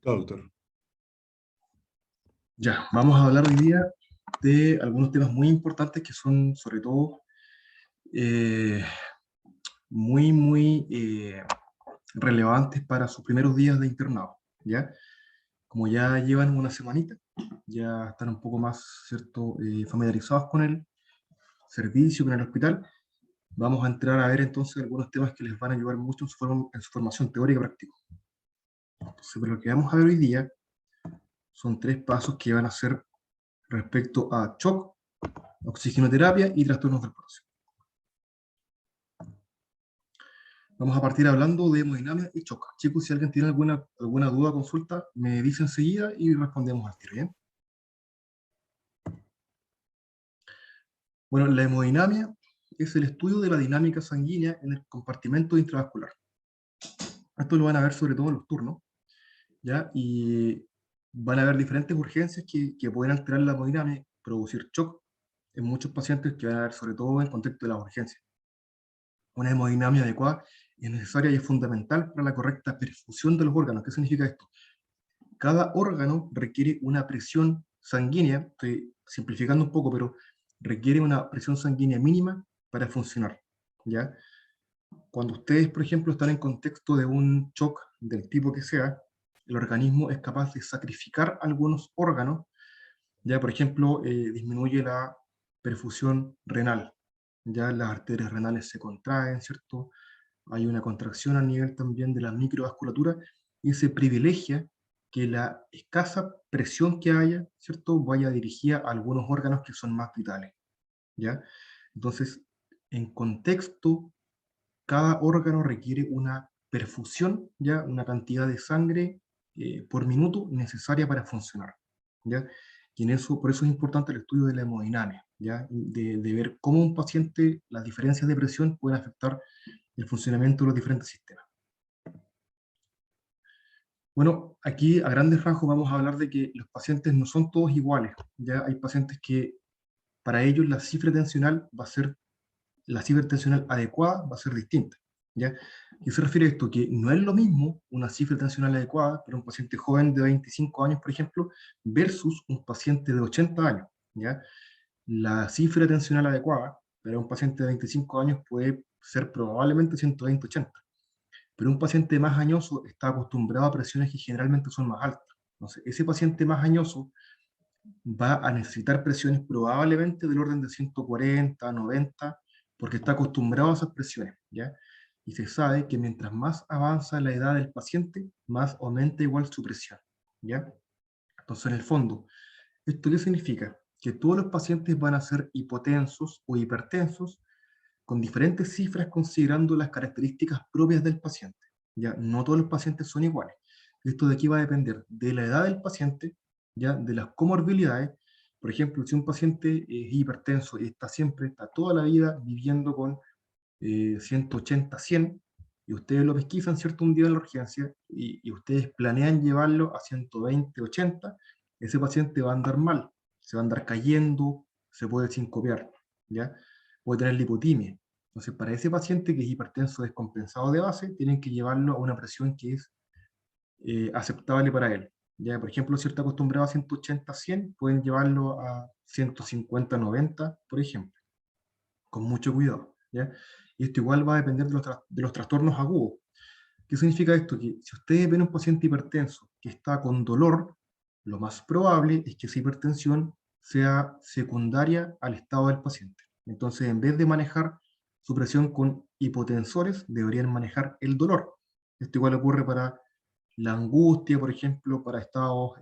Claro, doctor. Ya, vamos a hablar hoy día de algunos temas muy importantes que son, sobre todo, eh, muy relevantes para sus primeros días de internado, ¿ya? Como ya llevan una semanita, ya están un poco más, ¿cierto?, familiarizados con el servicio, con el hospital, vamos a entrar a ver entonces algunos temas que les van a ayudar mucho en su formación teórica y práctica. Entonces, lo que vamos a ver hoy día son 3 pasos que van a ser respecto a shock, oxigenoterapia y trastornos del corazón. Vamos a partir hablando de hemodinamia y shock. Chicos, si alguien tiene alguna duda o consulta, me dice enseguida y respondemos al tiro, ¿bien? Bueno, la hemodinamia es el estudio de la dinámica sanguínea en el compartimento intravascular. Esto lo van a ver sobre todo en los turnos, ¿ya? Y van a haber diferentes urgencias que pueden alterar la hemodinamia, producir shock en muchos pacientes que van a ver sobre todo en contexto de las urgencias. Una hemodinamia adecuada es necesaria y es fundamental para la correcta perfusión de los órganos. ¿Qué significa esto? Cada órgano requiere una presión sanguínea, estoy simplificando un poco, pero requiere una presión sanguínea mínima para funcionar, ¿ya? Cuando ustedes, por ejemplo, están en contexto de un shock del tipo que sea, el organismo es capaz de sacrificar algunos órganos, ya, por ejemplo, disminuye la perfusión renal, ya las arterias renales se contraen, ¿cierto? Hay una contracción a nivel también de la microvasculatura y se privilegia que la escasa presión que haya, ¿cierto?, vaya dirigida a algunos órganos que son más vitales, ¿ya? Entonces, en contexto, cada órgano requiere una perfusión, ¿ya?, una cantidad de sangre por minuto necesaria para funcionar, ¿ya? Y en eso, por eso es importante el estudio de la hemodinamia, ¿ya? De ver cómo un paciente, las diferencias de presión pueden afectar el funcionamiento de los diferentes sistemas. Bueno, aquí a grandes rasgos vamos a hablar de que los pacientes no son todos iguales. Ya hay pacientes que para ellos la cifra tensional la cifra tensional adecuada va a ser distinta. ¿Ya? ¿Qué se refiere a esto? Que no es lo mismo una cifra tensional adecuada para un paciente joven de 25 años, por ejemplo, versus un paciente de 80 años. ¿Ya? La cifra tensional adecuada para un paciente de 25 años puede ser probablemente 120-80. Pero un paciente más añoso está acostumbrado a presiones que generalmente son más altas. Entonces, ese paciente más añoso va a necesitar presiones probablemente del orden de 140, 90, porque está acostumbrado a esas presiones, ¿ya? Y se sabe que mientras más avanza la edad del paciente, más aumenta igual su presión, ¿ya? Entonces, en el fondo, ¿esto qué significa? Que todos los pacientes van a ser hipotensos o hipertensos con diferentes cifras considerando las características propias del paciente. Ya, no todos los pacientes son iguales. Esto de aquí va a depender de la edad del paciente, ya, de las comorbilidades. Por ejemplo, si un paciente es hipertenso y está toda la vida viviendo con 180, 100, y ustedes lo pesquisan, ¿cierto?, un día en la urgencia, y ustedes planean llevarlo a 120, 80, ese paciente va a andar mal, se va a andar cayendo, se puede sincopiar, ¿ya? Puede tener lipotimia. Entonces, para ese paciente que es hipertenso descompensado de base, tienen que llevarlo a una presión que es aceptable para él. Ya, por ejemplo, si está acostumbrado a 180, 100, pueden llevarlo a 150, 90, por ejemplo, con mucho cuidado, ¿ya? Y esto igual va a depender de los trastornos agudos. ¿Qué significa esto? Que si ustedes ven un paciente hipertenso que está con dolor, lo más probable es que esa hipertensión sea secundaria al estado del paciente. Entonces, en vez de manejar su presión con hipotensores, deberían manejar el dolor. Esto igual ocurre para la angustia, por ejemplo, para estados,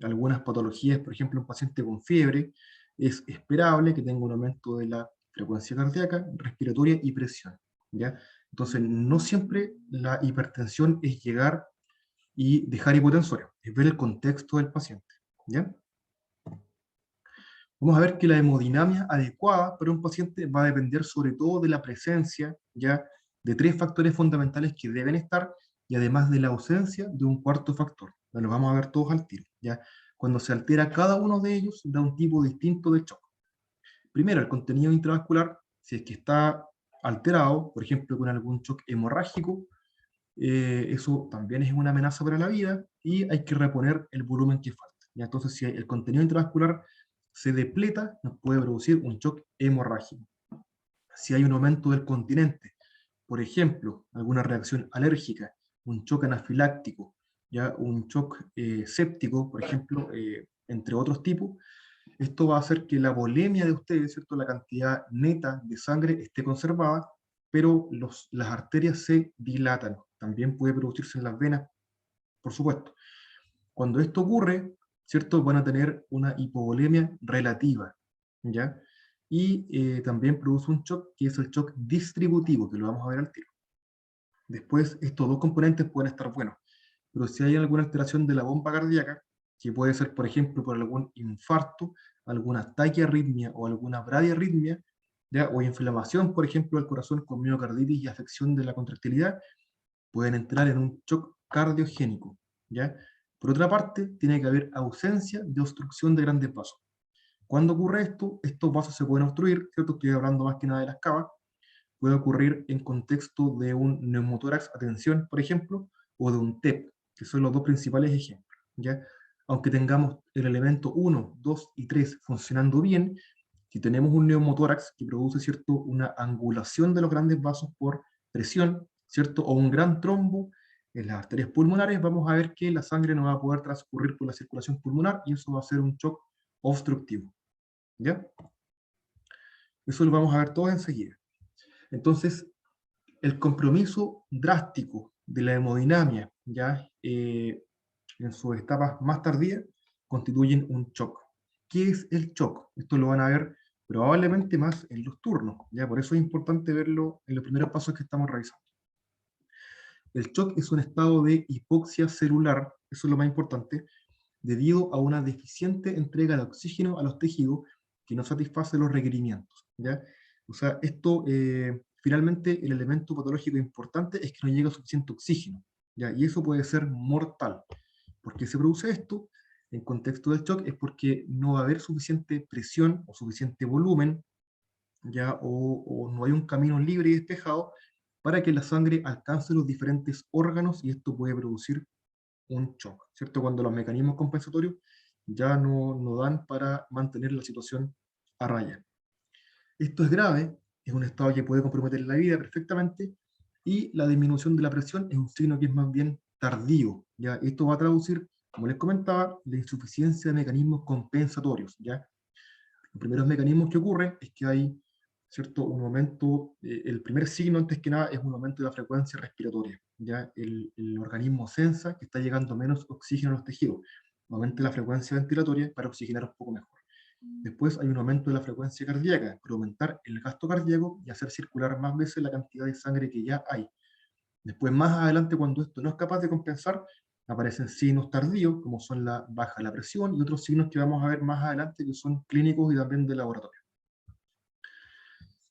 algunas patologías, por ejemplo, un paciente con fiebre, es esperable que tenga un aumento de la frecuencia cardíaca, respiratoria y presión, ¿ya? Entonces, no siempre la hipertensión es llegar y dejar hipotensores, es ver el contexto del paciente, ¿ya? Vamos a ver que la hemodinamia adecuada para un paciente va a depender sobre todo de la presencia, ¿ya?, de 3 factores fundamentales que deben estar, y además de la ausencia de un cuarto factor. Los vamos a ver todos al tiro, ¿ya? Cuando se altera cada uno de ellos, da un tipo distinto de shock. Primero, el contenido intravascular, si es que está alterado, por ejemplo, con algún shock hemorrágico, eso también es una amenaza para la vida y hay que reponer el volumen que falta. ¿Ya? Entonces, si el contenido intravascular se depleta, nos puede producir un shock hemorrágico. Si hay un aumento del continente, por ejemplo, alguna reacción alérgica, un shock anafiláctico, ya un shock séptico, por ejemplo, entre otros tipos, esto va a hacer que la volemia de ustedes, ¿cierto? La cantidad neta de sangre esté conservada, pero las arterias se dilatan. También puede producirse en las venas, por supuesto. Cuando esto ocurre, ¿cierto? Van a tener una hipovolemia relativa, ¿ya? Y también produce un shock, que es el shock distributivo, que lo vamos a ver al tiro. Después, estos dos componentes pueden estar buenos, pero si hay alguna alteración de la bomba cardíaca, que puede ser, por ejemplo, por algún infarto, alguna taquiarritmia o alguna bradiarritmia, ¿ya? O inflamación, por ejemplo, del corazón con miocarditis y afección de la contractilidad, pueden entrar en un shock cardiogénico, ¿ya? Por otra parte, tiene que haber ausencia de obstrucción de grandes vasos. Cuando ocurre esto, estos vasos se pueden obstruir, ¿cierto? Estoy hablando más que nada de las cavas, puede ocurrir en contexto de un neumotórax a tensión, por ejemplo, o de un TEP, que son los dos principales ejemplos, ¿ya? Aunque tengamos el elemento 1, 2 y 3 funcionando bien, si tenemos un neumotórax que produce, ¿cierto?, una angulación de los grandes vasos por presión, ¿cierto?, o un gran trombo en las arterias pulmonares, vamos a ver que la sangre no va a poder transcurrir por la circulación pulmonar y eso va a ser un shock obstructivo, ¿ya? Eso lo vamos a ver todos enseguida. Entonces, el compromiso drástico de la hemodinamia, ya en sus etapas más tardías, constituyen un shock. ¿Qué es el shock? Esto lo van a ver probablemente más en los turnos, ya por eso es importante verlo en los primeros pasos que estamos revisando. El shock es un estado de hipoxia celular, eso es lo más importante, debido a una deficiente entrega de oxígeno a los tejidos que no satisface los requerimientos, ¿ya? O sea, esto, finalmente, el elemento patológico importante es que no llega suficiente oxígeno, ¿ya? Y eso puede ser mortal. ¿Por qué se produce esto? En contexto del shock es porque no va a haber suficiente presión o suficiente volumen, ¿ya? O no hay un camino libre y despejado para que la sangre alcance los diferentes órganos y esto puede producir un shock, ¿cierto? Cuando los mecanismos compensatorios ya no dan para mantener la situación a raya. Esto es grave, es un estado que puede comprometer la vida perfectamente, y la disminución de la presión es un signo que es más bien tardío, ¿ya? Esto va a traducir, como les comentaba, la insuficiencia de mecanismos compensatorios, ¿ya? Los primeros mecanismos que ocurren es que hay, ¿cierto?, un aumento, el primer signo antes que nada es un aumento de la frecuencia respiratoria, ¿ya? El organismo sensa que está llegando menos oxígeno a los tejidos, aumenta la frecuencia ventilatoria para oxigenar un poco mejor. Después hay un aumento de la frecuencia cardíaca, para aumentar el gasto cardíaco y hacer circular más veces la cantidad de sangre que ya hay. Después, más adelante, cuando esto no es capaz de compensar, aparecen signos tardíos, como son la baja de la presión y otros signos que vamos a ver más adelante, que son clínicos y también de laboratorio.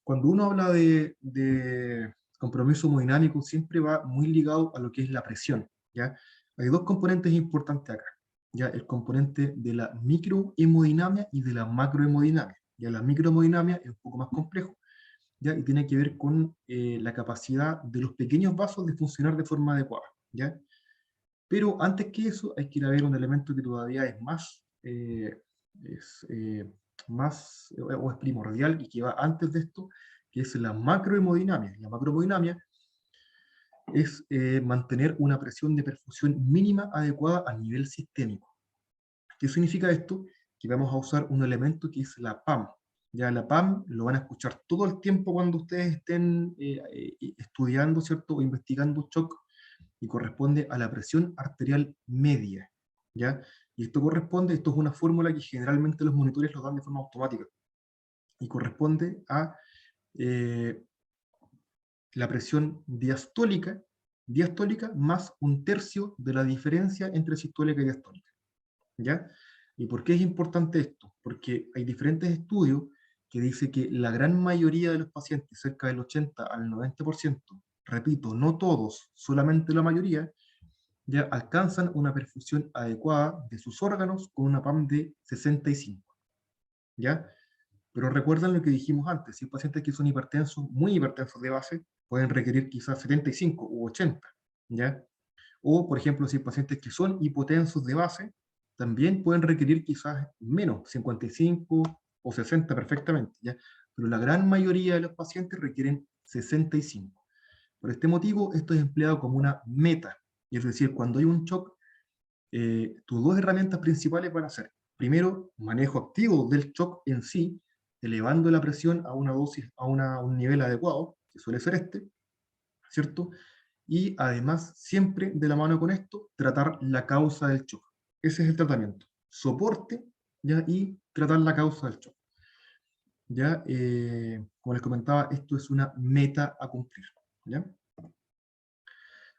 Cuando uno habla de compromiso hemodinámico, siempre va muy ligado a lo que es la presión, ¿ya? Hay dos componentes importantes acá, ¿ya? El componente de la microhemodinamia y de la macrohemodinamia. Ya la microhemodinamia es un poco más complejo, ¿ya? Y tiene que ver con la capacidad de los pequeños vasos de funcionar de forma adecuada, ¿ya? Pero antes que eso, hay que ir a ver un elemento que todavía es más, es, o es primordial y que va antes de esto, que es la macrohemodinamia. La macrohemodinamia es mantener una presión de perfusión mínima adecuada a nivel sistémico. ¿Qué significa esto? Que vamos a usar un elemento que es la PAM. Ya la PAM lo van a escuchar todo el tiempo cuando ustedes estén estudiando, ¿cierto? O investigando shock, y corresponde a la presión arterial media, ¿ya? Y esto es una fórmula que generalmente los monitores lo dan de forma automática, y corresponde a eh, la presión diastólica más un tercio de la diferencia entre sistólica y diastólica, ¿ya? ¿Y por qué es importante esto? Porque hay diferentes estudios que dicen que la gran mayoría de los pacientes, cerca del 80 al 90%, repito, no todos, solamente la mayoría, ya alcanzan una perfusión adecuada de sus órganos con una PAM de 65, ¿ya? Pero recuerdan lo que dijimos antes, si hay pacientes que son hipertensos, muy hipertensos de base, pueden requerir quizás 75 u 80, ¿ya? O, por ejemplo, si hay pacientes que son hipotensos de base, también pueden requerir quizás menos, 55 o 60 perfectamente, ¿ya? Pero la gran mayoría de los pacientes requieren 65. Por este motivo, esto es empleado como una meta. Y es decir, cuando hay un shock, tus dos herramientas principales van a ser, primero, manejo activo del shock en sí, elevando la presión a una dosis, a un nivel adecuado, que suele ser este, ¿cierto? Y además, siempre de la mano con esto, tratar la causa del shock. Ese es el tratamiento. Soporte, ¿ya? Y tratar la causa del shock. ¿Ya? Como les comentaba, esto es una meta a cumplir. ¿Ya?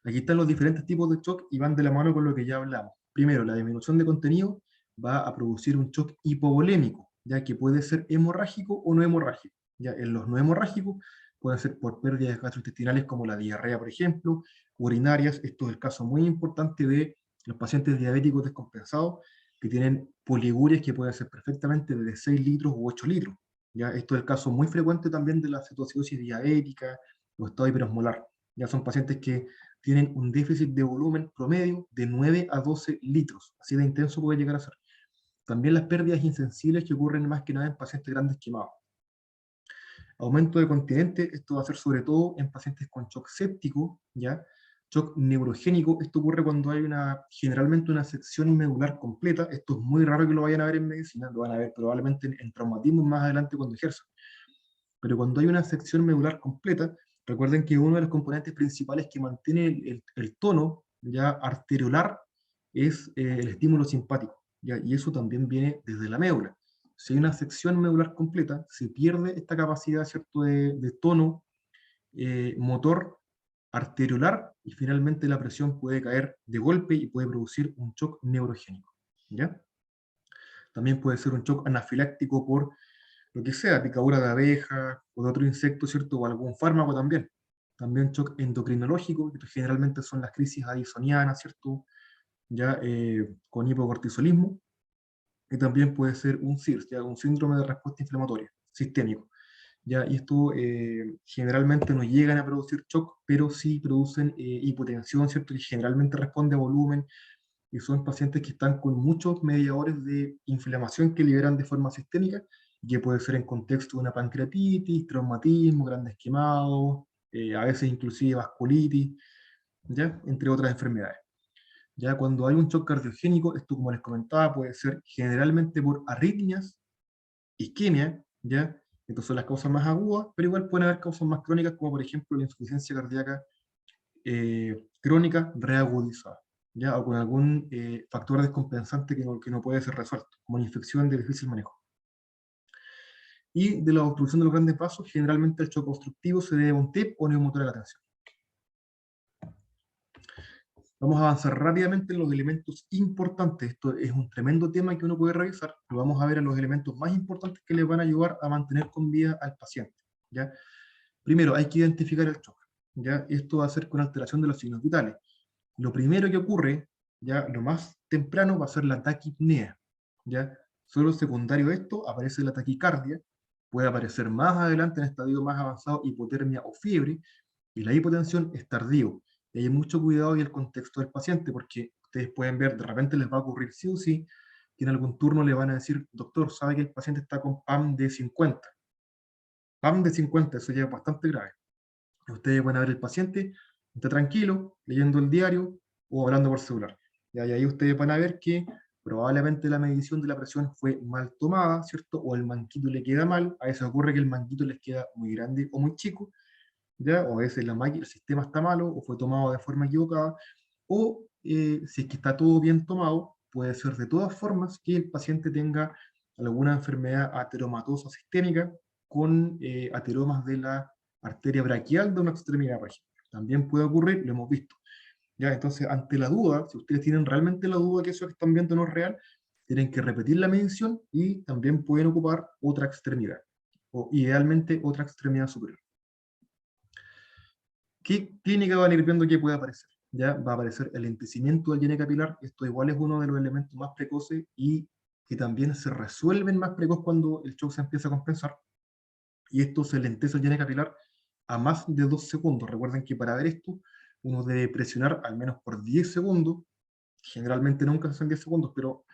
Aquí están los diferentes tipos de shock y van de la mano con lo que ya hablamos. Primero, la disminución de contenido va a producir un shock hipovolémico, ya que puede ser hemorrágico o no hemorrágico. Ya en los no hemorrágicos pueden ser por pérdidas gastrointestinales como la diarrea, por ejemplo, urinarias. Esto es el caso muy importante de los pacientes diabéticos descompensados que tienen poligurias que pueden ser perfectamente de 6 litros u 8 litros. Ya esto es el caso muy frecuente también de la cetoacidosis diabética o estado hiperosmolar. Ya son pacientes que tienen un déficit de volumen promedio de 9 a 12 litros. Así de intenso puede llegar a ser. También las pérdidas insensibles que ocurren más que nada en pacientes grandes quemados. Aumento de continente, esto va a ser sobre todo en pacientes con shock séptico, ¿ya? Shock neurogénico, esto ocurre cuando hay generalmente una sección medular completa. Esto es muy raro que lo vayan a ver en medicina, lo van a ver probablemente en traumatismo más adelante cuando ejerzan. Pero cuando hay una sección medular completa, recuerden que uno de los componentes principales que mantiene el tono ya arteriolar es el estímulo simpático, ¿ya? Y eso también viene desde la médula. Si hay una sección medular completa, se pierde esta capacidad, ¿cierto?, de tono motor arteriolar y finalmente la presión puede caer de golpe y puede producir un shock neurogénico, ¿ya? También puede ser un shock anafiláctico por lo que sea, picadura de abeja o de otro insecto, ¿cierto? O algún fármaco también. También shock endocrinológico, que generalmente son las crisis addisonianas, ¿cierto? Ya con hipocortisolismo. Y también puede ser un SIRS, ya un síndrome de respuesta inflamatoria sistémico. Ya, y esto generalmente no llegan a producir shock, pero sí producen hipotensión, ¿cierto? Y generalmente responde a volumen, y son pacientes que están con muchos mediadores de inflamación que liberan de forma sistémica, y que puede ser en contexto de una pancreatitis, traumatismo, grandes quemados, a veces inclusive vasculitis, ¿ya? Entre otras enfermedades. Ya cuando hay un shock cardiogénico, esto como les comentaba, puede ser generalmente por arritmias, isquemia, ¿ya? Estas son las causas más agudas, pero igual pueden haber causas más crónicas, como por ejemplo la insuficiencia cardíaca crónica reagudizada, ¿ya? O con algún factor descompensante que no puede ser resuelto, como una infección de difícil manejo. Y de la obstrucción de los grandes vasos, generalmente el shock obstructivo se debe a un TEP o neumotor de la tensión. Vamos a avanzar rápidamente en los elementos importantes. Esto es un tremendo tema que uno puede revisar, pero vamos a ver a los elementos más importantes que les van a ayudar a mantener con vida al paciente, ¿ya? Primero, hay que identificar el shock, ¿ya? Esto va a ser con alteración de los signos vitales. Lo primero que ocurre, ya lo más temprano, va a ser la taquipnea, ¿ya? Solo secundario a esto aparece la taquicardia, puede aparecer más adelante en estadio más avanzado hipotermia o fiebre, y la hipotensión es tardío. Y hay mucho cuidado y el contexto del paciente, porque ustedes pueden ver, de repente les va a ocurrir sí o sí, que en algún turno le van a decir, doctor, sabe que el paciente está con PAM de 50. PAM de 50, eso ya es bastante grave. Ustedes van a ver el paciente, está tranquilo, leyendo el diario o hablando por celular. Y ahí ustedes van a ver que probablemente la medición de la presión fue mal tomada, ¿cierto? O el manguito le queda mal. A veces ocurre que el manguito les queda muy grande o muy chico, ¿ya? O a veces la máquina, el sistema está malo o fue tomado de forma equivocada. O si es que está todo bien tomado, puede ser de todas formas que el paciente tenga alguna enfermedad ateromatosa sistémica con ateromas de la arteria braquial de una extremidad, por ejemplo. También puede ocurrir, lo hemos visto. ¿Ya? Entonces, ante la duda, si ustedes tienen realmente la duda que eso que están viendo no es real, tienen que repetir la medición y también pueden ocupar otra extremidad, o idealmente otra extremidad superior. ¿Qué clínica van a ir viendo que puede aparecer? Ya va a aparecer el lentecimiento del llene capilar. Esto igual es uno de los elementos más precoces y que también se resuelven más precoz cuando el shock se empieza a compensar. Y esto se lentece el llene capilar a más de 2 segundos. Recuerden que para ver esto, uno debe presionar al menos por 10 segundos, generalmente nunca son 10 segundos, pero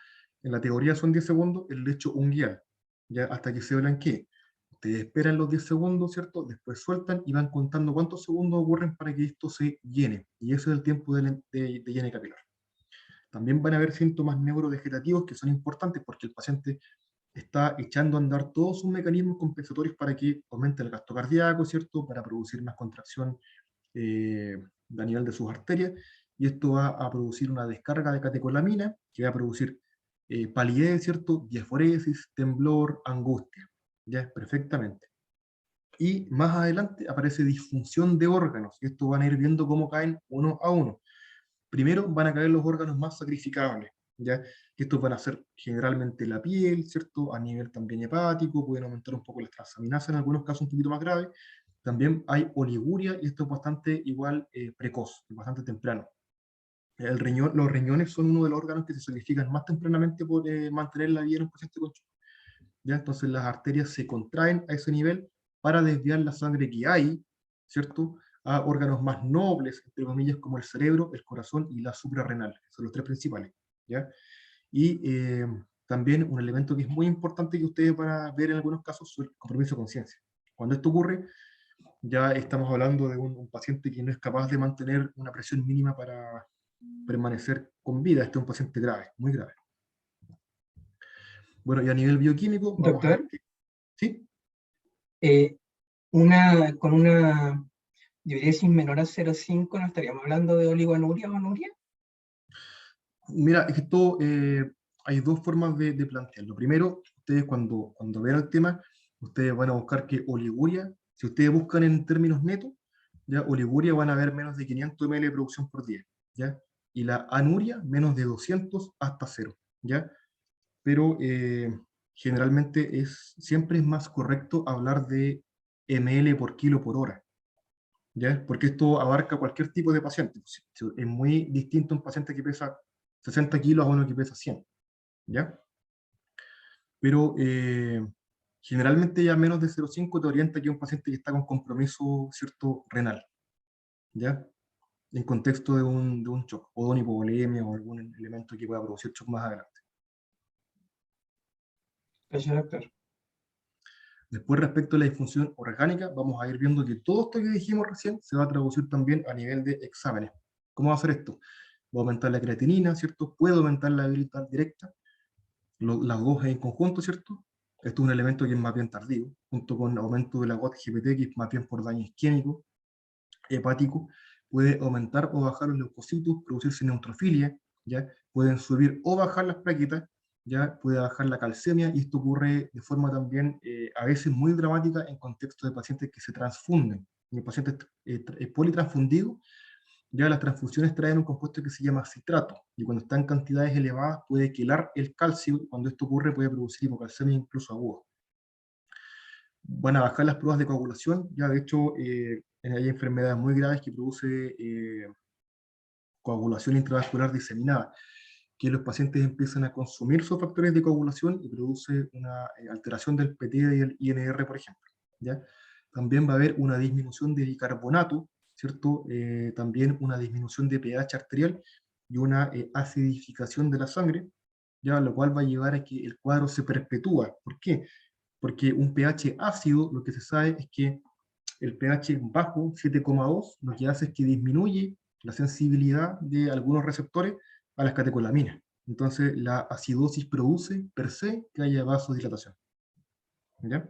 en la teoría son 10 segundos, el lecho unguial, ya hasta que se blanquee. Ustedes esperan los 10 segundos, ¿cierto? Después sueltan y van contando cuántos segundos ocurren para que esto se llene. Y ese es el tiempo de llene capilar. También van a haber síntomas neurovegetativos que son importantes porque el paciente está echando a andar todos sus mecanismos compensatorios para que aumente el gasto cardíaco, ¿cierto? Para producir más contracción a nivel de sus arterias, y esto va a producir una descarga de catecolamina, que va a producir palidez, ¿cierto? Diaforesis, temblor, angustia, ya perfectamente. Y más adelante aparece disfunción de órganos, y esto van a ir viendo cómo caen uno a uno. Primero van a caer los órganos más sacrificables, ¿ya? Que estos van a ser generalmente la piel, ¿cierto? A nivel también hepático, pueden aumentar un poco las transaminasas en algunos casos un poquito más graves. También hay oliguria, y esto es bastante igual precoz, bastante temprano. Los riñones son uno de los órganos que se sacrifican más tempranamente por mantener la vida en un paciente con shock, ¿ya? Entonces las arterias se contraen a ese nivel para desviar la sangre que hay, ¿cierto? A órganos más nobles, entre comillas, como el cerebro, el corazón y la suprarrenal, son los tres principales, ¿ya? Y también un elemento que es muy importante que ustedes van a ver en algunos casos es el compromiso de conciencia. Cuando esto ocurre, ya estamos hablando de un paciente que no es capaz de mantener una presión mínima para permanecer con vida. Este es un paciente grave, muy grave. Bueno, y a nivel bioquímico, vamos a ver Doctor, que, ¿sí? eh, con una diuresis menor a 0,5, ¿no estaríamos hablando de oligoanuria o anuria? Mira, es que esto, hay dos formas de plantearlo. Primero, ustedes cuando vean el tema, ustedes van a buscar que oliguria, si ustedes buscan en términos netos, ya oliguria van a ver menos de 500 ml de producción por día, ¿ya? Y la anuria, menos de 200 hasta cero, ¿ya? Pero generalmente siempre es más correcto hablar de ml por kilo por hora, ¿ya? Porque esto abarca cualquier tipo de paciente. Es muy distinto un paciente que pesa 60 kilos a uno que pesa 100, ¿ya? Pero generalmente ya menos de 0,5 te orienta que un paciente que está con compromiso, ¿cierto?, renal, ¿ya? En contexto de un shock, o de una hipovolemia, o algún elemento que pueda producir shock más adelante. Gracias, doctor. Después, respecto a la disfunción orgánica, vamos a ir viendo que todo esto que dijimos recién se va a traducir también a nivel de exámenes. ¿Cómo va a hacer esto? Va a aumentar la creatinina, ¿cierto? Puede aumentar la debilidad directa, las dos en conjunto, ¿cierto? Esto es un elemento que es más bien tardío, junto con el aumento de la GOT-GPT, que es más bien por daño isquémico, hepático, puede aumentar o bajar los leucocitos, producirse neutrofilia, ¿ya? Pueden subir o bajar las plaquetas, ya puede bajar la calcemia, y esto ocurre de forma también a veces muy dramática en contexto de pacientes que se transfunden. En el paciente politransfundido, ya las transfusiones traen un compuesto que se llama citrato, y cuando está en cantidades elevadas puede quelar el calcio, y cuando esto ocurre puede producir hipocalcemia incluso aguda. Van a bajar las pruebas de coagulación, ya de hecho hay enfermedades muy graves que produce coagulación intravascular diseminada, que los pacientes empiezan a consumir sus factores de coagulación y produce una alteración del PT y el INR, por ejemplo, ¿ya? También va a haber una disminución de bicarbonato, ¿cierto? También una disminución de pH arterial y una acidificación de la sangre, ¿ya? Lo cual va a llevar a que el cuadro se perpetúa. ¿Por qué? Porque un pH ácido, lo que se sabe es que el pH bajo, 7,2, lo que hace es que disminuye la sensibilidad de algunos receptores a las catecolaminas. Entonces, la acidosis produce per se que haya vasodilatación, ¿ya?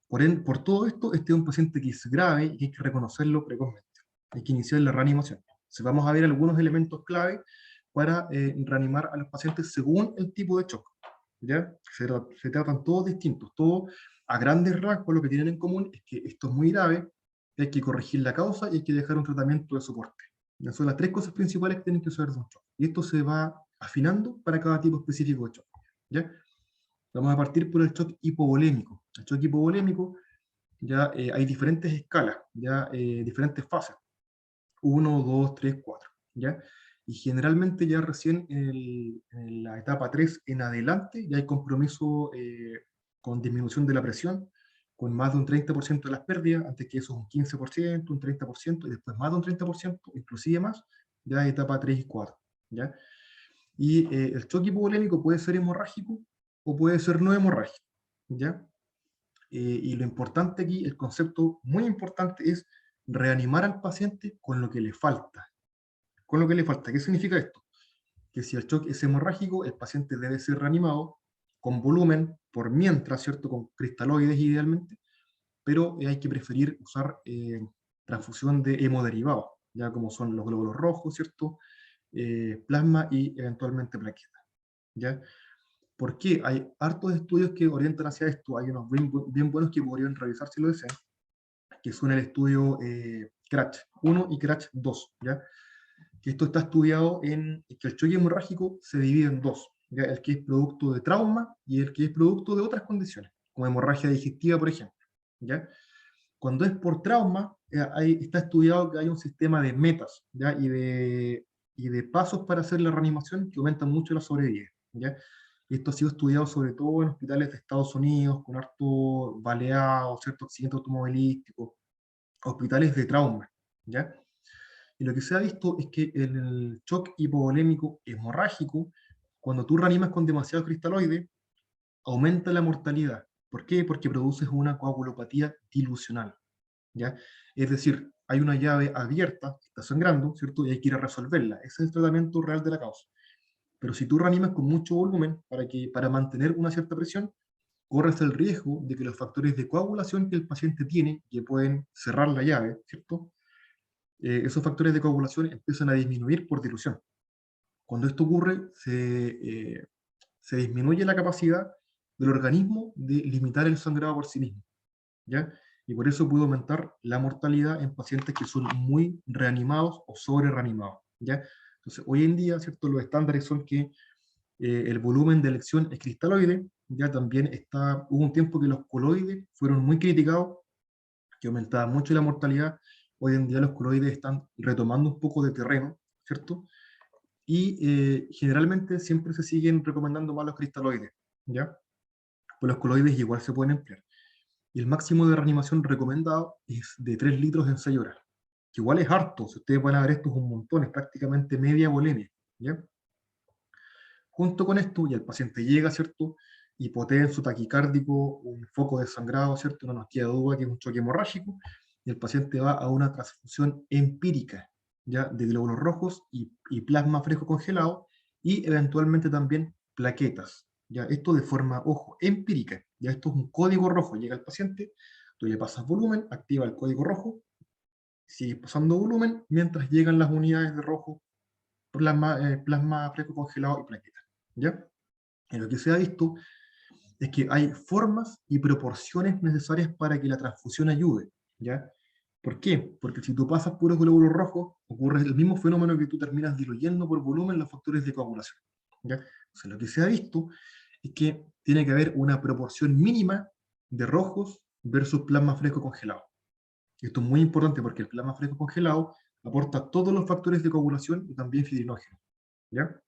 Por todo esto, este es un paciente que es grave y hay que reconocerlo precozmente. Hay que iniciar la reanimación. Entonces, vamos a ver algunos elementos clave para reanimar a los pacientes según el tipo de shock, ¿ya? Se tratan todos distintos, todos a grandes rasgos. Lo que tienen en común es que esto es muy grave, hay que corregir la causa y hay que dejar un tratamiento de soporte. Esas son las tres cosas principales que tienen que saber de un shock. Y esto se va afinando para cada tipo específico de shock, ¿ya? Vamos a partir por el shock hipovolémico. El shock hipovolémico, ya hay diferentes escalas, ya diferentes fases. 1, 2, 3, 4, ¿ya? Y generalmente ya recién en la etapa 3 en adelante ya hay compromiso con disminución de la presión, con más de un 30% de las pérdidas, antes que eso es un 15%, un 30%, y después más de un 30%, inclusive más, ya etapa 3 y 4, ¿ya? Y el choque hipovolémico puede ser hemorrágico o puede ser no hemorrágico, ¿ya? Y lo importante aquí, el concepto muy importante es reanimar al paciente con lo que le falta. Con lo que le falta. ¿Qué significa esto? Que si el shock es hemorrágico, el paciente debe ser reanimado con volumen, por mientras, ¿cierto? Con cristaloides idealmente, pero hay que preferir usar transfusión de hemoderivados, ya como son los glóbulos rojos, ¿cierto? Plasma y eventualmente plaquetas, ¿ya? ¿Por qué? Hay hartos estudios que orientan hacia esto, hay unos bien buenos que podrían revisar si lo desean, que son el estudio CRASH 1 y CRASH 2, ¿ya? Que esto está estudiado en que el choque hemorrágico se divide en dos, ¿ya? El que es producto de trauma y el que es producto de otras condiciones, como hemorragia digestiva, por ejemplo, ¿ya? Cuando es por trauma, está estudiado que hay un sistema de metas, ¿ya? Y de pasos para hacer la reanimación que aumentan mucho la sobrevida, ¿ya? Y esto ha sido estudiado sobre todo en hospitales de Estados Unidos, con harto baleado, cierto accidente automovilístico, hospitales de trauma, ¿ya? Y lo que se ha visto es que el shock hipovolémico hemorrágico, cuando tú reanimas con demasiado cristaloide, aumenta la mortalidad. ¿Por qué? Porque produces una coagulopatía dilucional, ¿ya? Es decir, hay una llave abierta que está sangrando, ¿cierto? Y hay que ir a resolverla. Ese es el tratamiento real de la causa. Pero si tú reanimas con mucho volumen para mantener una cierta presión, corres el riesgo de que los factores de coagulación que el paciente tiene, que pueden cerrar la llave, ¿cierto? Esos factores de coagulación empiezan a disminuir por dilución. Cuando esto ocurre, se disminuye la capacidad del organismo de limitar el sangrado por sí mismo, ¿ya? Y por eso puede aumentar la mortalidad en pacientes que son muy reanimados o sobre reanimados, ¿ya? Entonces, hoy en día, ¿cierto? Los estándares son que el volumen de elección es cristaloide, ya también hubo un tiempo que los coloides fueron muy criticados, que aumentaba mucho la mortalidad. Hoy en día los coloides están retomando un poco de terreno, ¿cierto? Y generalmente siempre se siguen recomendando más los cristaloides, ¿ya? Pues los coloides igual se pueden emplear. Y el máximo de reanimación recomendado es de 3 litros en 6 horas, que igual es harto. Si ustedes van a ver esto es un montón, es prácticamente media volemia, ¿ya? Junto con esto, ya el paciente llega, ¿cierto? Hipotenso, taquicárdico, un foco de sangrado, ¿cierto? No nos queda duda que es un choque hemorrágico, y el paciente va a una transfusión empírica, ¿ya? De glóbulos rojos y plasma fresco congelado, y eventualmente también plaquetas, ¿ya? Esto de forma, ojo, empírica, ¿ya? Esto es un código rojo, llega el paciente, tú le pasas volumen, activa el código rojo, sigue pasando volumen, mientras llegan las unidades de rojo, plasma fresco congelado y plaquetas, ¿ya? Y lo que se ha visto es que hay formas y proporciones necesarias para que la transfusión ayude, ¿ya? ¿Por qué? Porque si tú pasas puros glóbulos rojos, ocurre el mismo fenómeno que tú terminas diluyendo por volumen los factores de coagulación, ¿ya? Entonces, lo que se ha visto es que tiene que haber una proporción mínima de rojos versus plasma fresco congelado. Y esto es muy importante porque el plasma fresco congelado aporta todos los factores de coagulación y también fibrinógeno, ¿ya?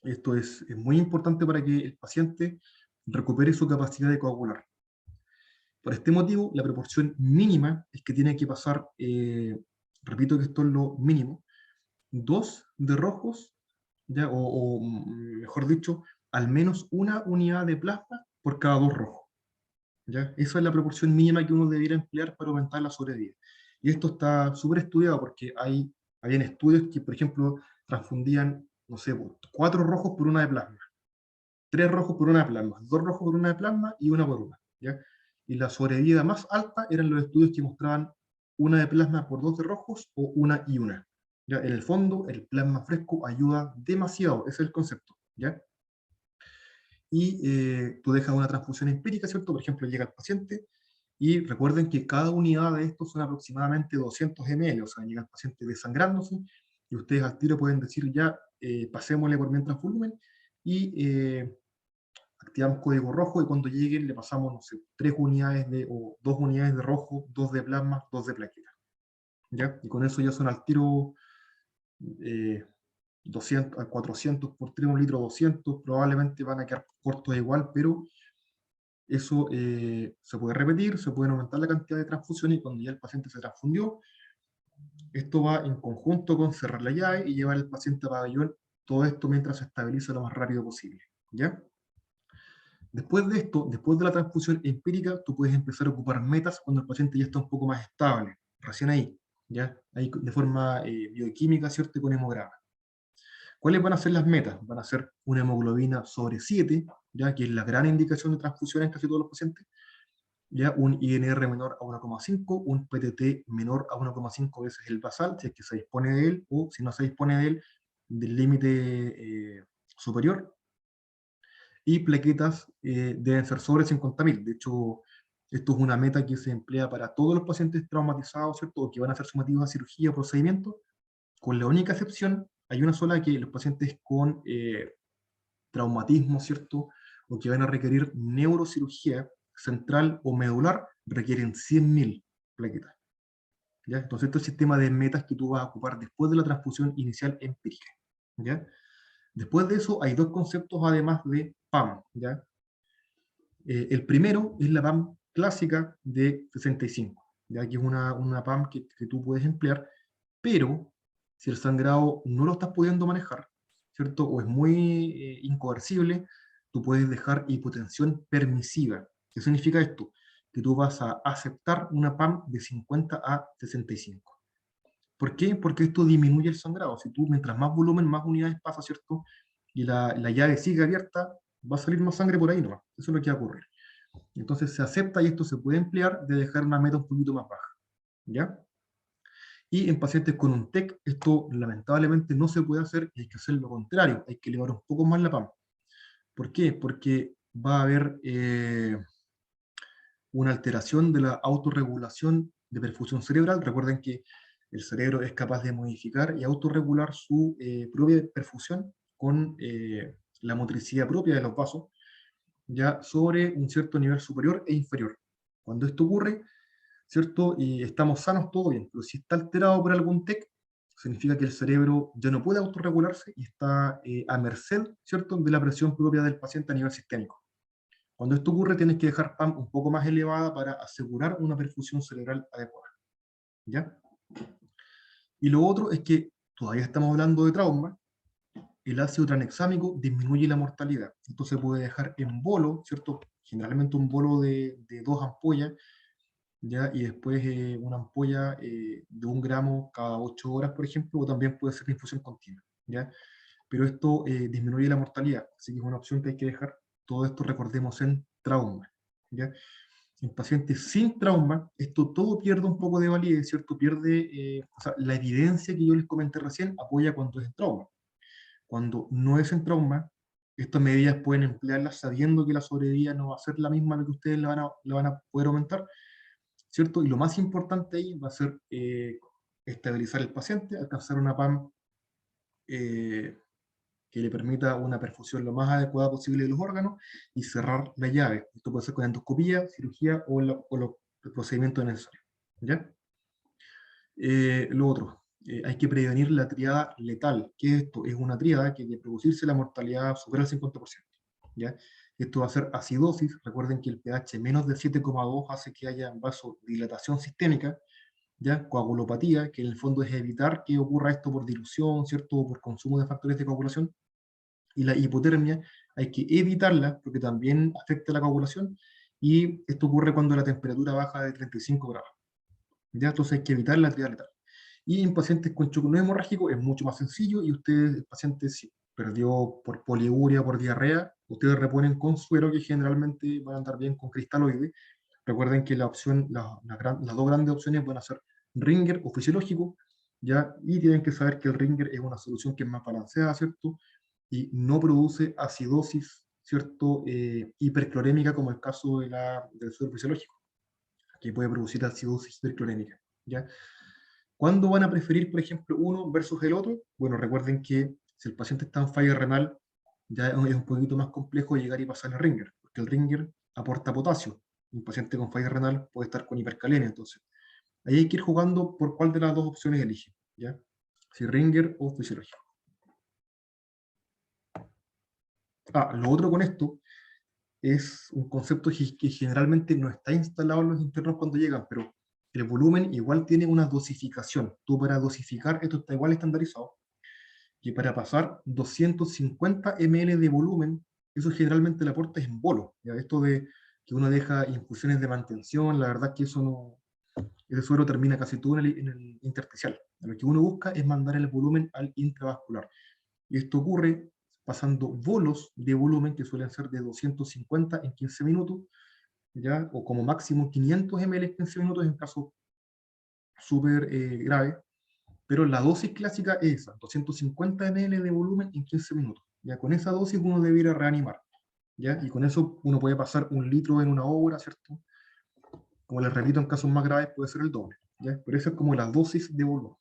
Esto es muy importante para que el paciente recupere su capacidad de coagular. Por este motivo, la proporción mínima es que tiene que pasar, repito que esto es lo mínimo, 2 de rojos, ¿ya? Mejor dicho, al menos una unidad de plasma por cada 2 rojos, ¿ya? Esa es la proporción mínima que uno debiera emplear para aumentar la sobrevida. Y esto está súper estudiado porque habían estudios que, por ejemplo, transfundían, no sé, 4 rojos por una de plasma, 3 rojos por una de plasma, 2 rojos por una de plasma y una por una, ¿ya? Y la sobrevida más alta eran los estudios que mostraban una de plasma por 2 de rojos o una y una, ¿ya? En el fondo, el plasma fresco ayuda demasiado, ese es el concepto, ¿ya? Y tú dejas una transfusión empírica, ¿cierto? Por ejemplo, llega el paciente y recuerden que cada unidad de estos son aproximadamente 200 ml, o sea, llega el paciente desangrándose y ustedes al tiro pueden decir ya, pasémosle por mientras volumen y activamos código rojo y cuando lleguen le pasamos, no sé, 3 unidades o 2 unidades de rojo, 2 de plasma, 2 de plaqueta, ¿ya? Y con eso ya son al tiro 200 a 400 por 3, un litro 200, probablemente van a quedar cortos igual, pero Eso se puede repetir, se puede aumentar la cantidad de transfusiones y cuando ya el paciente se transfundió, esto va en conjunto con cerrar la llave y llevar al paciente a pabellón, todo esto mientras se estabiliza lo más rápido posible. ¿Ya? Después de esto, después de la transfusión empírica, tú puedes empezar a ocupar metas cuando el paciente ya está un poco más estable, recién ahí, ¿ya? Ahí de forma bioquímica, ¿cierto? Y con hemograma. ¿Cuáles van a ser las metas? Van a ser una hemoglobina sobre 7, ¿ya? Que es la gran indicación de transfusión en casi todos los pacientes, ¿ya? Un INR menor a 1,5, un PTT menor a 1,5 veces el basal, si es que se dispone de él, o si no se dispone de él, del límite superior, y plaquetas deben ser sobre 50.000. De hecho, esto es una meta que se emplea para todos los pacientes traumatizados, ¿cierto? O que van a ser sometidos a cirugía o procedimiento, con la única excepción, hay una sola, que los pacientes con traumatismo, ¿cierto? O que van a requerir neurocirugía central o medular, requieren 100.000 plaquetas. ¿Ya? Entonces, este es el sistema de metas que tú vas a ocupar después de la transfusión inicial empírica. ¿Ya? Después de eso, hay dos conceptos además de PAM. ¿Ya? El primero es la PAM clásica de 65, ¿ya? Que es una PAM que tú puedes emplear, pero si el sangrado no lo estás pudiendo manejar, ¿cierto? O es muy incoercible, tú puedes dejar hipotensión permisiva. ¿Qué significa esto? Que tú vas a aceptar una PAM de 50 a 65. ¿Por qué? Porque esto disminuye el sangrado. Si tú, mientras más volumen, más unidades pasa, ¿cierto? Y la llave sigue abierta, va a salir más sangre por ahí nomás. Eso es lo que va a ocurrir. Entonces se acepta y esto se puede emplear de dejar una meta un poquito más baja. ¿Ya? Y en pacientes con un TEC, esto lamentablemente no se puede hacer y hay que hacer lo contrario, hay que elevar un poco más la PAM. ¿Por qué? Porque va a haber una alteración de la autorregulación de perfusión cerebral. Recuerden que el cerebro es capaz de modificar y autorregular su propia perfusión con la motricidad propia de los vasos, ya sobre un cierto nivel superior e inferior. Cuando esto ocurre, ¿cierto? Y estamos sanos, todo bien, pero si está alterado por algún TEC, significa que el cerebro ya no puede autorregularse y está a merced, ¿cierto?, de la presión propia del paciente a nivel sistémico. Cuando esto ocurre, tienes que dejar PAM un poco más elevada para asegurar una perfusión cerebral adecuada. ¿Ya? Y lo otro es que todavía estamos hablando de trauma, el ácido tranexámico disminuye la mortalidad. Esto se puede dejar en bolo, ¿cierto? Generalmente un bolo de 2 ampollas, ¿ya? Y después una ampolla de 1 gramo cada 8 horas, por ejemplo, o también puede ser infusión continua, ¿ya? Pero esto disminuye la mortalidad, así que es una opción que hay que dejar. Todo esto recordemos en trauma, ¿ya? En pacientes sin trauma, esto todo pierde un poco de validez, ¿cierto? Pierde, o sea, la evidencia que yo les comenté recién apoya cuando es en trauma. Cuando no es en trauma, estas medidas pueden emplearlas sabiendo que la sobrevida no va a ser la misma que ustedes la van a poder aumentar, ¿cierto? Y lo más importante ahí va a ser estabilizar el paciente, alcanzar una PAM que le permita una perfusión lo más adecuada posible de los órganos y cerrar la llave. Esto puede ser con endoscopía, cirugía o los procedimientos necesarios. ¿Ya? Lo otro, hay que prevenir la triada letal. ¿Qué es esto? Es una triada que de producirse la mortalidad supera el 50%. ¿Ya? Esto va a ser acidosis. Recuerden que el pH menos de 7,2 hace que haya vasodilatación sistémica, ¿ya? Coagulopatía, que en el fondo es evitar que ocurra esto por dilución, ¿cierto? O por consumo de factores de coagulación. Y la hipotermia hay que evitarla porque también afecta la coagulación y esto ocurre cuando la temperatura baja de 35 grados. ¿Ya? Entonces hay que evitar la triada letal. Y en pacientes con choque no hemorrágico es mucho más sencillo y ustedes, el paciente si perdió por poliuria, por diarrea, ustedes reponen con suero que generalmente van a andar bien con cristaloide. Recuerden que la opción, las dos grandes opciones van a ser Ringer o fisiológico, ¿ya? Y tienen que saber que el Ringer es una solución que es más balanceada, ¿cierto? Y no produce acidosis, ¿cierto? Hiperclorémica como el caso del suero fisiológico, que puede producir acidosis hiperclorémica, ¿ya? ¿Cuándo van a preferir, por ejemplo, uno versus el otro? Bueno, recuerden que si el paciente está en falla renal, ya es un poquito más complejo llegar y pasar el Ringer, porque el Ringer aporta potasio. Un paciente con falla renal puede estar con hipercalemia, entonces ahí hay que ir jugando por cuál de las dos opciones elige, ¿ya? Si Ringer o fisiológico. Lo otro con esto es un concepto que generalmente no está instalado en los internos cuando llegan, pero el volumen igual tiene una dosificación. Tú para dosificar, esto está igual estandarizado, que para pasar 250 ml de volumen, eso generalmente el aporte es en bolo. ¿Ya? Esto de que uno deja infusiones de mantención, la verdad que eso no, ese suero termina casi todo en el intersticial. Lo que uno busca es mandar el volumen al intravascular. Y esto ocurre pasando bolos de volumen que suelen ser de 250 en 15 minutos, ¿ya? O como máximo 500 ml en 15 minutos en caso súper grave. Pero la dosis clásica es esa, 250 ml de volumen en 15 minutos. Ya con esa dosis uno debe ir a reanimar. ¿Ya? Y con eso uno puede pasar 1 litro en una hora, ¿cierto? Como les repito, en casos más graves puede ser el doble. ¿Ya? Pero esa es como la dosis de volumen.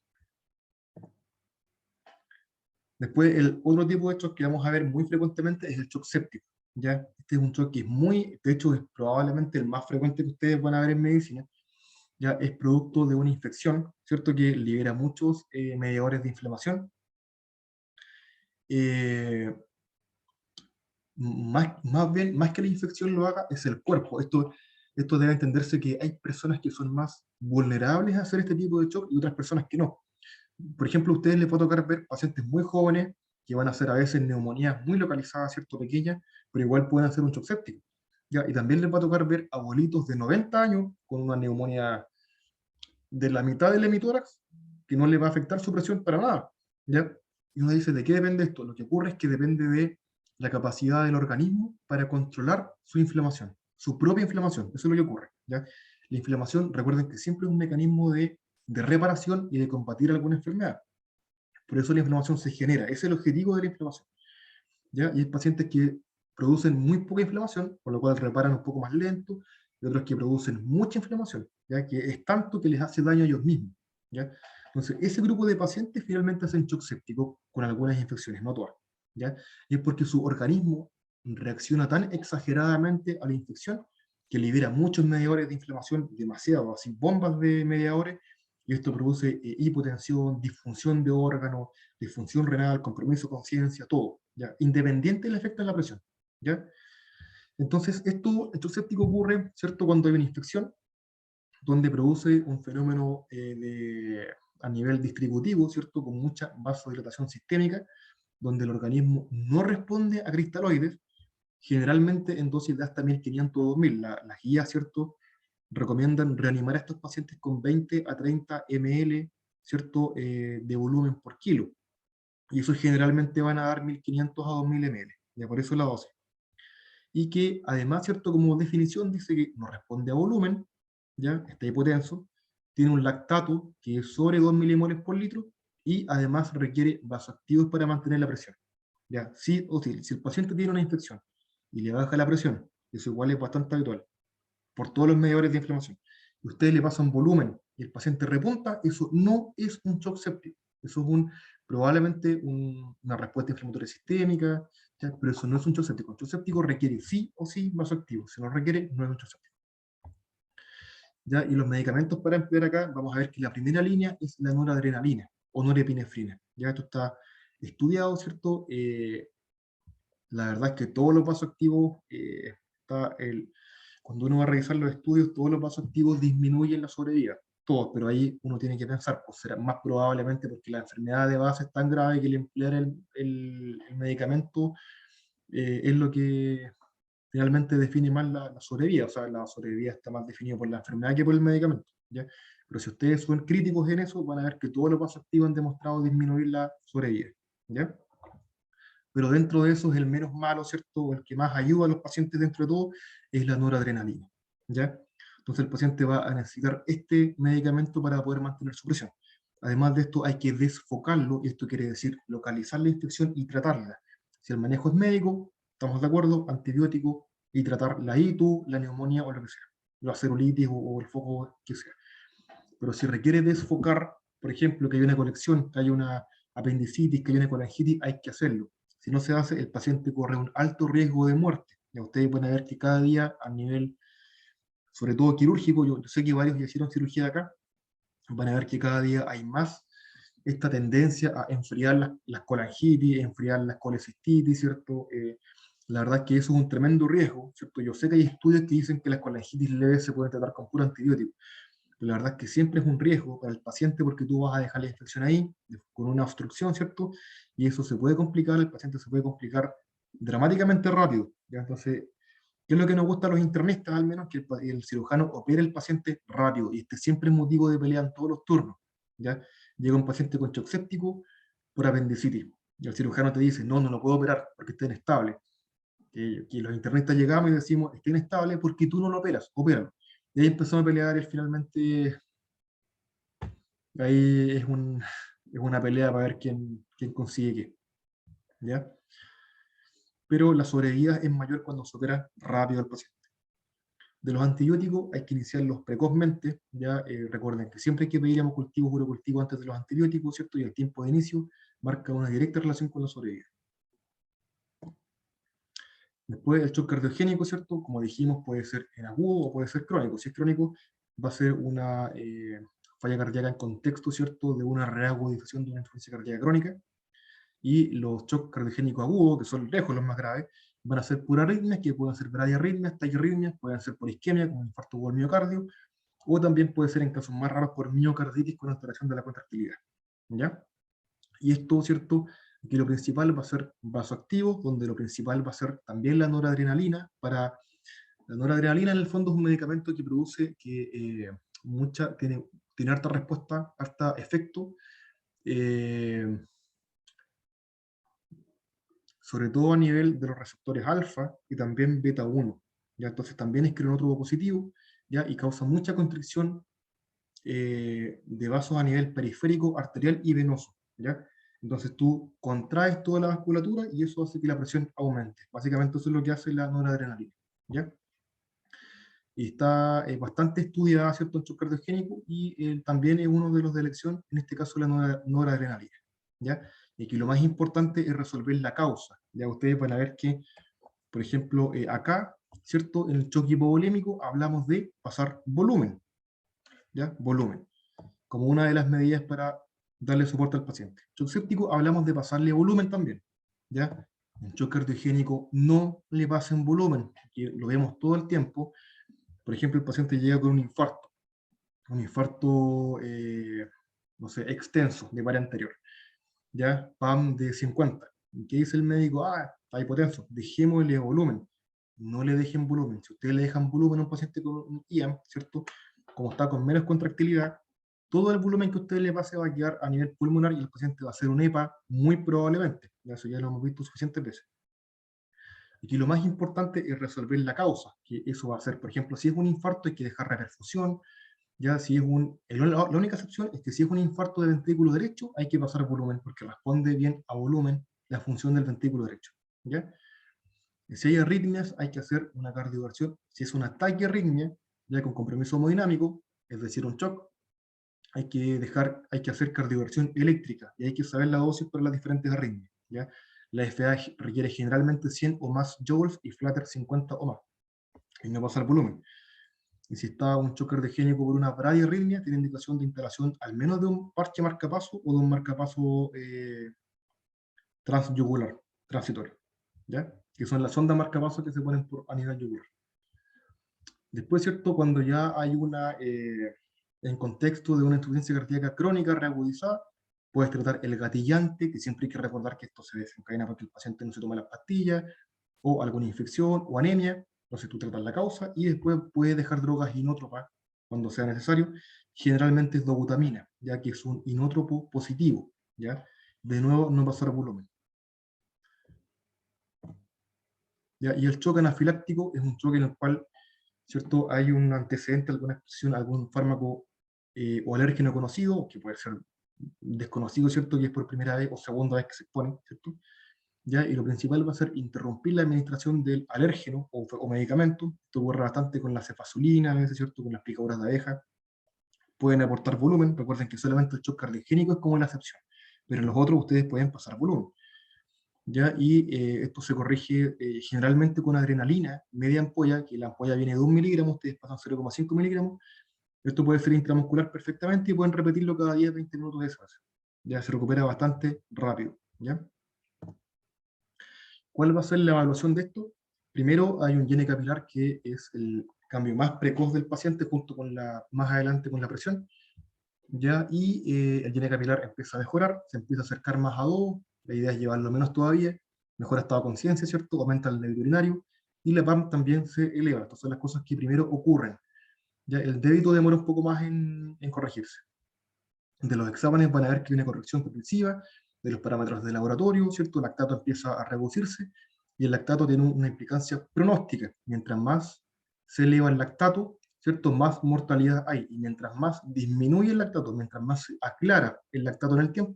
Después, el otro tipo de shock que vamos a ver muy frecuentemente es el shock séptico. ¿Ya? Este es un shock que es muy, de hecho, es probablemente el más frecuente que ustedes van a ver en medicina. Ya es producto de una infección, ¿cierto? Que libera muchos mediadores de inflamación. Más que la infección lo haga, es el cuerpo. Esto debe entenderse que hay personas que son más vulnerables a hacer este tipo de shock y otras personas que no. Por ejemplo, a ustedes les va a tocar ver pacientes muy jóvenes que van a hacer a veces neumonías muy localizadas, ¿cierto? Pequeñas, pero igual pueden hacer un shock séptico. ¿Ya? Y también les va a tocar ver abuelitos de 90 años con una neumonía de la mitad del hemitórax que no le va a afectar su presión para nada. ¿Ya? Y uno dice, ¿de qué depende esto? Lo que ocurre es que depende de la capacidad del organismo para controlar su inflamación, su propia inflamación. Eso es lo que ocurre. ¿Ya? La inflamación, recuerden que siempre es un mecanismo de reparación y de combatir alguna enfermedad. Por eso la inflamación se genera. Ese es el objetivo de la inflamación. ¿Ya? Y hay pacientes que producen muy poca inflamación, por lo cual reparan un poco más lento, y otros que producen mucha inflamación, ¿ya? Que es tanto que les hace daño a ellos mismos. ¿Ya? Entonces, ese grupo de pacientes finalmente hacen shock séptico con algunas infecciones, no todas. ¿Ya? Y es porque su organismo reacciona tan exageradamente a la infección que libera muchos mediadores de inflamación, demasiado, así bombas de mediadores, y esto produce hipotensión, disfunción de órganos, disfunción renal, compromiso de conciencia, todo, ¿ya? Independiente del efecto de la presión, ¿ya? Entonces, el shock séptico ocurre, ¿cierto?, cuando hay una infección, donde produce un fenómeno a nivel distributivo, ¿cierto?, con mucha vasodilatación sistémica, donde el organismo no responde a cristaloides, generalmente en dosis de hasta 1500 o 2000. Las guías, ¿cierto?, recomiendan reanimar a estos pacientes con 20 a 30 ml, ¿cierto?, de volumen por kilo. Y eso generalmente van a dar 1500 a 2000 ml, ya por eso la dosis. Y que además, ¿cierto?, como definición dice que no responde a volumen, ya está hipotenso, tiene un lactato que es sobre 2 milimoles por litro y además requiere vasoactivos para mantener la presión. Ya, sí o sí, si el paciente tiene una infección y le baja la presión, eso igual es bastante habitual, por todos los mediadores de inflamación, y ustedes le pasan volumen y el paciente repunta, eso no es un shock séptico, eso es probablemente una respuesta inflamatoria sistémica, ¿ya? Pero eso no es un shock séptico. Un shock séptico requiere sí o sí vasoactivo, si no requiere, no es un shock séptico. ¿Ya? Y los medicamentos para emplear acá, vamos a ver que la primera línea es la noradrenalina o norepinefrina. Ya esto está estudiado, ¿cierto? La verdad es que todos los vasoactivos, cuando uno va a revisar los estudios, todos los vasoactivos disminuyen la sobrevida. Todos, pero ahí uno tiene que pensar, pues será más probablemente porque la enfermedad de base es tan grave que el emplear el medicamento es lo que finalmente define más la sobrevida. O sea, la sobrevida está más definida por la enfermedad que por el medicamento. ¿Ya? Pero si ustedes son críticos en eso, van a ver que todos los vasoactivos han demostrado disminuir la sobrevida. ¿Ya? Pero dentro de eso es el menos malo, ¿cierto? El que más ayuda a los pacientes dentro de todo es la noradrenalina, ¿ya? Entonces el paciente va a necesitar este medicamento para poder mantener su presión. Además de esto hay que desfocarlo, y esto quiere decir localizar la infección y tratarla. Si el manejo es médico, estamos de acuerdo, antibiótico y tratar la ITU, la neumonía o lo que sea, la celulitis o el foco que sea. Pero si requiere desfocar, por ejemplo, que hay una colección, que hay una apendicitis, que hay una colangitis, hay que hacerlo. Si no se hace, el paciente corre un alto riesgo de muerte. Y ustedes pueden ver que cada día, a nivel, sobre todo quirúrgico, yo sé que varios ya hicieron cirugía de acá, van a ver que cada día hay más esta tendencia a enfriar las colangitis, enfriar las colecistitis, ¿cierto? La verdad es que eso es un tremendo riesgo, ¿cierto? Yo sé que hay estudios que dicen que las colangitis leves se pueden tratar con puro antibiótico, pero la verdad es que siempre es un riesgo para el paciente porque tú vas a dejar la infección ahí con una obstrucción, ¿cierto? Y eso se puede complicar, el paciente se puede complicar dramáticamente rápido, ¿ya? Entonces, ¿qué es lo que nos gusta a los internistas, al menos? Que el cirujano opere el paciente rápido, y este siempre es motivo de pelea en todos los turnos, ¿ya? Llega un paciente con shock séptico por apendicitis, y el cirujano te dice, no, no lo puedo operar porque está inestable. Que los internistas llegamos y decimos, está inestable porque tú no lo operas, opéralo. Y ahí empezamos a pelear y finalmente ahí es una pelea para ver quién consigue qué, ¿ya? Pero la sobrevida es mayor cuando se opera rápido al paciente. De los antibióticos hay que iniciarlos precozmente, ya recuerden que siempre hay que pedir hemocultivo, urocultivo antes de los antibióticos, ¿cierto? Y el tiempo de inicio marca una directa relación con la sobrevida. Después el shock cardiogénico, ¿cierto? Como dijimos, puede ser en agudo o puede ser crónico. Si es crónico, va a ser una falla cardíaca en contexto, ¿cierto? De una reagudización de una insuficiencia cardíaca crónica. Y los shock cardiogénicos agudos, que son lejos los más graves, van a ser puras arritmias, que pueden ser bradiarritmias, taquiarritmias, pueden ser por isquemia, como infarto o el miocardio, o también puede ser en casos más raros por miocarditis con alteración de la contractilidad, ¿ya? Y esto, ¿cierto? Que lo principal va a ser vasoactivo, donde lo principal va a ser también la noradrenalina. La noradrenalina en el fondo es un medicamento que produce tiene harta respuesta, harta efecto, eh, sobre todo a nivel de los receptores alfa y también beta 1. ¿Ya? Entonces también es cronótropo positivo, ¿ya? Y causa mucha constricción de vasos a nivel periférico, arterial y venoso, ¿ya? Entonces tú contraes toda la vasculatura y eso hace que la presión aumente. Básicamente eso es lo que hace la noradrenalina, ¿ya? Y está bastante estudiada, ¿cierto?, en shock cardiogénico, y también es uno de los de elección, en este caso la noradrenalina, ¿ya? Y que lo más importante es resolver la causa. Ya ustedes van a ver que, por ejemplo, acá, ¿cierto?, en el shock hipovolémico hablamos de pasar volumen, ¿ya? Volumen como una de las medidas para darle soporte al paciente. Shock séptico hablamos de pasarle volumen también, ¿ya? En shock cardiogénico no le pasen volumen, que lo vemos todo el tiempo. Por ejemplo, el paciente llega con un infarto, no sé, extenso de par anterior, ¿ya? PAM de 50. ¿Y qué dice el médico? Ah, está hipotenso, dejémosle volumen. No le dejen volumen. Si ustedes le dejan volumen a un paciente con un IAM, ¿cierto? Como está con menos contractilidad, todo el volumen que usted le pase va a quedar a nivel pulmonar y el paciente va a hacer un EPA muy probablemente. Ya eso ya lo hemos visto suficientes veces. Y lo más importante es resolver la causa, que eso va a ser, por ejemplo, si es un infarto hay que dejar reperfusión, ya si es la única excepción es que si es un infarto de ventrículo derecho hay que pasar volumen, porque responde bien a volumen la función del ventrículo derecho, ¿ya? Y si hay arritmias hay que hacer una cardioversión, si es una taquiarritmia, ya con compromiso hemodinámico, es decir, un shock, hay que hacer cardioversión eléctrica y hay que saber la dosis para las diferentes arritmias, ¿ya? La FA requiere generalmente 100 o más joules y flutter 50 o más, y no pasar volumen. Y si está un shock cardiogénico por una bradiarritmia, tiene indicación de instalación al menos de un parche marcapaso o de un marcapaso transyugular, transitorio, ¿ya? Que son las ondas marcapasos que se ponen a nivel yugular. Después, ¿cierto? Cuando ya hay en contexto de una insuficiencia cardíaca crónica reagudizada, puedes tratar el gatillante, que siempre hay que recordar que esto se desencadena porque el paciente no se toma las pastillas, o alguna infección o anemia. Entonces tú tratas la causa y después puedes dejar drogas inótropas cuando sea necesario. Generalmente es dobutamina, ya que es un inótropo positivo, ¿ya? De nuevo, no pasar volumen. ¿Ya? Y el choque anafiláctico es un choque en el cual, ¿cierto?, hay un antecedente, alguna exposición, algún fármaco o alérgeno conocido, que puede ser desconocido, ¿cierto?, que es por primera vez o segunda vez que se expone, ¿cierto? ¿Ya? Y lo principal va a ser interrumpir la administración del alérgeno o medicamento. Esto ocurre bastante con la cefazolina, a veces, ¿cierto?, con las picaduras de abeja. Pueden aportar volumen, recuerden que solamente el shock cardiogénico es como la excepción, pero en los otros ustedes pueden pasar volumen, ¿ya? Y esto se corrige generalmente con adrenalina, media ampolla, que la ampolla viene de 1 miligramo, ustedes pasan 0,5 miligramos. Esto puede ser intramuscular perfectamente y pueden repetirlo cada 10-20 minutos de eso. Ya se recupera bastante rápido, ¿ya? ¿Cuál va a ser la evaluación de esto? Primero hay un llene capilar que es el cambio más precoz del paciente junto con más adelante con la presión, ¿ya? Y el llene capilar empieza a mejorar, se empieza a acercar más a 2, la idea es llevarlo menos todavía, mejora estado de conciencia, ¿cierto? Aumenta el débito urinario, y la PAM también se eleva. Estas son las cosas que primero ocurren. ¿Ya? El débito demora un poco más en corregirse. De los exámenes van a ver que hay una corrección progresiva de los parámetros de laboratorio, ¿cierto? El lactato empieza a reducirse, y el lactato tiene una implicancia pronóstica. Mientras más se eleva el lactato, ¿cierto? Más mortalidad hay, y mientras más disminuye el lactato, mientras más se aclara el lactato en el tiempo,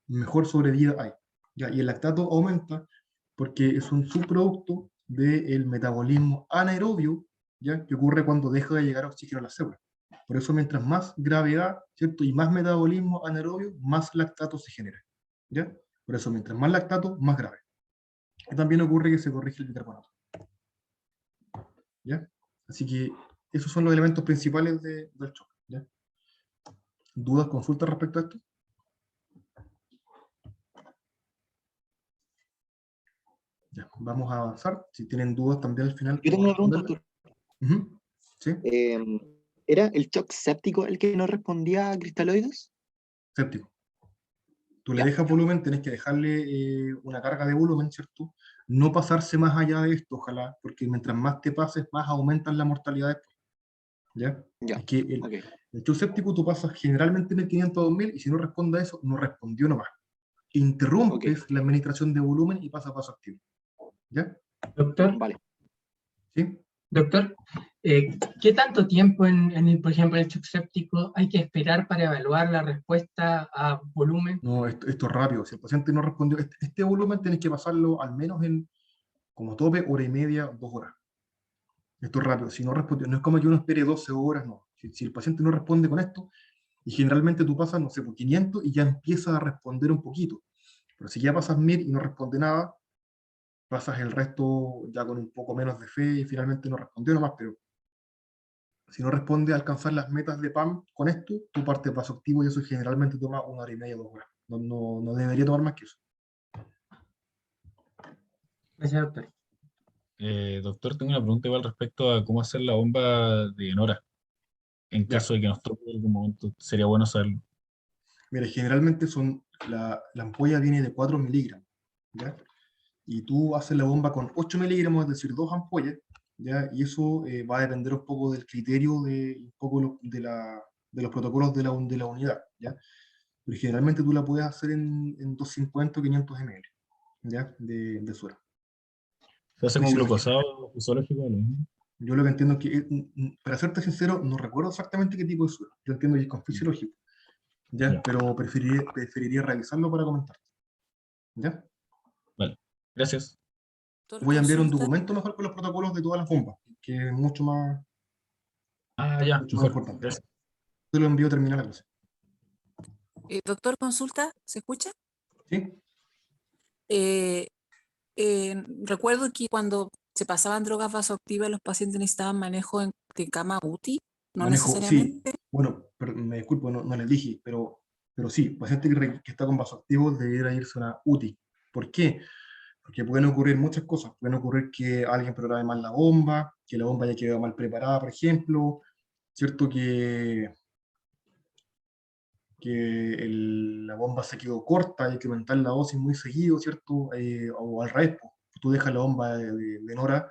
mejor sobrevida hay. ¿Ya? Y el lactato aumenta porque es un subproducto del metabolismo anaerobio, ¿ya? Que ocurre cuando deja de llegar oxígeno a las células. Por eso, mientras más gravedad, ¿cierto? Y más metabolismo anaerobio, más lactato se genera, ¿ya? Por eso, mientras más lactato, más grave. Y también ocurre que se corrige el bicarbonato, ¿ya? Así que esos son los elementos principales del shock, ¿ya? ¿Dudas, consultas respecto a esto? Ya, vamos a avanzar. Si tienen dudas también al final, Yo tengo puedo una pregunta, responderlas. doctor. ¿Sí? ¿Era el shock séptico el que no respondía a cristaloides? Séptico. Tú le Ya, dejas volumen, tenés que dejarle una carga de volumen, ¿cierto? No pasarse más allá de esto, ojalá, porque mientras más te pases, más aumentan la mortalidad después, ¿ya? ya, Es que ok. el shock séptico tú pasas generalmente 1500 a 2000, y si no responde a eso, no respondió nomás. Interrumpes Ok, la administración de volumen y pasa a paso activo, ¿ya? Doctor, vale. ¿Sí? doctor, ¿qué tanto tiempo por ejemplo, en el shock séptico hay que esperar para evaluar la respuesta a volumen? No, esto es rápido. Si el paciente no respondió, este volumen tenés que pasarlo al menos en, como tope, hora y media, 2 horas. Esto es rápido. Si no respondió, no es como que uno espere 12 horas, no. Si el paciente no responde con esto, y generalmente tú pasas, no sé, por 500 y ya empiezas a responder un poquito. Pero si ya pasas 1000 y no responde nada, pasas el resto ya con un poco menos de fe y finalmente no respondió nomás. Pero si no responde a alcanzar las metas de PAM con esto, tú partes vasoactivo, y eso generalmente toma 1 hora y media, 2 horas. No debería tomar más que eso. Gracias, doctor. Doctor, tengo una pregunta igual respecto a cómo hacer la bomba de Nora. En Ya. caso de que nos toque en algún momento, sería bueno saberlo. Mira, generalmente la ampolla viene de 4 miligramos, ¿ya? Y tú haces la bomba con 8 miligramos, es decir, 2 ampollas, ¿ya? Y eso va a depender un poco del criterio un poco de los protocolos de la unidad, ¿ya? Pero generalmente tú la puedes hacer en 250 o 500 ml, ¿ya? De suero. ¿Se hace Pero con si glucosado fisiológico? ¿Lo mismo? yo lo que entiendo es que, para serte sincero, no recuerdo exactamente qué tipo de suero. Yo entiendo que es con fisiológico, ¿ya? Ya, Pero preferiría revisarlo para comentarte, ¿ya? vale. Gracias. Doctor, Voy a enviar un consulta. documento mejor con los protocolos de todas las bombas, que es Ya, mucho más mejor. importante. Gracias. Te lo envío terminar la clase. Doctor, consulta, ¿se escucha? ¿Sí? Eh, recuerdo que cuando se pasaban drogas vasoactivas, los pacientes necesitaban manejo de cama UTI, no Manejo, sí. necesariamente. Bueno, pero me disculpo, no les dije, pero sí, paciente que está con vasoactivos debiera irse a una UTI. ¿Por qué? Porque pueden ocurrir muchas cosas. Pueden ocurrir que alguien programe mal la bomba, que la bomba haya quedado mal preparada, por ejemplo, ¿cierto? Que la bomba se quedó corta, hay que aumentar la dosis muy seguido, ¿cierto? O al revés, pues, tú dejas la bomba de Nora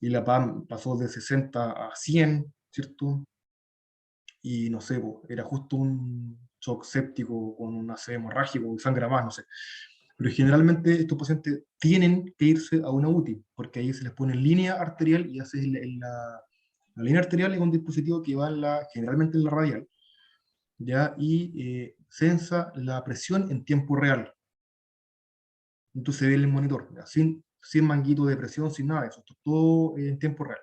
y la PAM pasó de 60 a 100, ¿cierto? Y no sé, pues, era justo un shock séptico con un ACV hemorrágico y sangra más, no sé. Pero generalmente estos pacientes tienen que irse a una UTI, porque ahí se les pone línea arterial y haces la línea arterial es un dispositivo que va generalmente en la radial, ¿ya? Y censa la presión en tiempo real. Entonces se ve en el monitor, ¿ya? Sin manguito de presión, sin nada de eso, todo en tiempo real.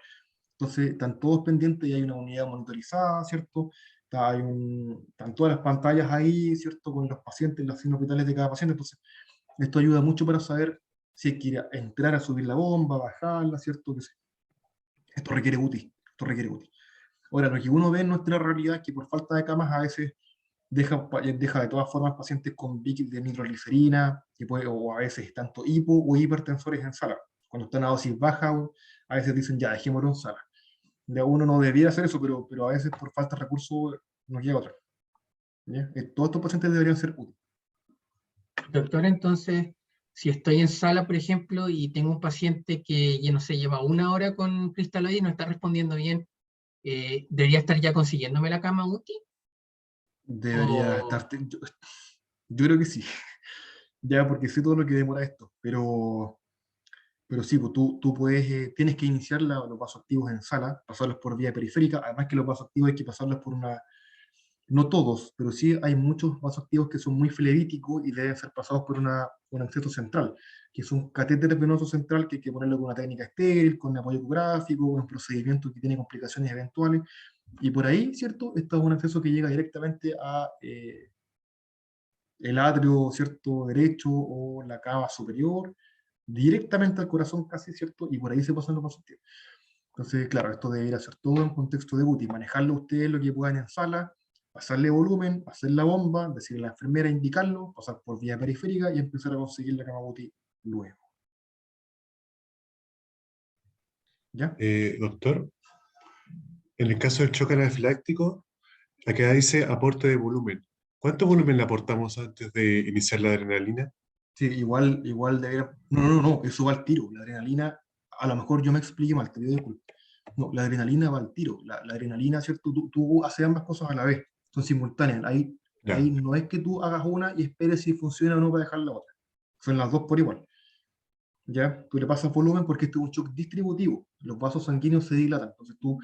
Entonces están todos pendientes y hay una unidad monitorizada, ¿cierto? Están todas las pantallas ahí, ¿cierto? Con los pacientes, los signos vitales de cada paciente. Entonces esto ayuda mucho para saber si hay que ir a entrar a subir la bomba, bajarla, ¿cierto? Que esto requiere UTI, esto requiere UTI. Ahora, lo que uno ve en nuestra realidad es que por falta de camas a veces deja de todas formas pacientes con VIC de nitroglicerina, o a veces tanto hipo o hipertensores en sala. Cuando están a dosis baja, a veces dicen, ya, dejémoslo en sala. Ya uno no debiera hacer eso, pero a veces por falta de recursos nos llega otra. ¿Ya? Todos estos pacientes deberían ser útiles. Doctor, entonces, si estoy en sala, por ejemplo, y tengo un paciente que, ya no sé, lleva 1 hora con cristaloide y no está respondiendo bien, ¿debería estar ya consiguiéndome la cama UTI? Debería O- estar. Yo creo que sí, ya porque sé todo lo que demora esto, pero sí, pues tú puedes, tienes que iniciar los vasoactivos en sala, pasarlos por vía periférica, además que los vasoactivos hay que pasarlos por una, no todos, pero sí hay muchos vasoactivos que son muy fleríticos y deben ser pasados por un acceso central, que es un catéter venoso central que hay que ponerlo con una técnica estéril, con apoyo ecográfico, un procedimiento que tiene complicaciones eventuales, y por ahí, ¿cierto? Esto es un acceso que llega directamente a el atrio, ¿cierto? Derecho o la cava superior, directamente al corazón casi, ¿cierto? Y por ahí se pasan los vasoactivos. Entonces, claro, esto debería ser todo en contexto de UTI, manejarlo ustedes lo que puedan en sala, pasarle volumen, hacer la bomba, decirle a la enfermera indicarlo, pasar por vía periférica y empezar a conseguir la cama UTI luego. ¿Ya? Doctor, en el caso del choque anafiláctico, acá dice aporte de volumen. ¿Cuánto volumen le aportamos antes de iniciar la adrenalina? Sí, igual debería... No, eso va al tiro. La adrenalina, a lo mejor yo me expliqué mal, te pido disculpas. No, la adrenalina va al tiro. La adrenalina, ¿cierto? Tú haces ambas cosas a la vez, son simultáneas. Ahí Ya, no es que tú hagas una y esperes si funciona o no para dejar la otra. Son las dos por igual. ¿Ya? Tú le pasas volumen porque esto es un shock distributivo. Los vasos sanguíneos se dilatan. Entonces tú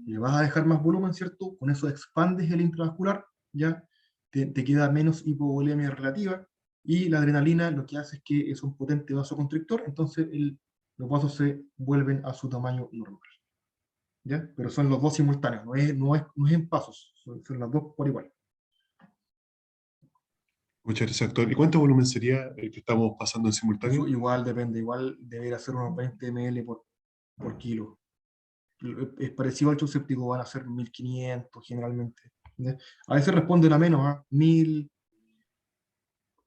le vas a dejar más volumen, ¿cierto? Con eso expandes el intravascular, ¿ya? Te queda menos hipovolemia relativa. Y la adrenalina lo que hace es que es un potente vasoconstrictor, entonces los vasos se vuelven a su tamaño normal. ¿Ya? Pero son los dos simultáneos, no es en pasos, son las dos por igual. muchas gracias, doctor. ¿Y cuánto volumen sería el que estamos pasando en Eso simultáneo? igual depende, igual debería ser unos 20 ml por kilo. Es parecido al shock séptico, van a ser 1500 generalmente. ¿Ya? A veces responden a menos, a 1000,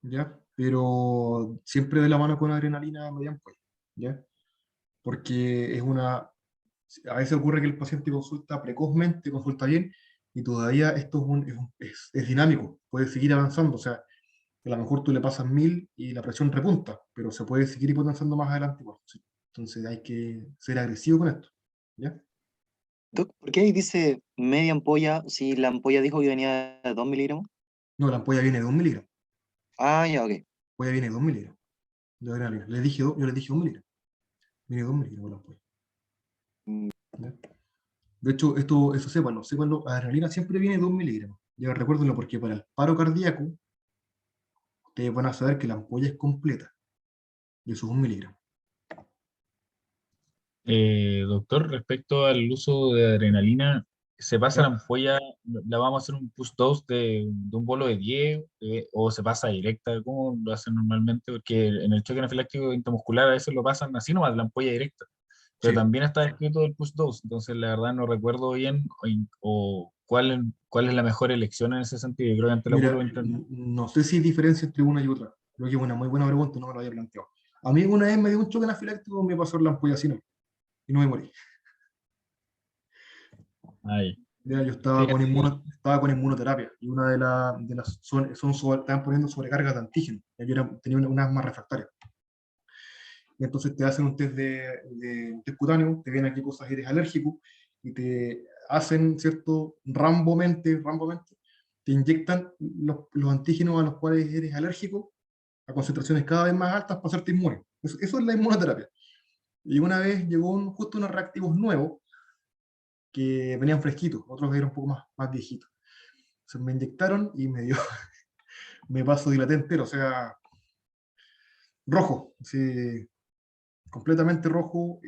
¿ya? Pero siempre de la mano con adrenalina mediante, ¿ya? Porque a veces ocurre que el paciente consulta precozmente, consulta bien, y todavía esto es dinámico, puede seguir avanzando, o sea, a lo mejor tú le pasas 1000 y la presión repunta, pero se puede seguir hipotensando más adelante igual, ¿sí? Entonces hay que ser agresivo con esto, ¿ya? Doc, ¿por qué ahí dice media ampolla si la ampolla dijo que venía de 2 miligramos? No, la ampolla viene de 1 miligramo, Ah, ya, ok. la ampolla viene de 2 miligramos de adrenalina. Yo les dije 1 miligramo, viene de 2 miligramos la ampolla, Mm, ¿ya? De hecho, eso sépanlo, la adrenalina siempre viene de 2 miligramos. Ya recuérdenlo porque para el paro cardíaco, ustedes van a saber que la ampolla es completa, y eso es 1 miligramo. Doctor, respecto al uso de adrenalina, ¿se pasa la ¿Ya? ampolla, la vamos a hacer un push dose de un bolo de 10 o se pasa directa? ¿Cómo lo hacen normalmente? Porque en el choque anafiláctico intramuscular a veces lo pasan así nomás, la ampolla directa, pero Sí. también está escrito el push dose, entonces la verdad no recuerdo bien o cuál es la mejor elección en ese sentido. Yo creo que ante la Mira, curva interna. no sé si hay diferencia entre una y otra. Creo que es una muy buena pregunta, no me lo había planteado. A mí una vez me dio un choque anafiláctico, me pasó la ampolla así, no, y no me morí. Ahí. Ya, yo Sí, estaba con inmunoterapia y una de las estaban poniendo sobrecargas de antígeno. Y yo tenía una asma refractaria. Y entonces te hacen un test un test cutáneo, te ven a qué cosas eres alérgico y te hacen, ¿cierto? Rambamente, te inyectan los antígenos a los cuales eres alérgico a concentraciones cada vez más altas para hacerte inmune. Eso es la inmunoterapia. Y una vez llegó justo unos reactivos nuevos que venían fresquitos, otros eran un poco más viejitos. Se me inyectaron y me paso dilaté entero, o sea, rojo, así, completamente rojo,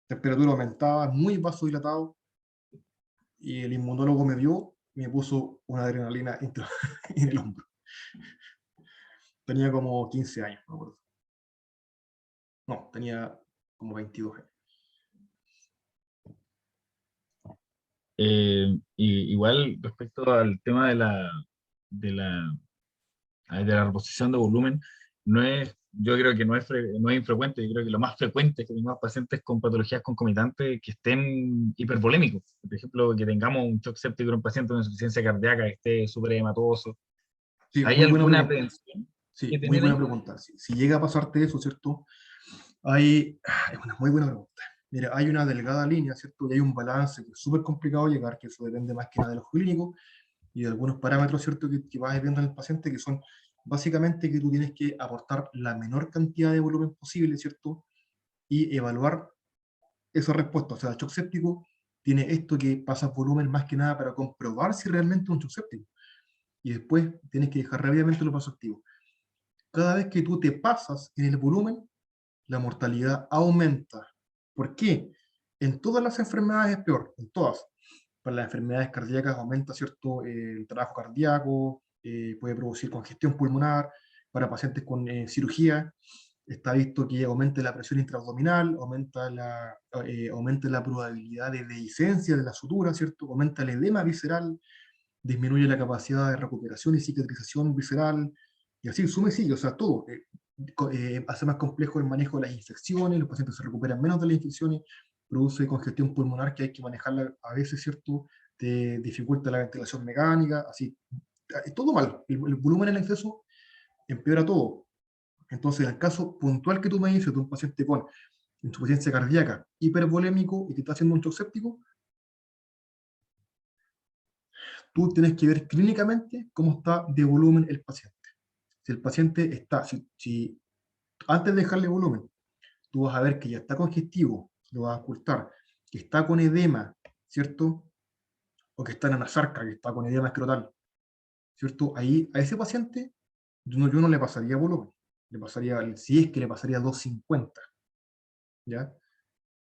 temperatura aumentada, muy vasodilatado, y el inmunólogo me vio y me puso una adrenalina en el hombro. Tenía como 15 años, no me acuerdo. No, tenía como 22 años. Igual respecto al tema de la, de la reposición de volumen, yo creo que no es infrecuente, yo creo que lo más frecuente es que tengamos pacientes con patologías concomitantes que estén hipervolémicos. Por ejemplo, que tengamos un shock séptico en un paciente con insuficiencia cardíaca que esté súper hematoso. Sí, ¿Hay muy buena alguna pregunta. prevención Sí, que muy tener buena ahí? pregunta. Si llega a pasarte eso, ¿cierto? Es una muy buena pregunta. Mira, hay una delgada línea, ¿cierto? Y hay un balance que es súper complicado llegar, que eso depende más que nada de los clínicos y de algunos parámetros, ¿cierto? Que vas viendo en el paciente, que son básicamente que tú tienes que aportar la menor cantidad de volumen posible, ¿cierto? Y evaluar esa respuesta. O sea, el shock séptico tiene esto que pasa volumen más que nada para comprobar si realmente es un shock séptico. Y después tienes que dejar rápidamente los vasos activos. Cada vez que tú te pasas en el volumen, la mortalidad aumenta. ¿Por qué? En todas las enfermedades es peor, en todas. Para las enfermedades cardíacas aumenta, ¿cierto? El trabajo cardíaco, puede producir congestión pulmonar. Para pacientes con cirugía, está visto que aumenta la presión intraabdominal, aumenta la probabilidad de dehiscencia de la sutura, ¿cierto? Aumenta el edema visceral, disminuye la capacidad de recuperación y cicatrización visceral, y así sume sigue, o sea, todo. Hace más complejo el manejo de las infecciones, los pacientes se recuperan menos de las infecciones, produce congestión pulmonar que hay que manejarla a veces, ¿cierto? Te dificulta la ventilación mecánica, así. Todo mal. El volumen en exceso empeora todo. Entonces, en el caso puntual que tú me dices de un paciente con insuficiencia cardíaca, hipervolémico y que está haciendo un shock séptico, tú tienes que ver clínicamente cómo está de volumen el paciente. Si el paciente está, si antes de dejarle volumen, tú vas a ver que ya está congestivo, lo vas a ocultar, que está con edema, ¿cierto? O que está en anasarca, que está con edema escrotal, ¿cierto? Ahí a ese paciente yo no le pasaría volumen, le pasaría, si es que le pasaría 250, ¿ya?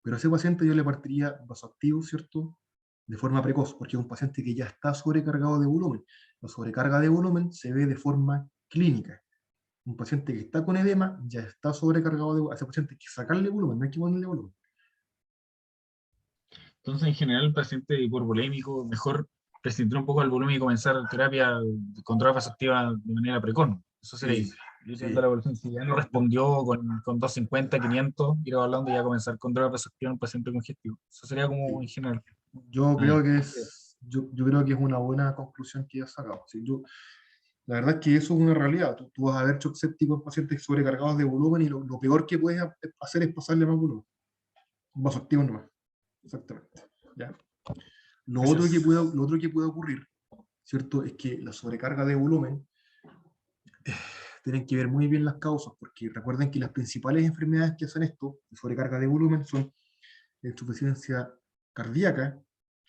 Pero a ese paciente yo le partiría vasoactivo, ¿cierto? De forma precoz, porque es un paciente que ya está sobrecargado de volumen. La sobrecarga de volumen se ve de forma clínica. Un paciente que está con edema ya está sobrecargado de volumen. A ese paciente hay que sacarle volumen, no hay que ponerle volumen. Entonces, en general, el paciente hipervolémico, mejor prescindir un poco del volumen y comenzar terapia con droga vasoactiva de manera precoz. Eso sería Sí, ir viendo la sí, evolución. Si ya no respondió con 250, 500, ir hablando y ya comenzar con droga vasoactiva en un paciente congestivo. Eso sería como sí. en general. Yo Ah, ya. creo que yo creo que es una buena conclusión que has sacado. Sí, la verdad es que eso es una realidad. Tú vas a ver shock séptico en pacientes sobrecargados de volumen y lo peor que puedes hacer es pasarle más volumen. Vasoactivo nomás. Exactamente. ¿Ya? Gracias. Lo otro que puede ocurrir, ¿cierto? Es que la sobrecarga de volumen tienen que ver muy bien las causas, porque recuerden que las principales enfermedades que hacen esto, de sobrecarga de volumen, son la insuficiencia cardíaca,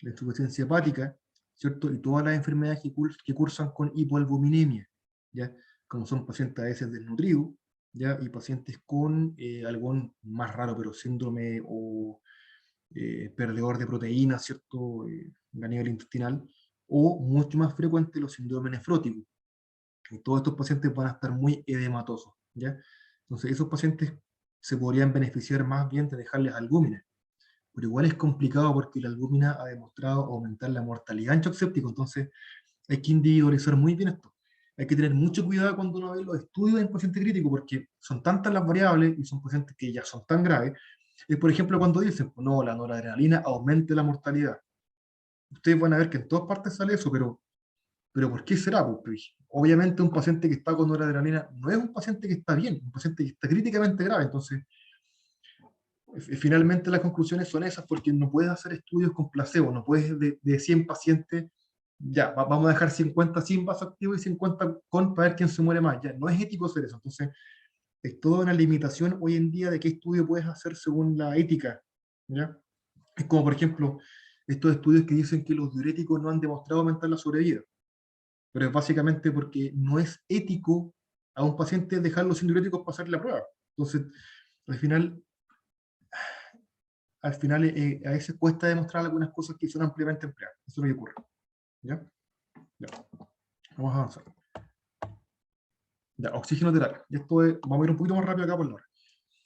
la insuficiencia hepática, ¿cierto? Y todas las enfermedades que cursan con hipoalbuminemia, ¿ya? Como son pacientes a veces desnutridos, ¿ya? Y pacientes con algún más raro, pero síndrome o perdedor de proteínas, ¿cierto? A nivel intestinal, o mucho más frecuente los síndromes nefróticos. Y todos estos pacientes van a estar muy edematosos, ¿ya? Entonces, esos pacientes se podrían beneficiar más bien de dejarles albúmina, pero igual es complicado porque la albúmina ha demostrado aumentar la mortalidad en shock séptico, entonces hay que individualizar muy bien esto. Hay que tener mucho cuidado cuando uno ve los estudios en paciente crítico, porque son tantas las variables y son pacientes que ya son tan graves. Es, por ejemplo, cuando dicen, pues no, la noradrenalina aumenta la mortalidad. Ustedes van a ver que en todas partes sale eso, pero ¿por qué será? Pues, obviamente un paciente que está con noradrenalina no es un paciente que está bien, es un paciente que está críticamente grave. Entonces, finalmente las conclusiones son esas porque no puedes hacer estudios con placebo, no puedes de 100 pacientes, ya, vamos a dejar 50 sin vasoactivo y 50 con para ver quién se muere más. Ya, no es ético hacer eso. Entonces, es toda una limitación hoy en día de qué estudio puedes hacer según la ética, ¿ya? Es como, por ejemplo, estos estudios que dicen que los diuréticos no han demostrado aumentar la sobrevida, pero es básicamente porque no es ético a un paciente dejarlo sin diuréticos para hacer la prueba. Entonces, al final, a veces cuesta demostrar algunas cosas que son ampliamente empleadas. Eso es lo que ocurre. ¿Ya? Ya. Vamos a avanzar. Ya, oxígeno terapia. Y esto vamos a ir un poquito más rápido acá por la hora.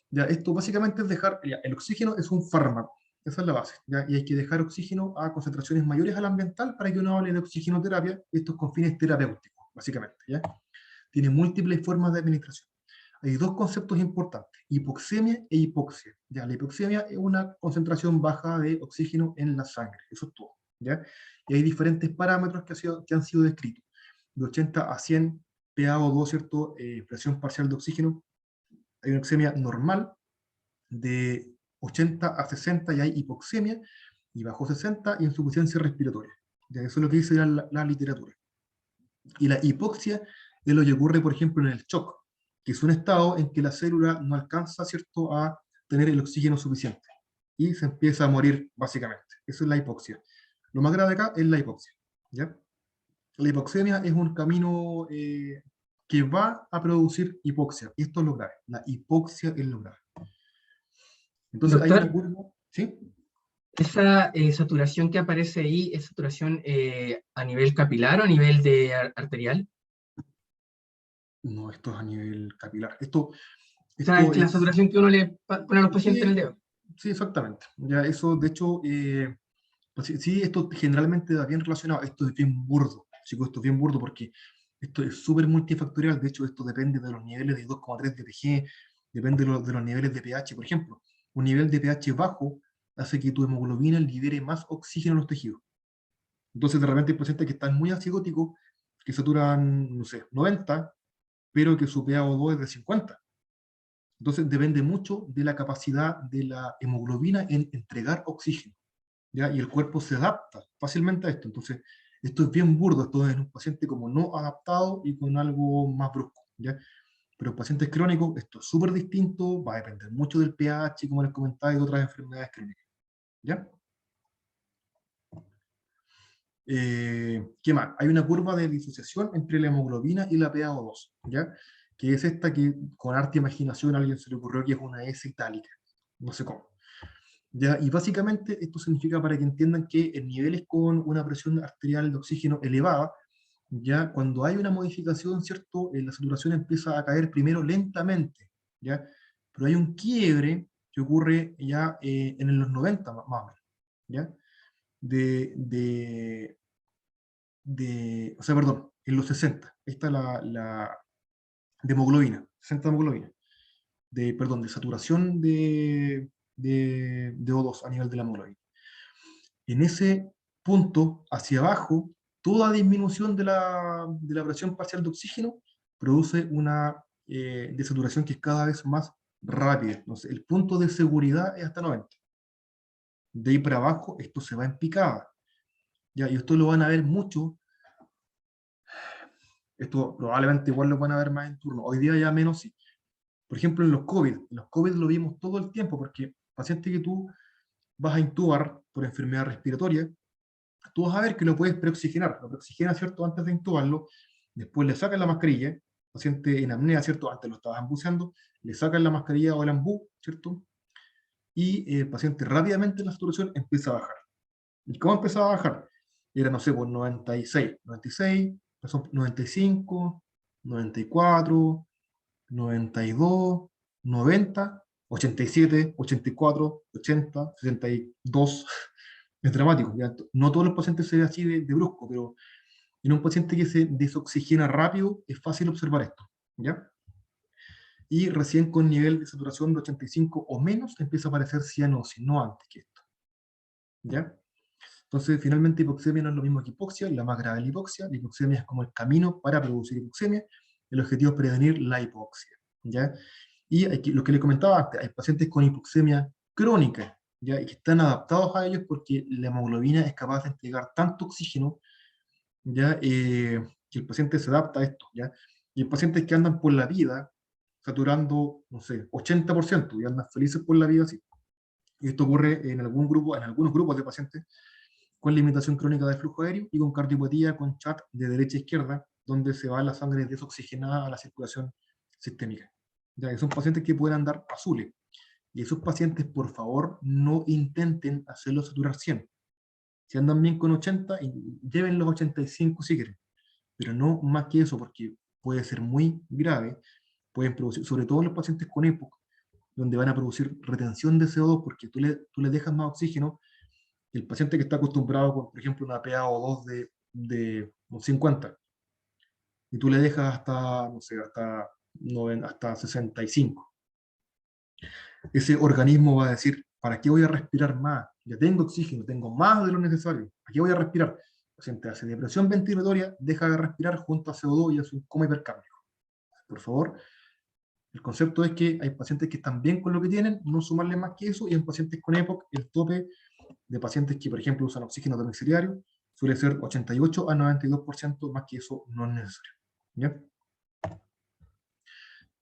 Ya, esto básicamente es dejar, ya, el oxígeno es un fármaco, Esa es la base, ¿ya? Y hay que dejar oxígeno a concentraciones mayores al ambiental para que uno hable de oxigenoterapia, esto es con fines terapéuticos, básicamente, ¿ya? Tiene múltiples formas de administración. Hay dos conceptos importantes, hipoxemia e hipoxia. ¿Ya? La hipoxemia es una concentración baja de oxígeno en la sangre, eso es todo, ¿ya? Y hay diferentes parámetros que han sido descritos, de 80 a 100 PaO2, ¿cierto? Presión parcial de oxígeno. Hay una hipoxemia normal, de 80 a 60 ya hay hipoxemia, y bajo 60 insuficiencia respiratoria. ¿Ya? Eso es lo que dice la literatura. Y la hipoxia es lo que ocurre, por ejemplo, en el shock, que es un estado en que la célula no alcanza, ¿cierto?, a tener el oxígeno suficiente y se empieza a morir, básicamente. Eso es la hipoxia. Lo más grave acá es la hipoxia, ¿ya? La hipoxemia es un camino que va a producir hipoxia, y esto es lo grave. La hipoxia es lo grave. Entonces hay una Doctor, curva, ¿sí? esa saturación que aparece ahí, ¿es saturación a nivel capilar o a nivel de arterial? No, esto es a nivel capilar. Esto, O sea, esto es la es... saturación que uno le pone a los pacientes en el Sí, dedo. sí, exactamente. Ya eso, de hecho, pues sí, sí, esto generalmente va bien relacionado. Esto es bien burdo, chicos, esto es bien burdo porque esto es súper multifactorial. De hecho, esto depende de los niveles de 2,3 de pG, depende de los niveles de pH. Por ejemplo, un nivel de pH bajo hace que tu hemoglobina libere más oxígeno en los tejidos. Entonces, de repente hay pacientes que están muy acigóticos, que saturan, no sé, 90, pero que su PaO2 es de 50. Entonces, depende mucho de la capacidad de la hemoglobina en entregar oxígeno, ¿ya? Y el cuerpo se adapta fácilmente a esto. Entonces, esto es bien burdo, esto es en un paciente como no adaptado y con algo más brusco, ¿ya? Pero en pacientes crónicos, esto es súper distinto, va a depender mucho del pH, como les comentaba, y de otras enfermedades crónicas, ¿ya? ¿Qué más? Hay una curva de disociación entre la hemoglobina y la PaO2, ¿ya? Que es esta que con arte imaginación a alguien se le ocurrió que es una S itálica, no sé cómo. ¿Ya? Y básicamente esto significa para que entiendan que en niveles con una presión arterial de oxígeno elevada, ya cuando hay una modificación, ¿cierto? La saturación empieza a caer primero lentamente, ¿ya? Pero hay un quiebre que ocurre ya en los 90 más o menos, ¿ya? De, o sea, perdón, en los 60. Esta es de hemoglobina, 60 de hemoglobina, perdón, de saturación de O2 a nivel de la hemoglobina. En ese punto, hacia abajo, toda disminución de la presión parcial de oxígeno produce una desaturación que es cada vez más rápida. Entonces, el punto de seguridad es hasta 90. De ahí para abajo, esto se va en picada. ¿Ya? Y esto lo van a ver mucho. Esto probablemente igual lo van a ver más en turno. Hoy día ya menos, sí. Por ejemplo, en los COVID. En los COVID lo vimos todo el tiempo, porque paciente que tú vas a intubar por enfermedad respiratoria, tú vas a ver que lo puedes preoxigenar. Lo preoxigenas, ¿cierto? Antes de intubarlo. Después le sacan la mascarilla. Paciente en apnea, ¿cierto? Antes lo estabas buceando. Le sacan la mascarilla o el ambú, ¿cierto? Y el paciente rápidamente en la saturación empieza a bajar. ¿Y cómo empezaba a bajar? Era, no sé, por 96, 96, 95, 94, 92, 90, 87, 84, 80, 62. Es dramático. ¿Ya? No todos los pacientes se ven así de brusco, pero en un paciente que se desoxigena rápido es fácil observar esto. ¿Ya? Y recién con nivel de saturación de 85 o menos empieza a aparecer cianosis, no antes que esto. ¿Ya? Entonces, finalmente, hipoxemia no es lo mismo que hipoxia, la más grave es la hipoxia. La hipoxemia es como el camino para producir hipoxemia. El objetivo es prevenir la hipoxia, ¿ya? Y lo que le comentaba antes, hay pacientes con hipoxemia crónica, ¿ya? Y que están adaptados a ellos porque la hemoglobina es capaz de entregar tanto oxígeno, ¿ya? Que el paciente se adapta a esto, ¿ya? Y hay pacientes que andan por la vida saturando, no sé, 80%, y andan felices por la vida así. Y esto ocurre en algunos grupos de pacientes con limitación crónica de flujo aéreo y con cardiopatía con chat de derecha a izquierda, donde se va la sangre desoxigenada a la circulación sistémica. Ya que son pacientes que pueden andar azules. Y esos pacientes, por favor, no intenten hacerlo saturar 100. Si andan bien con 80, lleven los 85 si quieren. Pero no más que eso, porque puede ser muy grave. Pueden producir, sobre todo los pacientes con EPOC, donde van a producir retención de CO2 porque tú le dejas más oxígeno. El paciente que está acostumbrado con, por ejemplo, una PaO2 de 50, y tú le dejas hasta, no sé, hasta 65. Ese organismo va a decir, ¿para qué voy a respirar más? Ya tengo oxígeno, tengo más de lo necesario. ¿Para qué voy a respirar? El paciente hace depresión ventilatoria, deja de respirar junto a CO2 y hace un coma hipercámbico. Por favor, el concepto es que hay pacientes que están bien con lo que tienen, no sumarle más que eso, y en pacientes con EPOC, el tope de pacientes que, por ejemplo, usan oxígeno domiciliario suele ser 88 a 92%, más que eso no es necesario. ¿Ya?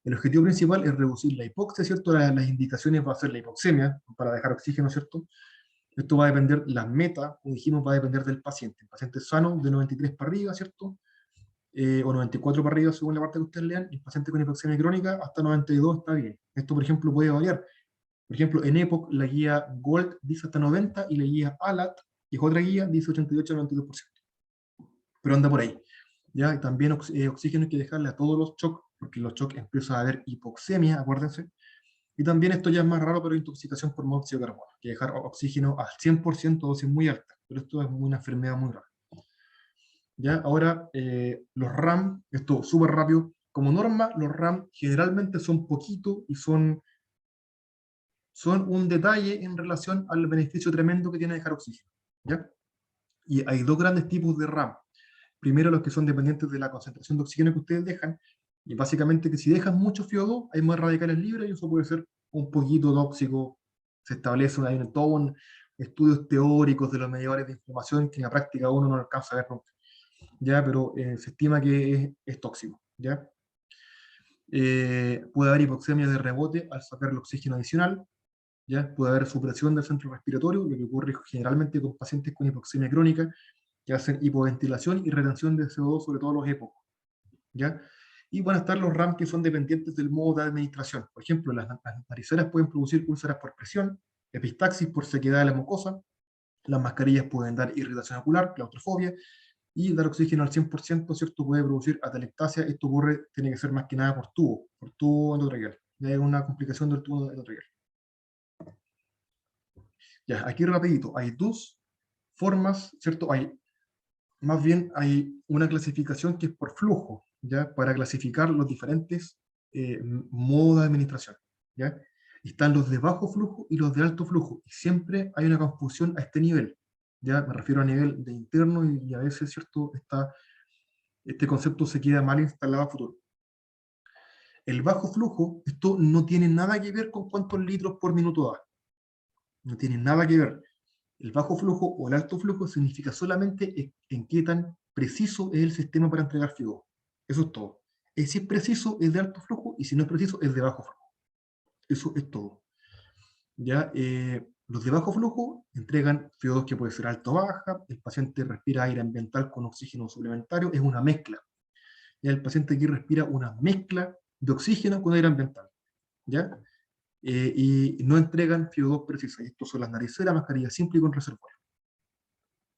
El objetivo principal es reducir la hipoxia, ¿cierto? Las indicaciones va a ser la hipoxemia, para dejar oxígeno, ¿cierto? Esto va a depender, la meta, como dijimos, va a depender del paciente. El paciente sano, de 93 para arriba, ¿cierto? O 94 para arriba, según la parte que ustedes lean, y el paciente con hipoxemia crónica, hasta 92 está bien. Esto, por ejemplo, puede variar. Por ejemplo, en EPOC, la guía GOLD dice hasta 90, y la guía ALAT, que es otra guía, dice 88 a 92%. Pero anda por ahí. ¿Ya? Y también oxígeno hay que dejarle a todos los shock, porque los shock empieza a haber hipoxemia, acuérdense. Y también esto ya es más raro, pero intoxicación por monóxido de carbono, que dejar oxígeno al 100% dosis muy alta, pero esto es una enfermedad muy rara. ¿Ya? Ahora, los RAM, esto súper rápido, como norma, los RAM generalmente son poquito y son un detalle en relación al beneficio tremendo que tiene dejar oxígeno. ¿Ya? Y hay dos grandes tipos de RAM. Primero, los que son dependientes de la concentración de oxígeno que ustedes dejan, y básicamente que si dejan mucho FiO2, hay más radicales libres, y eso puede ser un poquito tóxico. Se establece todo estudios teóricos de los mediadores de inflamación que en la práctica uno no alcanza a ver nunca, ¿ya? Pero se estima que es tóxico, ¿ya? Puede haber hipoxemia de rebote al sacar el oxígeno adicional, ¿ya? Puede haber supresión del centro respiratorio, lo que ocurre generalmente con pacientes con hipoxemia crónica, que hacen hipoventilación y retención de CO2, sobre todo los EPOC, ¿ya? Y van a estar los RAM que son dependientes del modo de administración. Por ejemplo, las nariceras pueden producir úlceras por presión, epistaxis por sequedad de la mucosa, las mascarillas pueden dar irritación ocular, claustrofobia, y dar oxígeno al 100%, ¿cierto? Puede producir atelectasia. Esto ocurre, tiene que ser más que nada por tubo endotraqueal. Ya es una complicación del tubo endotraqueal. Ya, aquí rapidito, hay dos formas, ¿cierto? Más bien hay una clasificación que es por flujo, ¿ya? Para clasificar los diferentes modos de administración, ¿ya? Están los de bajo flujo y los de alto flujo, y siempre hay una confusión a este nivel, ¿ya? Me refiero a nivel de interno, y a veces, ¿cierto? Este concepto se queda mal instalado a futuro. El bajo flujo, esto no tiene nada que ver con cuántos litros por minuto da. No tiene nada que ver. El bajo flujo o el alto flujo significa solamente en qué tan preciso es el sistema para entregar FiO2. Eso es todo. Si es preciso, es de alto flujo, y si no es preciso, es de bajo flujo. Eso es todo. ¿Ya? Los de bajo flujo entregan FiO2 que puede ser alto o baja, el paciente respira aire ambiental con oxígeno suplementario, es una mezcla. ¿Ya? El paciente aquí respira una mezcla de oxígeno con aire ambiental. ¿Ya? Y no entregan FiO2 precisa. Y estos son las nariceras, mascarilla simple y con reservorio.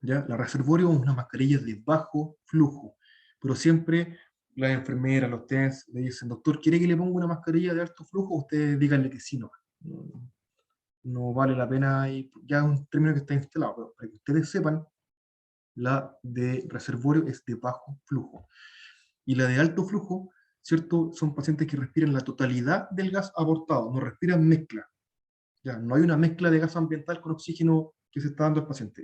¿Ya? La reservorio es una mascarilla de bajo flujo, pero siempre las enfermeras, los TENS le dicen, doctor, ¿quiere que le ponga una mascarilla de alto flujo? Ustedes díganle que sí, no. No vale la pena, y ya es un término que está instalado, pero para que ustedes sepan, la de reservorio es de bajo flujo. Y la de alto flujo, ¿cierto? Son pacientes que respiran la totalidad del gas aportado, no respiran mezcla. Ya, no hay una mezcla de gas ambiental con oxígeno que se está dando al paciente.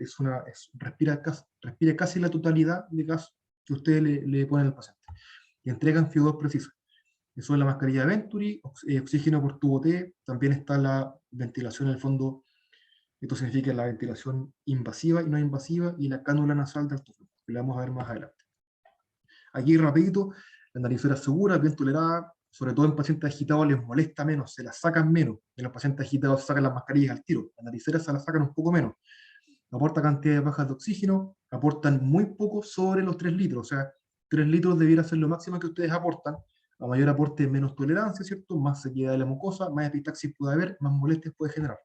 Respira casi la totalidad de gas que ustedes le ponen al paciente. Y entregan FiO2 precisa. Eso es la mascarilla de Venturi, oxígeno por tubo T. También está la ventilación en el fondo. Esto significa la ventilación invasiva y no invasiva, y la cánula nasal de alto flujo, que la vamos a ver más adelante. Aquí rapidito, la naricera segura, bien tolerada, sobre todo en pacientes agitados les molesta menos, se la sacan menos. En los pacientes agitados se sacan las mascarillas al tiro, las nariceras se las sacan un poco menos. Aporta cantidades bajas de oxígeno, aportan muy poco sobre los 3 litros, o sea, 3 litros debiera ser lo máximo que ustedes aportan. A mayor aporte, menos tolerancia, ¿cierto? Más sequedad de la mucosa, más epistaxis puede haber, más molestias puede generar.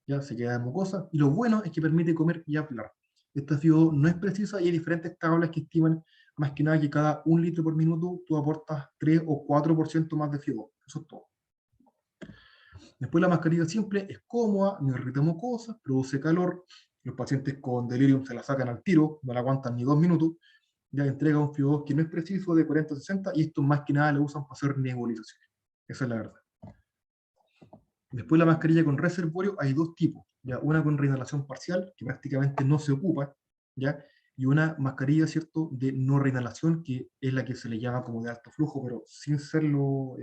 Ya, sequedad de mucosa, y lo bueno es que permite comer y hablar. Esta FiO2 no es precisa, y hay diferentes tablas que estiman más que nada que cada 1 litro por minuto tú aportas 3 o 4% más de FiO2. Eso es todo. Después la mascarilla simple es cómoda, no irrita mucosas, produce calor. Los pacientes con delirium se la sacan al tiro, no la aguantan ni 2 minutos. Ya entrega un FIO2 que no es preciso, de 40 a 60, y esto más que nada lo usan para hacer nebulizaciones. Esa es la verdad. Después la mascarilla con reservorio hay dos tipos. ¿Ya? Una con reinhalación parcial, que prácticamente no se ocupa, ¿ya? Y una mascarilla, ¿cierto?, de no reinhalación, que es la que se le llama como de alto flujo, pero sin serlo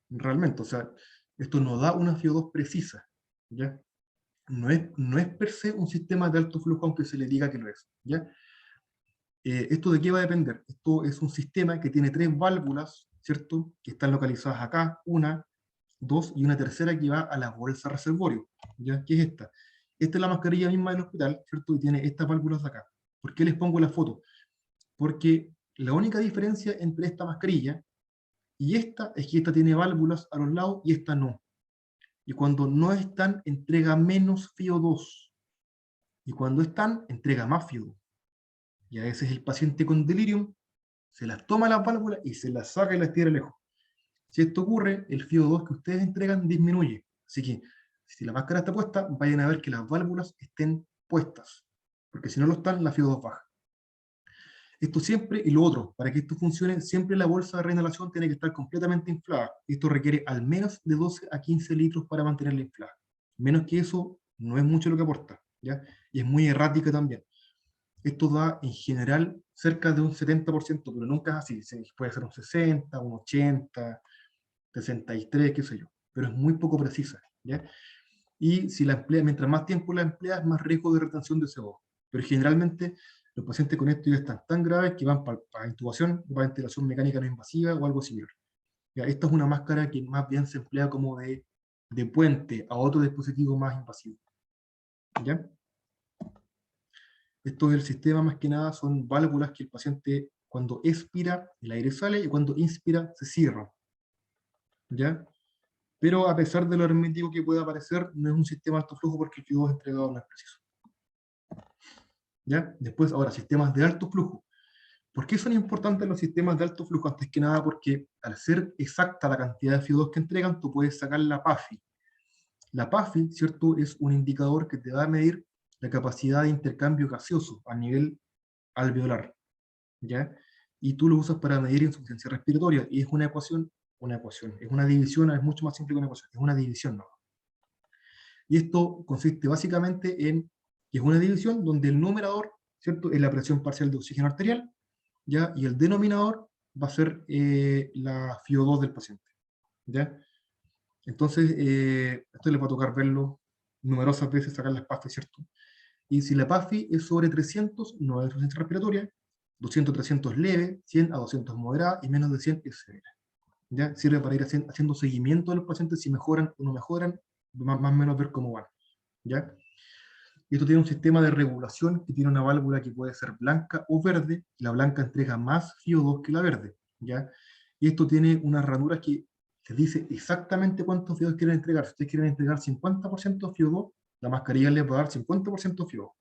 realmente. O sea, esto no da una FIO2 precisa, ¿ya? No es per se un sistema de alto flujo, aunque se le diga que lo es, ¿ya? ¿Esto de qué va a depender? Esto es un sistema que tiene 3 válvulas, ¿cierto?, que están localizadas acá, una, dos, y una tercera que va a la bolsa reservorio, ¿ya? ¿Qué es esta? Esta es la mascarilla misma del hospital, ¿cierto?, y tiene estas válvulas de acá. ¿Por qué les pongo la foto? Porque la única diferencia entre esta mascarilla y esta es que esta tiene válvulas a los lados y esta no. Y cuando no están, entrega menos FIO2. Y cuando están, entrega más FIO2. Y a veces el paciente con delirium se las toma las válvulas y se las saca y las tira lejos. Si esto ocurre, el FIO2 que ustedes entregan disminuye. Así que, si la máscara está puesta, vayan a ver que las válvulas estén puestas. Porque si no lo están, la FIO2 baja. Esto siempre, y lo otro, para que esto funcione, siempre la bolsa de reinhalación tiene que estar completamente inflada. Esto requiere al menos de 12 a 15 litros para mantenerla inflada. Menos que eso, no es mucho lo que aporta, ¿ya? Y es muy errática también. Esto da, en general, cerca de un 70%, pero nunca es así. Puede ser un 60, un 80, 63, qué sé yo. Pero es muy poco precisa, ¿ya? Y si la emplea, mientras más tiempo la empleas, más riesgo de retención de CO2. Pero generalmente los pacientes con esto ya están tan graves que van para intubación o para ventilación mecánica no invasiva o algo similar. ¿Ya? Esta es una máscara que más bien se emplea como de puente a otro dispositivo más invasivo. ¿Ya? Esto es el sistema, más que nada, son válvulas que el paciente, cuando expira, el aire sale, y cuando inspira, se cierra. ¿Ya? Pero a pesar de lo hermético que pueda parecer, no es un sistema de alto flujo porque el FIO2 entregado no es preciso. ¿Ya? Después, ahora, sistemas de alto flujo. ¿Por qué son importantes los sistemas de alto flujo? Antes que nada porque al ser exacta la cantidad de FIO2 que entregan, tú puedes sacar la PAFI. La PAFI, ¿cierto?, es un indicador que te va a medir la capacidad de intercambio gaseoso a nivel alveolar, ¿ya? Y tú lo usas para medir insuficiencia respiratoria, y es una ecuación, es una división, es mucho más simple que una ecuación, es una división, ¿no? Y esto consiste básicamente en que es una división donde el numerador, ¿cierto?, es la presión parcial de oxígeno arterial, ¿ya? Y el denominador va a ser la FIO2 del paciente, ¿ya? Entonces, esto les va a tocar verlo numerosas veces, sacar las PAFI, ¿cierto? Y si la PAFI es sobre 300, no es insuficiencia respiratoria, 200 a 300 leve, 100 a 200 moderada, y menos de 100 es severa. ¿Ya? Sirve para ir haciendo seguimiento de los pacientes, si mejoran o no mejoran, más o menos ver cómo van. ¿Ya? Y esto tiene un sistema de regulación que tiene una válvula que puede ser blanca o verde. La blanca entrega más FIO2 que la verde, ¿ya? Y esto tiene unas ranuras que dice exactamente cuántos FIO2 quieren entregar. Si ustedes quieren entregar 50% FIO2, la mascarilla les va a dar 50% FIO2.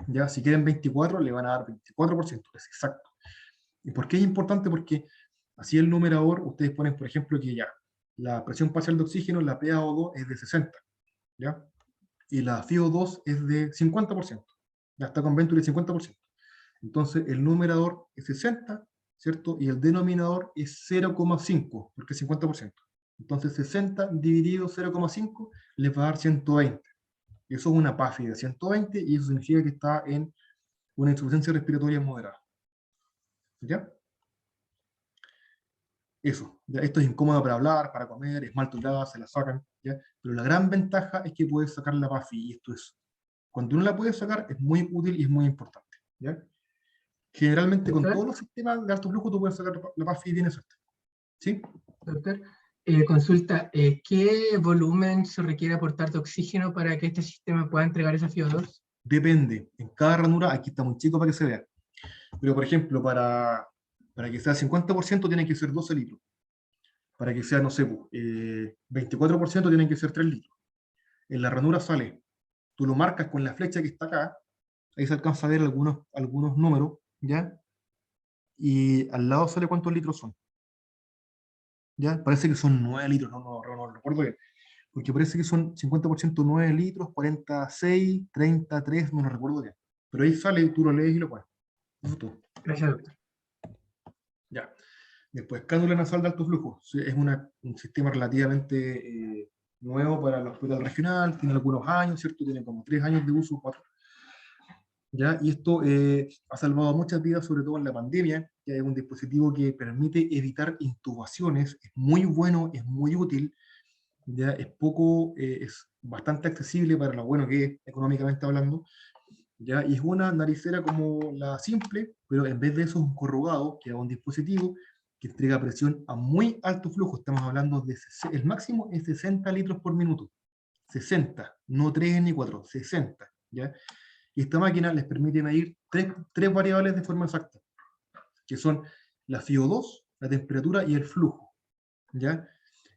¿Ya? Si quieren 24, le van a dar 24%. Es exacto. ¿Y por qué es importante? Porque así el numerador, ustedes ponen, por ejemplo, que ya la presión parcial de oxígeno, la PaO2, es de 60, ¿ya? Y la FIO2 es de 50%. Ya está con Venturi 50%. Entonces el numerador es 60, ¿cierto? Y el denominador es 0,5, porque es 50%. Entonces 60 dividido 0,5 les va a dar 120. Y eso es una PAFI de 120, y eso significa que está en una insuficiencia respiratoria moderada. ¿Ya? Eso, ¿ya? Esto es incómodo para hablar, para comer, es mal tolerada, se la sacan, ¿ya? Pero la gran ventaja es que puedes sacar la PAFI, y esto es, cuando uno la puede sacar, es muy útil y es muy importante, ¿ya? Generalmente con Doctor, todos los sistemas de alto flujo tú puedes sacar la PAFI bien exacta, ¿sí? doctor, consulta, ¿qué volumen se requiere aportar de oxígeno para que este sistema pueda entregar esa FIO2? Depende, en cada ranura, aquí está muy chico para que se vea, pero por ejemplo, para que sea 50% tiene que ser 12 litros, para que sea, no sé, 24% tienen que ser 3 litros. En la ranura sale, tú lo marcas con la flecha que está acá, ahí se alcanza a ver algunos números, ¿ya? Y al lado sale cuántos litros son. ¿Ya? Parece que son 9 litros, no recuerdo recuerdo bien, porque parece que son 50% 9 litros, 46, 33, no lo recuerdo bien. Pero ahí sale, tú lo lees y lo pones. Eso es todo. Gracias, doctor. Ya. Después, cánula nasal de alto flujo. Sí, es un sistema relativamente nuevo para el hospital regional, tiene algunos años, ¿cierto? Tiene como 3 años de uso, 4. ¿Ya? Y esto ha salvado muchas vidas, sobre todo en la pandemia, que es un dispositivo que permite evitar intubaciones, es muy bueno, es muy útil, ya es bastante accesible para lo bueno que es, económicamente hablando, ¿ya? Y es una naricera como la simple, pero en vez de eso es un corrugado, que es un dispositivo que entrega presión a muy alto flujo, estamos hablando de, el máximo es 60 litros por minuto, 60, no 3 ni 4, 60, ¿ya? Y esta máquina les permite medir tres variables de forma exacta, que son la FiO2, la temperatura y el flujo, ¿ya?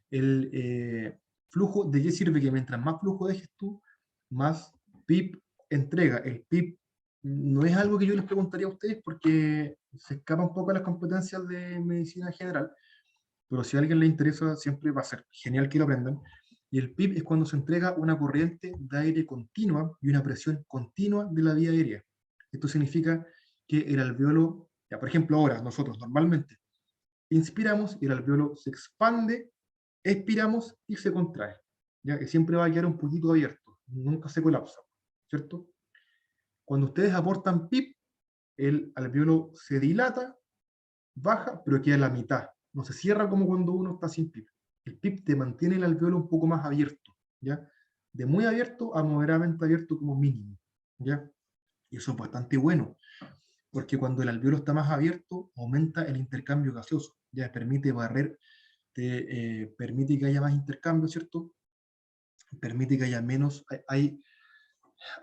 El flujo, ¿de qué sirve? Que mientras más flujo dejes tú, más PIB entrega. El PIB no es algo que yo les preguntaría a ustedes porque se escapa un poco a las competencias de medicina general, pero si a alguien le interesa, siempre va a ser genial que lo aprendan. Y el PIB es cuando se entrega una corriente de aire continua y una presión continua de la vía aérea. Esto significa que el alveolo, ya por ejemplo ahora, nosotros normalmente inspiramos y el alveolo se expande, expiramos y se contrae. Ya que siempre va a quedar un poquito abierto, nunca se colapsa, ¿cierto? Cuando ustedes aportan PIB, el alveolo se dilata, baja, pero queda a la mitad. No se cierra como cuando uno está sin PIB. El PIB te mantiene el alveolo un poco más abierto, ¿ya? De muy abierto a moderadamente abierto como mínimo, ¿ya? Y eso es bastante bueno, porque cuando el alveolo está más abierto, aumenta el intercambio gaseoso, ya permite barrer, permite que haya más intercambio, ¿cierto? Permite que haya menos, hay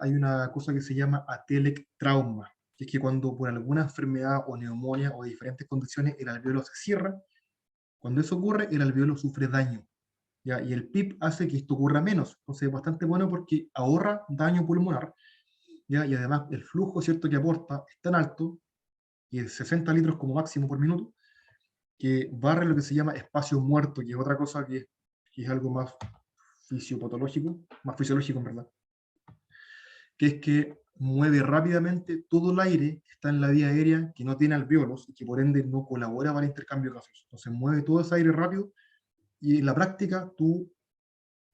una cosa que se llama atelectrauma, que es que cuando por alguna enfermedad o neumonía o diferentes condiciones el alveolo se cierra, cuando eso ocurre, el alveolo sufre daño, ¿ya? Y el PIB hace que esto ocurra menos. Entonces es bastante bueno porque ahorra daño pulmonar, ¿ya? Y además el flujo, ¿cierto?, que aporta es tan alto, y es 60 litros como máximo por minuto, que barre lo que se llama espacio muerto, que es otra cosa que es algo más fisiopatológico, más fisiológico en verdad, que es que mueve rápidamente todo el aire que está en la vía aérea, que no tiene alvéolos, y que por ende no colabora para el intercambio gaseoso. Entonces mueve todo ese aire rápido, y en la práctica tú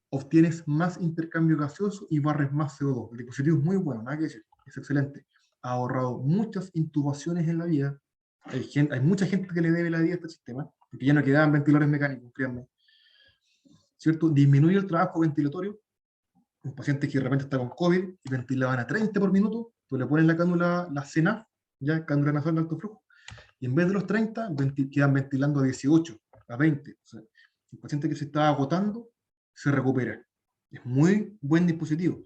obtienes más intercambio gaseoso y barres más CO2. El dispositivo es muy bueno, nada que decir, es excelente. Ha ahorrado muchas intubaciones en la vida. Hay mucha gente que le debe la vida a este sistema, porque ya no quedaban ventiladores mecánicos, créanme, ¿cierto? Disminuye el trabajo ventilatorio. Un paciente que de repente está con COVID y ventilaban a 30 por minuto, tú le pones la cánula, la CENAF, ya cánula nasal de alto flujo, y en vez de los 30, quedan ventilando a 18, a 20. O sea, el paciente que se está agotando se recupera. Es muy buen dispositivo.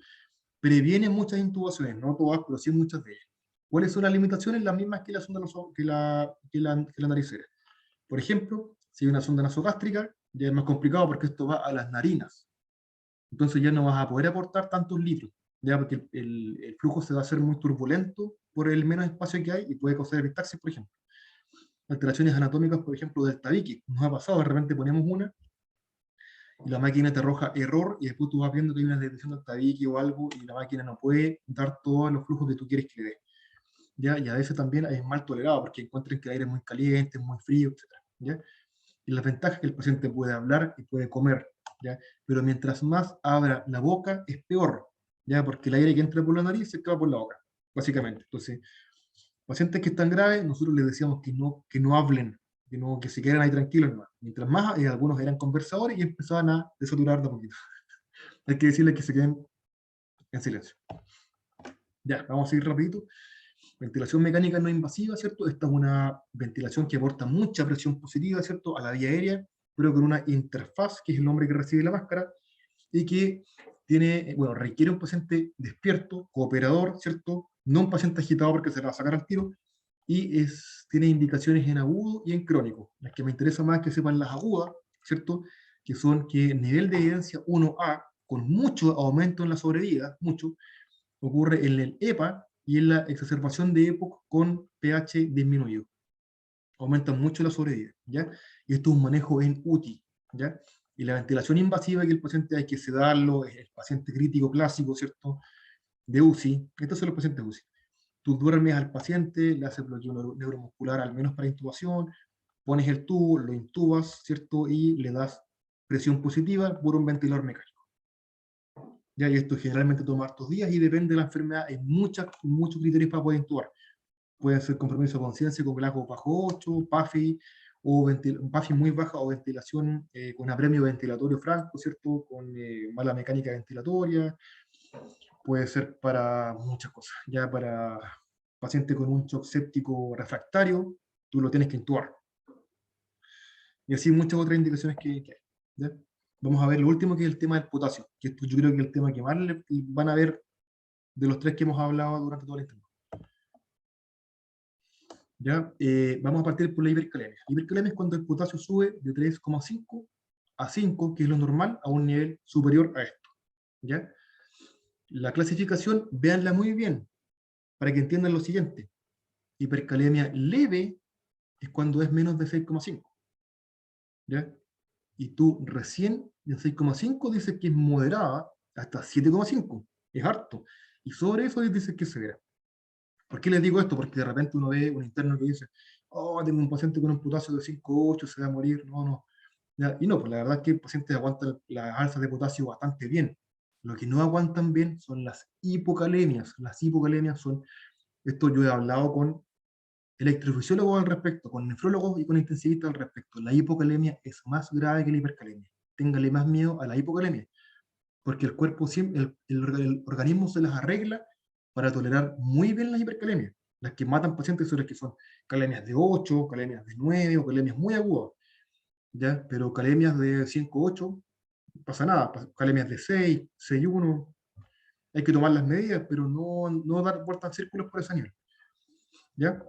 Previene muchas intubaciones, no todas, pero sí muchas de ellas. ¿Cuáles son las limitaciones? Las mismas que la sonda que la naricera. Por ejemplo, si hay una sonda nasogástrica, ya es más complicado porque esto va a las narinas. Entonces ya no vas a poder aportar tantos litros, ya porque el flujo se va a hacer muy turbulento por el menos espacio que hay y puede causar epistaxis, por ejemplo. Alteraciones anatómicas, por ejemplo, del tabique. Nos ha pasado, de repente ponemos una y la máquina te arroja error y después tú vas viendo que hay una detección del tabique o algo y la máquina no puede dar todos los flujos que tú quieres que le dé. ¿Ya? Y a veces también es mal tolerado porque encuentran que el aire es muy caliente, muy frío, etc. ¿Ya? Y la ventaja es que el paciente puede hablar y puede comer, ¿ya? Pero mientras más abra la boca es peor, ¿ya? Porque el aire que entra por la nariz se acaba por la boca, básicamente. Entonces, pacientes que están graves, nosotros les decíamos que no hablen, que se queden ahí tranquilos. ¿No? Mientras más, algunos eran conversadores y empezaban a desaturar de a poquito. Hay que decirles que se queden en silencio. Ya, vamos a seguir rapidito. Ventilación mecánica no invasiva, ¿cierto? Esta es una ventilación que aporta mucha presión positiva, ¿cierto?, a la vía aérea, pero con una interfaz, que es el nombre que recibe la máscara, y que tiene, bueno, requiere un paciente despierto, cooperador, ¿cierto? No un paciente agitado porque se la va a sacar al tiro, y tiene indicaciones en agudo y en crónico. Las que me interesa más que sepan las agudas, ¿cierto? Que son que nivel de evidencia 1A, con mucho aumento en la sobrevida, mucho, ocurre en el EPA, y en la exacerbación de EPOC con pH disminuido. Aumentan mucho la sobrevida, ¿ya? Y esto es un manejo en UTI, ¿ya? Y la ventilación invasiva, que el paciente hay que sedarlo, es el paciente crítico clásico, ¿cierto? De UCI. Estos son los pacientes UCI. Tú duermes al paciente, le haces bloqueo neuromuscular, al menos para intubación, pones el tubo, lo intubas, ¿cierto? Y le das presión positiva por un ventilador mecánico. Ya, y esto generalmente toma hartos días y depende de la enfermedad. Hay muchos criterios para poder intubar. Pueden ser compromiso de conciencia con glasgow bajo 8, PAFI, o PAFI muy baja, o ventilación con apremio ventilatorio franco, ¿cierto? Con mala mecánica ventilatoria. Puede ser para muchas cosas. Ya para paciente con un shock séptico refractario, tú lo tienes que intubar. Y así muchas otras indicaciones que hay. ¿Ya? Vamos a ver lo último, que es el tema del potasio, que esto yo creo que es el tema que más van a ver de los tres que hemos hablado durante todo el tiempo. ¿Ya? Vamos a partir por la hipercalemia. La hipercalemia es cuando el potasio sube de 3,5 a 5, que es lo normal, a un nivel superior a esto. ¿Ya? La clasificación, véanla muy bien, para que entiendan lo siguiente. Hipercalemia leve es cuando es menos de 6,5. ¿Ya? Y tú recién en 6,5 dices que es moderada, hasta 7,5, es harto. Y sobre eso dices que es severa. ¿Por qué les digo esto? Porque de repente uno ve un interno que dice, oh, tengo un paciente con un potasio de 5,8, se va a morir. No, no. ¿Ya? Y no, pues la verdad es que el paciente aguanta las alzas de potasio bastante bien. Lo que no aguantan bien son las hipocalemias. Las hipocalemias son, esto yo he hablado con electrofisiólogos al respecto, con nefrólogos y con intensivistas al respecto. La hipocalemia es más grave que la hipercalemia. Téngale más miedo a la hipocalemia, porque el cuerpo, el organismo se las arregla para tolerar muy bien las hipercalemias. Las que matan pacientes son las que son calemias de 8, calemias de 9 o calemias muy agudas. ¿Ya? Pero calemias de 5,8, no pasa nada. Calemias de 6, 6,1, hay que tomar las medidas, pero no dar vueltas en círculos por ese nivel. ¿Ya?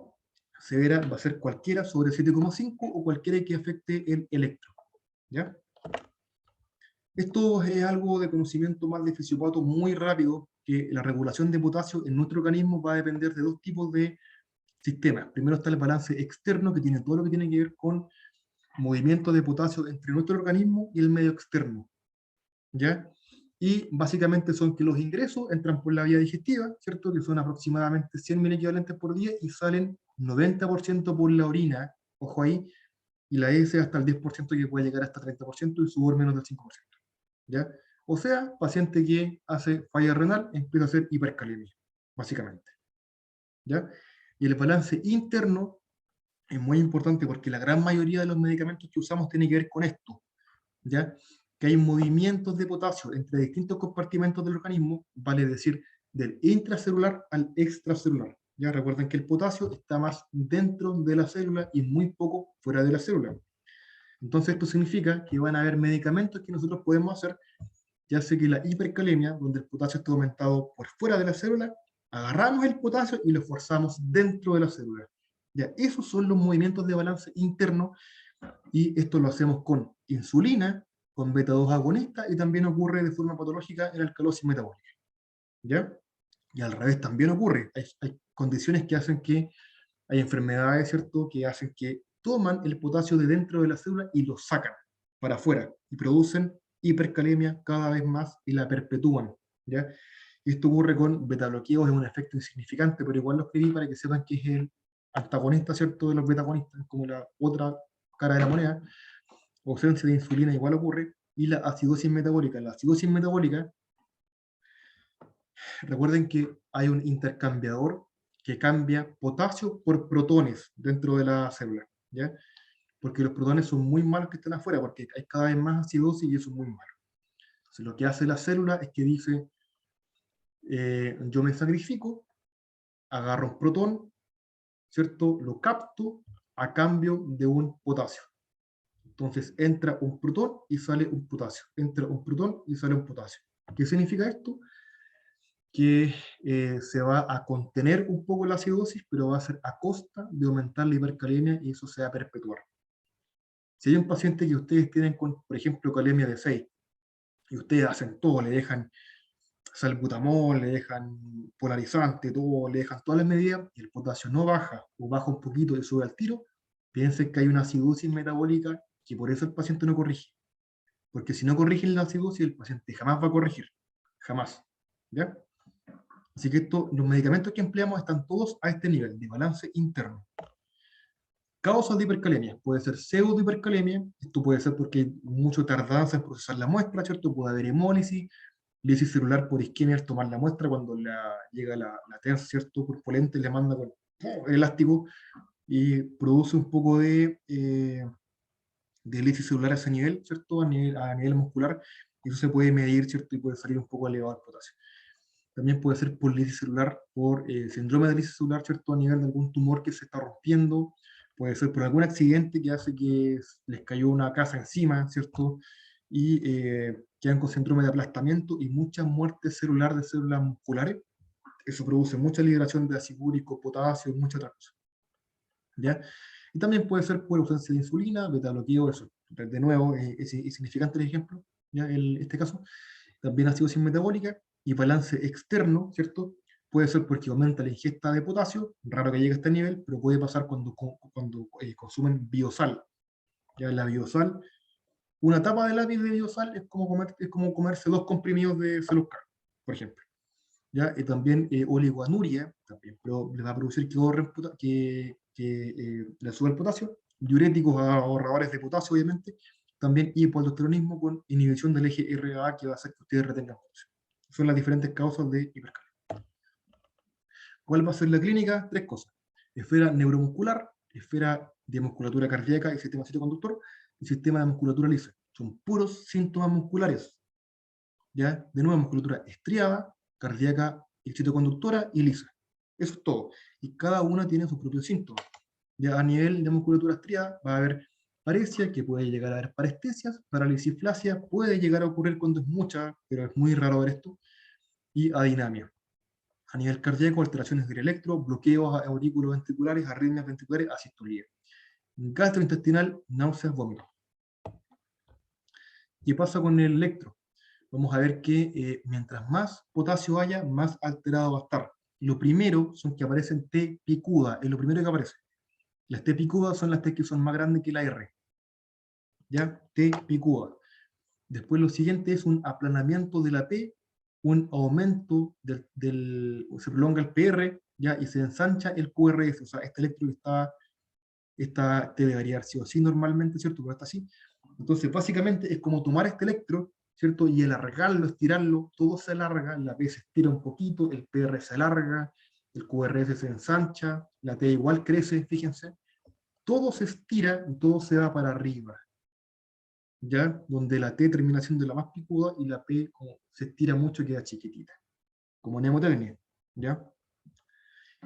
Severa va a ser cualquiera sobre 7,5 o cualquiera que afecte el electro. ¿Ya? Esto es algo de conocimiento más de fisiopato muy rápido, que la regulación de potasio en nuestro organismo va a depender de dos tipos de sistemas. Primero está el balance externo, que tiene todo lo que tiene que ver con movimiento de potasio entre nuestro organismo y el medio externo. ¿Ya? Y básicamente son que los ingresos entran por la vía digestiva, ¿cierto? Que son aproximadamente 100 mil equivalentes por día y salen 90% por la orina, ojo ahí, y la S hasta el 10%, que puede llegar hasta 30% y sudor menos del 5%. ¿Ya? O sea, paciente que hace falla renal empieza a hacer hipercalemia, básicamente. ¿Ya? Y el balance interno es muy importante porque la gran mayoría de los medicamentos que usamos tiene que ver con esto. ¿Ya? Que hay movimientos de potasio entre distintos compartimentos del organismo, vale decir, del intracelular al extracelular. Ya recuerden que el potasio está más dentro de la célula y muy poco fuera de la célula. Entonces esto significa que van a haber medicamentos que nosotros podemos hacer, ya sea que la hipercalemia, donde el potasio está aumentado por fuera de la célula, agarramos el potasio y lo forzamos dentro de la célula. Ya, esos son los movimientos de balance interno, y esto lo hacemos con insulina, con beta-2 agonista, y también ocurre de forma patológica en alcalosis metabólica. ¿Ya? Y al revés también ocurre. Hay condiciones que hacen que, hay enfermedades, ¿cierto?, que hacen que toman el potasio de dentro de la célula y lo sacan para afuera, y producen hipercalemia cada vez más y la perpetúan. ¿Ya? Y esto ocurre con beta-bloqueos, es un efecto insignificante, pero igual lo escribí para que sepan que es el antagonista, ¿cierto?, de los beta-agonistas, como la otra cara de la moneda. Ausencia de insulina igual ocurre, y la acidosis metabólica. La acidosis metabólica, recuerden que hay un intercambiador que cambia potasio por protones dentro de la célula, ¿ya? Porque los protones son muy malos que estén afuera, porque hay cada vez más acidosis y eso es muy malo. Entonces, lo que hace la célula es que dice, yo me sacrifico, agarro un protón, ¿cierto? Lo capto a cambio de un potasio. Entonces entra un protón y sale un potasio. Entra un protón y sale un potasio. ¿Qué significa esto? Que se va a contener un poco la acidosis, pero va a ser a costa de aumentar la hipercalemia, y eso se va a perpetuar. Si hay un paciente que ustedes tienen con, por ejemplo, calemia de 6, y ustedes hacen todo, le dejan salbutamol, le dejan polarizante, todo, le dejan todas las medidas, y el potasio no baja, o baja un poquito y sube al tiro, piensen que hay una acidosis metabólica, que por eso el paciente no corrige. porque si no corrigen la acidosis, el paciente jamás va a corregir, jamás, ¿ya? Así que los medicamentos que empleamos están todos a este nivel de balance interno. Causas de hipercalemia, puede ser pseudohipercalemia, esto puede ser porque hay mucha tardanza en procesar la muestra, ¿cierto? Puede haber hemólisis, lisis celular por isquemia al tomar la muestra, cuando llega la TENS, ¿cierto? Purpulente, le manda con elástico y produce un poco de lisis celular a ese nivel, ¿cierto? A nivel muscular, y eso se puede medir, ¿cierto? Y puede salir un poco elevado el potasio. También puede ser por lisis celular, por síndrome de lisis celular, ¿cierto? A nivel de algún tumor que se está rompiendo, puede ser por algún accidente que hace que les cayó una casa encima, ¿cierto? Y quedan con síndrome de aplastamiento y mucha muerte celular de células musculares. Eso produce mucha liberación de ácido úrico, potasio y muchas otras cosas. ¿Ya? Y también puede ser por ausencia de insulina, beta bloqueo, eso. De nuevo, es insignificante el ejemplo, ¿ya? Este caso. También acidosis metabólica y balance externo, ¿cierto? Puede ser porque aumenta la ingesta de potasio, raro que llegue a este nivel, pero puede pasar cuando consumen biosal. Ya la biosal, una tapa de lápiz de biosal es como comerse 2 comprimidos de Celuscar, por ejemplo. ¿Ya? Y también oligoanuria, también, pero le va a producir que le sube el potasio, diuréticos ahorradores de potasio, obviamente, también hipoaldosteronismo con inhibición del eje RAA que va a hacer que ustedes retengan potasio. Son las diferentes causas de hipercalemia. ¿Cuál va a ser la clínica? 3 cosas. Esfera neuromuscular, esfera de musculatura cardíaca y sistema citoconductor, y sistema de musculatura lisa. Son puros síntomas musculares. ¿Ya? De nuevo, musculatura estriada, cardíaca, citoconductora y lisa. Eso es todo. Y cada una tiene sus propios síntomas. Ya a nivel de musculatura estriada va a haber paresia, que puede llegar a haber parestesias, paralisiflasia, puede llegar a ocurrir cuando es mucha, pero es muy raro ver esto, y adinamia. A nivel cardíaco, alteraciones del electro, bloqueos auriculoventriculares, arritmias ventriculares, asistolía. Gastrointestinal, náuseas, vómitos. ¿Qué pasa con el electro? Vamos a ver que mientras más potasio haya, más alterado va a estar. Lo primero son que aparecen T picuda, es lo primero que aparece. Las T picudas son las T que son más grandes que la R. ¿Ya? T picuda. Después lo siguiente es un aplanamiento de la P, un aumento se prolonga el PR, ¿ya? Y se ensancha el QRS. O sea, este electro esta T debería haber sido así normalmente, ¿cierto? Pero está así. Entonces, básicamente es como tomar este electro, ¿cierto? Y el alargarlo, estirarlo, todo se alarga, la P se estira un poquito, el PR se alarga, el QRS se ensancha, la T igual crece, fíjense. Todo se estira y todo se va para arriba. ¿Ya? Donde la T termina siendo la más picuda y la P como se estira mucho queda chiquitita. Como nemotecnia, ¿ya?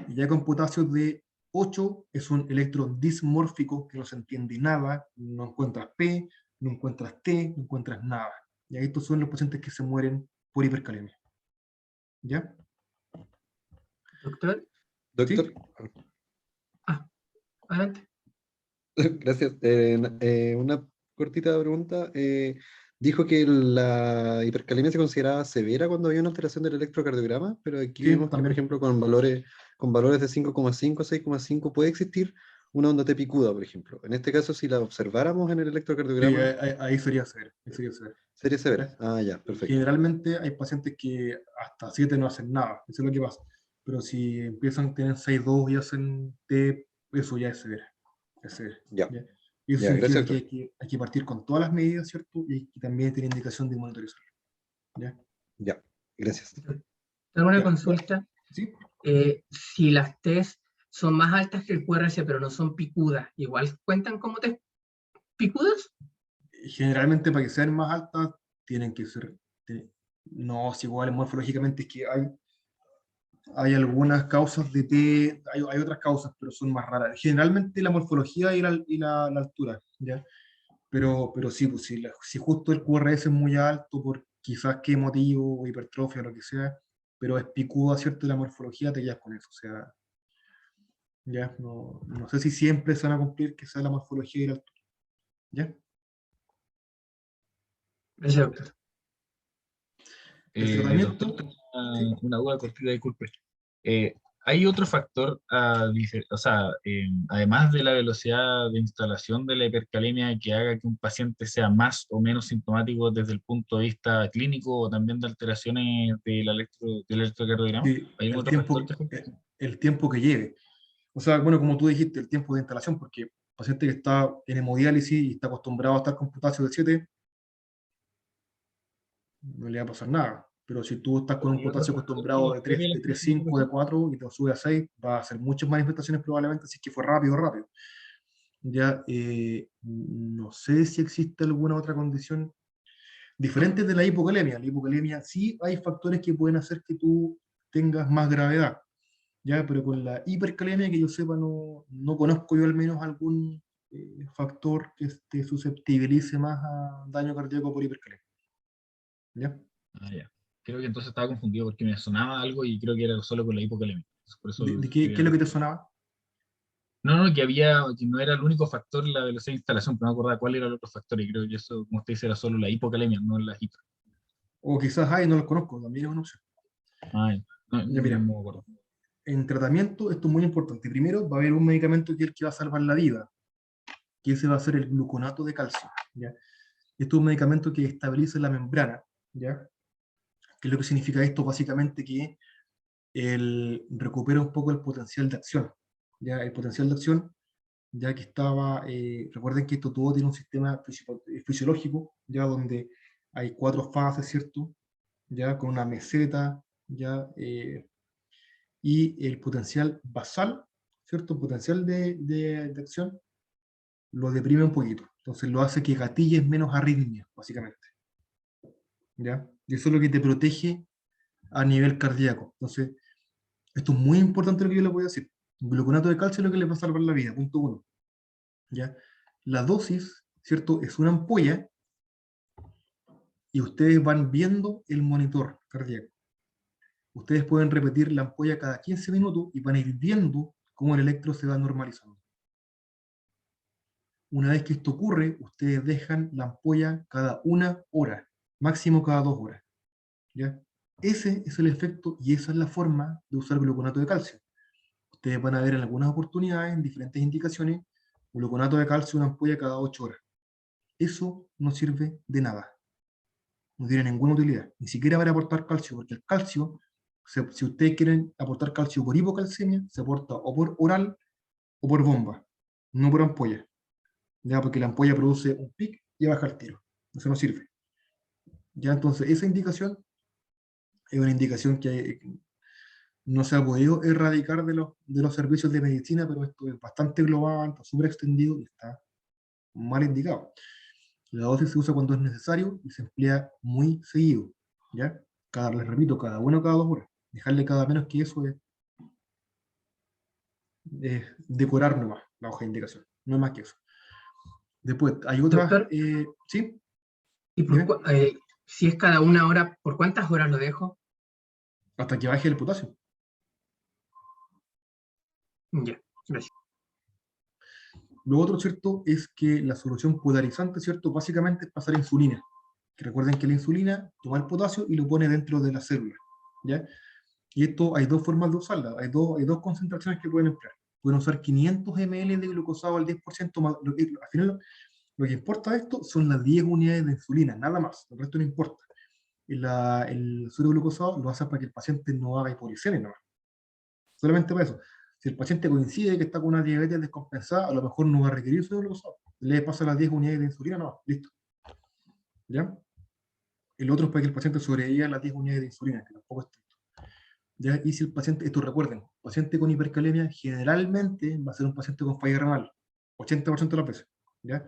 Y ya con potasio de 8 es un electrón dismórfico que no se entiende nada, no encuentras P, no encuentras T, no encuentras nada. Y estos son los pacientes que se mueren por hipercalemia. ¿Ya? Doctor, Doctor, adelante. gracias. Una cortita pregunta. Dijo que la hipercalemia se consideraba severa cuando había una alteración del electrocardiograma, pero aquí Sí, vemos que, por también. ejemplo, con valores de 5,5 a 6,5 puede existir una onda T picuda, por ejemplo. En este caso, si la observáramos en el Sí, electrocardiograma, ahí sería severa. sería severa. Ah, ya, perfecto. Generalmente hay pacientes que hasta 7 no hacen nada, eso es lo que pasa. Pero si empiezan a tener 6,2 y hacen T, eso ya es severa. Ya, ¿Ya? Y eso ya, significa gracias, que doctor. hay que partir con todas las medidas, ¿cierto? Y también tiene indicación de monitorizar. ¿Ya? Ya, gracias. Tengo una Ya. consulta. ¿Sí? Si las T's son más altas que el QRS, pero no son picudas, ¿igual cuentan como T's picudas? Generalmente para que sean más altas, tienen que ser... no, es igual, morfológicamente es que hay algunas causas de T, hay otras causas, pero son más raras. Generalmente la morfología y la altura, ¿ya? Pero sí, pues, si justo el QRS es muy alto, por quizás qué motivo, o hipertrofia o lo que sea, pero es picuda, ¿cierto? Y la morfología te quedas con eso. O sea, ya, no sé si siempre se van a cumplir que sea la morfología y la altura. ¿Ya? Gracias, doctor. El tratamiento, Doctor, tengo sí, una duda cortita, disculpe. Eh, Hay otro factor, o sea, además de la velocidad de instalación de la hipercalemia que haga que un paciente sea más o menos sintomático desde el punto de vista clínico o también de alteraciones del electrocardiograma. Sí, ¿Hay algún otro factor que afecte? el tiempo que lleve. O sea, bueno, como tú dijiste, el tiempo de instalación, porque el paciente que está en hemodiálisis y está acostumbrado a estar con potasio de 7, no le va a pasar nada. Pero si tú estás con un ¿Hay otro potasio factor acostumbrado que de previa a la 3,5, de instalación? 4 y te lo sube a 6, va a hacer muchas manifestaciones probablemente, si es que fue rápido, rápido. Ya, no sé si existe alguna otra condición diferente de la hipocalemia. La hipocalemia sí hay factores que pueden hacer que tú tengas más gravedad, ya, pero con la hipercalemia, que yo sepa, no conozco yo al menos algún factor que te susceptibilice más a daño cardíaco por hipercalemia. ¿Ya? Ah, ya. Creo que entonces estaba confundido porque me sonaba algo y creo que era solo con la hipocalemia. Por eso ¿De qué, quería qué es lo que te confirmar. sonaba? No, no, que no era el único factor la velocidad de instalación, pero no me acordaba cuál era el otro factor y creo que eso, como usted dice, era solo la hipocalemia, no la hipo. O quizás hay, no los conozco, también es una opción. Ah, ya. No, Ya, no mira, me acuerdo. en tratamiento esto es muy importante. Primero va a haber un medicamento que es el que va a salvar la vida, que ese va a ser el gluconato de calcio. ¿Ya? Esto es un medicamento que estabiliza la membrana. ¿Ya? ¿Qué es lo que significa esto? Básicamente que recupera un poco el potencial de acción. ¿Ya? El potencial de acción, ya que estaba, recuerden que esto todo tiene un sistema fisiológico, ya donde hay 4 fases, ¿cierto? Ya con una meseta, ya, y el potencial basal, ¿cierto? Potencial de acción lo deprime un poquito. Entonces lo hace que gatilles menos arritmias, básicamente. ¿Ya? Y eso es lo que te protege a nivel cardíaco. Entonces, esto es muy importante lo que yo les voy a decir. Gluconato de calcio es lo que les va a salvar la vida, punto uno. ¿Ya? La dosis, ¿cierto? Es una ampolla y ustedes van viendo el monitor cardíaco. Ustedes pueden repetir la ampolla cada 15 minutos y van a ir viendo cómo el electro se va normalizando. Una vez que esto ocurre, ustedes dejan la ampolla cada 1 hora, máximo cada 2 horas. ¿Ya? Ese es el efecto y esa es la forma de usar gluconato de calcio. Ustedes van a ver en algunas oportunidades, en diferentes indicaciones, gluconato de calcio, una ampolla cada 8 horas. Eso no sirve de nada. No tiene ninguna utilidad. Ni siquiera para aportar calcio, porque el calcio, si ustedes quieren aportar calcio por hipocalcemia, se aporta o por oral o por bomba, no por ampolla. ¿Ya? Porque la ampolla produce un pic y baja el tiro. Eso no sirve. ¿Ya? Entonces, esa indicación es una indicación que no se ha podido erradicar de los servicios de medicina, pero esto es bastante global, está súper extendido y está mal indicado. La dosis se usa cuando es necesario y se emplea muy seguido. ¿Ya? Les repito, cada 1 o cada 2 horas. Dejarle cada menos que eso es decorar nomás la hoja de indicación. No es más que eso. Después, hay otras. Doctor, ¿Sí? ¿y Dime. si es cada 1 hora, por cuántas horas lo dejo? Hasta que baje el potasio. Ya, gracias. Lo otro, ¿cierto?, es que la solución polarizante, ¿cierto?, básicamente es pasar insulina. Que recuerden que la insulina toma el potasio y lo pone dentro de la célula. ¿Ya? Y esto hay 2 formas de usarla. Hay dos concentraciones que pueden emplear. Pueden usar 500 ml de glucosado al 10%. Al final, lo que importa de esto son las 10 unidades de insulina, nada más. El resto no importa. El suero glucosado lo hace para que el paciente no haga hipoglicemia, nada más. Solamente para eso. Si el paciente coincide que está con una diabetes descompensada, a lo mejor no va a requerir suero glucosado. Le pasa las 10 unidades de insulina, no, listo. ¿Ya? El otro es para que el paciente sobreviva a las 10 unidades de insulina, que tampoco es tanto. ¿Ya? Y si el paciente, esto recuerden, paciente con hipercalemia generalmente va a ser un paciente con falla renal, 80% de las veces. ¿Ya?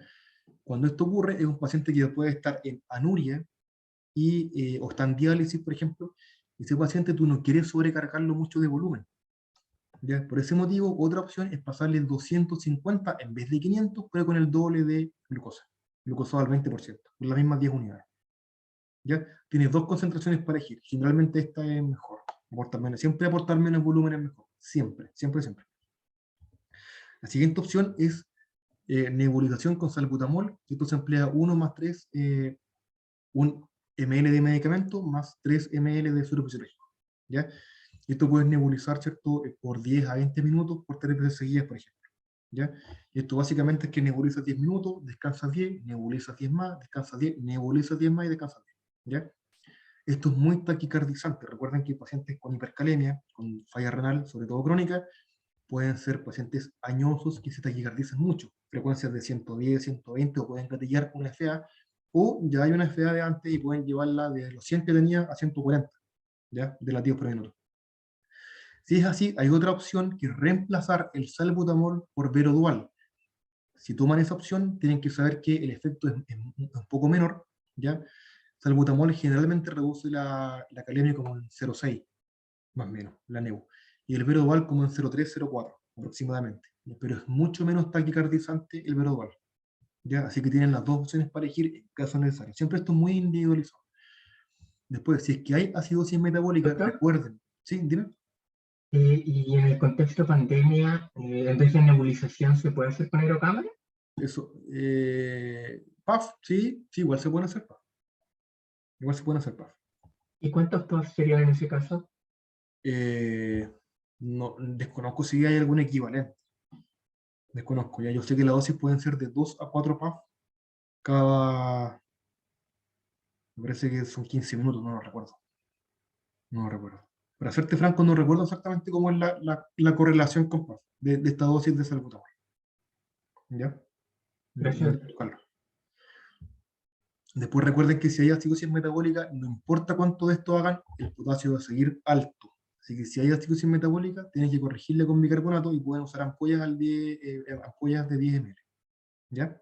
Cuando esto ocurre, es un paciente que puede estar en anuria o está en diálisis, por ejemplo. Ese paciente tú no quieres sobrecargarlo mucho de volumen. ¿Ya? Por ese motivo, otra opción es pasarle 250 en vez de 500, pero con el doble de glucosado al 20%, con las mismas 10 unidades. ¿Ya? Tienes 2 concentraciones para elegir. Generalmente esta es mejor. Siempre aportar menos volumen es mejor. Siempre, siempre, siempre. La siguiente opción es nebulización con salbutamol. Esto se emplea 1 más 3, 1 ml de medicamento más 3 ml de suero fisiológico. ¿Ya? Y esto puedes nebulizar, ¿cierto? Por 10 a 20 minutos por 3 veces seguidas, por ejemplo. ¿Ya? Y esto básicamente es que nebulizas 10 minutos, descansas 10, nebulizas 10 más, descansas 10, nebulizas 10 más y descansas 10. ¿Ya? Esto es muy taquicardizante. Recuerden que pacientes con hipercalemia, con falla renal, sobre todo crónica, pueden ser pacientes añosos que se taquicardizan mucho, frecuencias de 110, 120, o pueden gatillar una FA, o ya hay una FA de antes y pueden llevarla de los 100 que tenía a 140, ¿ya? De latidos por minuto. Si es así, hay otra opción que es reemplazar el salbutamol por verodual. Si toman esa opción, tienen que saber que el efecto es un poco menor, ¿ya? Salbutamol generalmente reduce la calemia como en 0,6, más o menos, la nebu. Y el verodual como en 0,3, 0,4 aproximadamente. Pero es mucho menos taquicardizante el verodual. ¿Ya? Así que tienen las dos opciones para elegir en caso necesario. Siempre esto es muy individualizado. Después, si es que hay acidosis metabólica, ¿Doctor? recuerden. Sí, dime. Y en el contexto de pandemia, en vez de nebulización, ¿se puede hacer con aerocámara? Eso. PAF, sí, sí, igual se pueden hacer PAF. Igual se pueden hacer PAF. ¿Y cuántos PAF serían en ese caso? No, desconozco si hay algún equivalente. Desconozco, ya yo sé que las dosis pueden ser de 2 a 4 PAF cada, me parece que son 15 minutos, no lo recuerdo. No lo recuerdo. Para serte franco, no recuerdo exactamente cómo es la correlación con PAF de esta dosis de salbutamol. ¿Ya? Gracias. Después recuerden que si hay acidosis metabólica, no importa cuánto de esto hagan, el potasio va a seguir alto. Así que si hay acidosis metabólica, tienen que corregirle con bicarbonato y pueden usar ampollas, ampollas de 10 ml. ¿Ya?